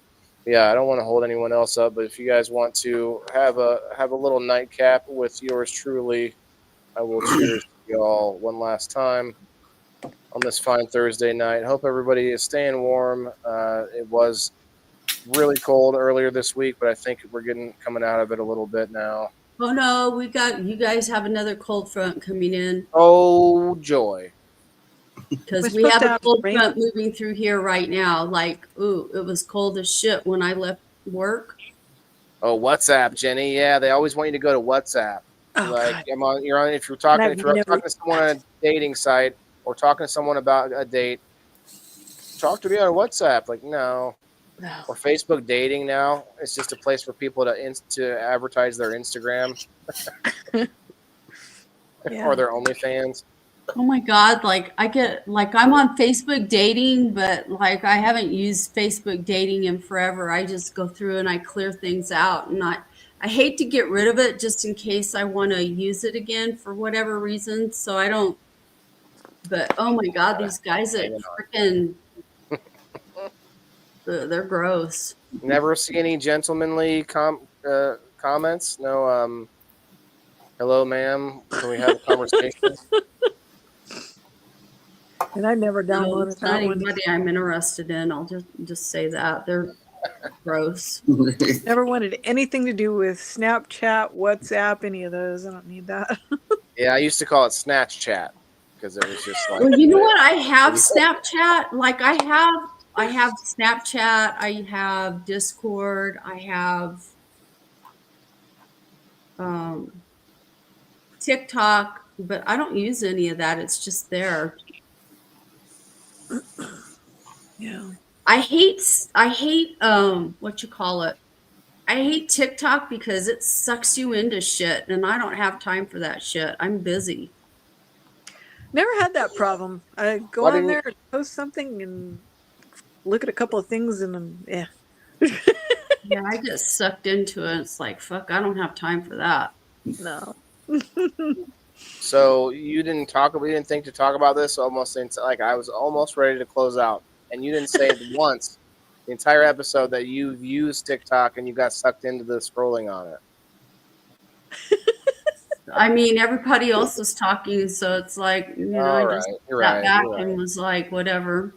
Yeah, I don't want to hold anyone else up, but if you guys want to have a little nightcap with yours truly, I will cheers to y'all one last time on this fine Thursday night. Hope everybody is staying warm. It was really cold earlier this week, but I think we're coming out of it a little bit now. Oh no, you guys have another cold front coming in Oh joy! because We're we supposed have to a have cold rain. front moving through here right now. Like, ooh, it was cold as shit when I left work. Oh, WhatsApp, Jenny. Yeah, they always want you to go to WhatsApp. Oh Like, God! you're on. If you're And talking I've to someone on a dating site or talking to someone about a date, talk to me on WhatsApp. Like, no. No. Or Facebook dating now. It's just a place for people to advertise their Instagram Yeah. or their OnlyFans. Oh my God, like I'm on Facebook dating, but like I haven't used Facebook dating in forever. I just go through and I clear things out, and I hate to get rid of it just in case I want to use it again for whatever reason. So I don't. But oh my God, these guys at Hanging freaking they're gross. Never see any gentlemanly comments. No. Hello, ma'am. Can we have a conversation? And I never No, downloaded it's not that one. anybody I'm interested in. I'll just say that they're gross. Never wanted anything to do with Snapchat, WhatsApp, any of those. I don't need that. Yeah, I used to call it Snatch Chat because it was just like. Well, you know what? I have Snapchat. Like I have Snapchat. I have Discord. I have TikTok, but I don't use any of that. It's just there. Yeah. I hate what you call it. I hate TikTok because it sucks you into shit, and I don't have time for that shit. I'm busy. Never had that problem. I go on there and post something and look at a couple of things and then, yeah. Yeah, I get sucked into it. It's like, fuck, I don't have time for that. No. So we didn't think to talk about this almost like I was almost ready to close out, and you didn't say it once the entire episode that you've used TikTok and you got sucked into the scrolling on it. I mean, everybody else was talking, so it's like, you know, I just sat back and was like, whatever.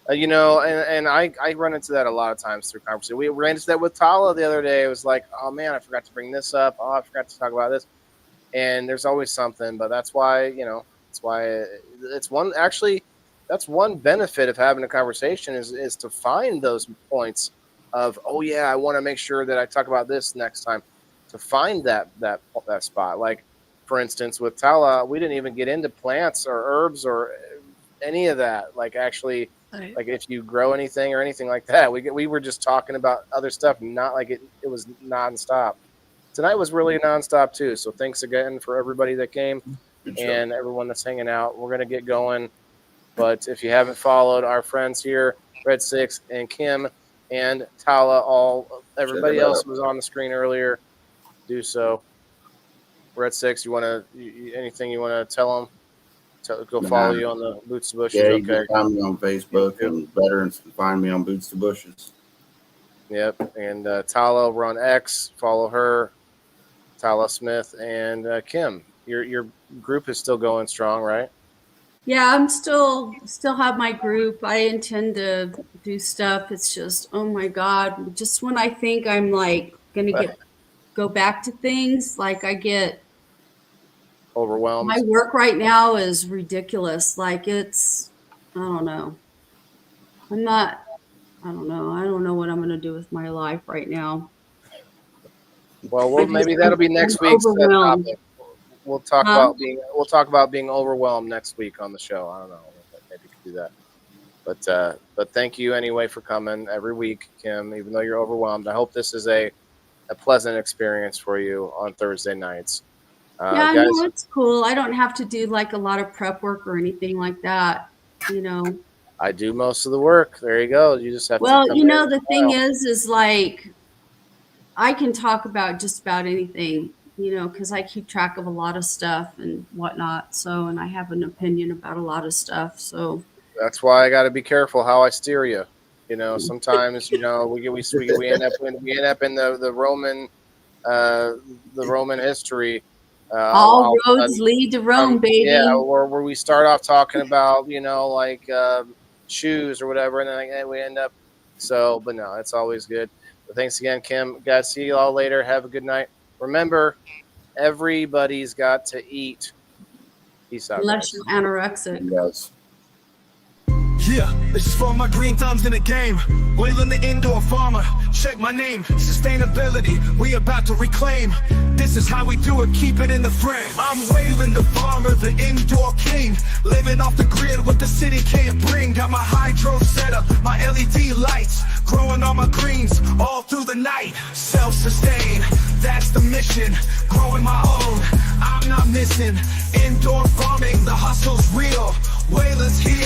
You know, and I run into that a lot of times through conversation. We ran into that with Tala the other day. It was like, oh man, I forgot to bring this up. Oh, I forgot to talk about this. And there's always something, but that's why, you know, that's one benefit of having a conversation is to find those points of, oh yeah, I want to make sure that I talk about this next time, to find that spot. Like, for instance, with Tala, we didn't even get into plants or herbs or any of that. Like, actually, like if you grow anything or anything like that, we were just talking about other stuff, not like it was nonstop. Tonight was really nonstop too. So thanks again for everybody that came and everyone that's hanging out. We're gonna get going, but if you haven't followed our friends here, Red Six and Kim and Tala, everybody else was on the screen earlier. Do so. Red Six, anything you want to tell them? Go follow you on the Boots to Bushes. Yeah, you can find me on Facebook, and veterans can find me on Boots to Bushes. Yep, and Tala, we're on X. Follow her, Tala Smith, and Kim. Your group is still going strong, right? Yeah, I'm still have my group. I intend to do stuff. It's just, oh my God, just when I think I'm like gonna go back to things, like I get Overwhelmed. my work right now is ridiculous. Like it's, I don't know. I don't know. I don't know what I'm gonna do with my life right now. Well, maybe that'll be next week's topic. We'll talk about being overwhelmed next week on the show. I don't know. Maybe we could do that. But thank you anyway for coming every week, Kim. Even though you're overwhelmed, I hope this is a pleasant experience for you on Thursday nights. Yeah, guys, no, it's cool. I don't have to do like a lot of prep work or anything like that. You know. I do most of the work. There you go. You just have to. Well, you know, the thing is like I can talk about just about anything, you know, because I keep track of a lot of stuff and whatnot. So, and I have an opinion about a lot of stuff. So that's why I got to be careful how I steer you. You know, sometimes we end up in the Roman history. All roads lead to Rome, baby. Yeah, or where we start off talking about like shoes or whatever, and then we end up. So, but no, it's always good. But thanks again, Kim. Guys, see you all later. Have a good night. Remember, everybody's got to eat. Peace out. Unless you're anorexic. Yes. Yeah, this is for my green thumbs in the game. Wailing the indoor farmer. Check my name. Sustainability, we about to reclaim. This is how we do it, keep it in the frame. I'm Waylon the farmer, the indoor king. Living off the grid, what the city can't bring. Got my hydro setup, my LED lights. Growing all my greens, all through the night. Self-sustain, that's the mission. Growing my own, I'm not missing. Indoor farming, the hustle's real. Waylon's here.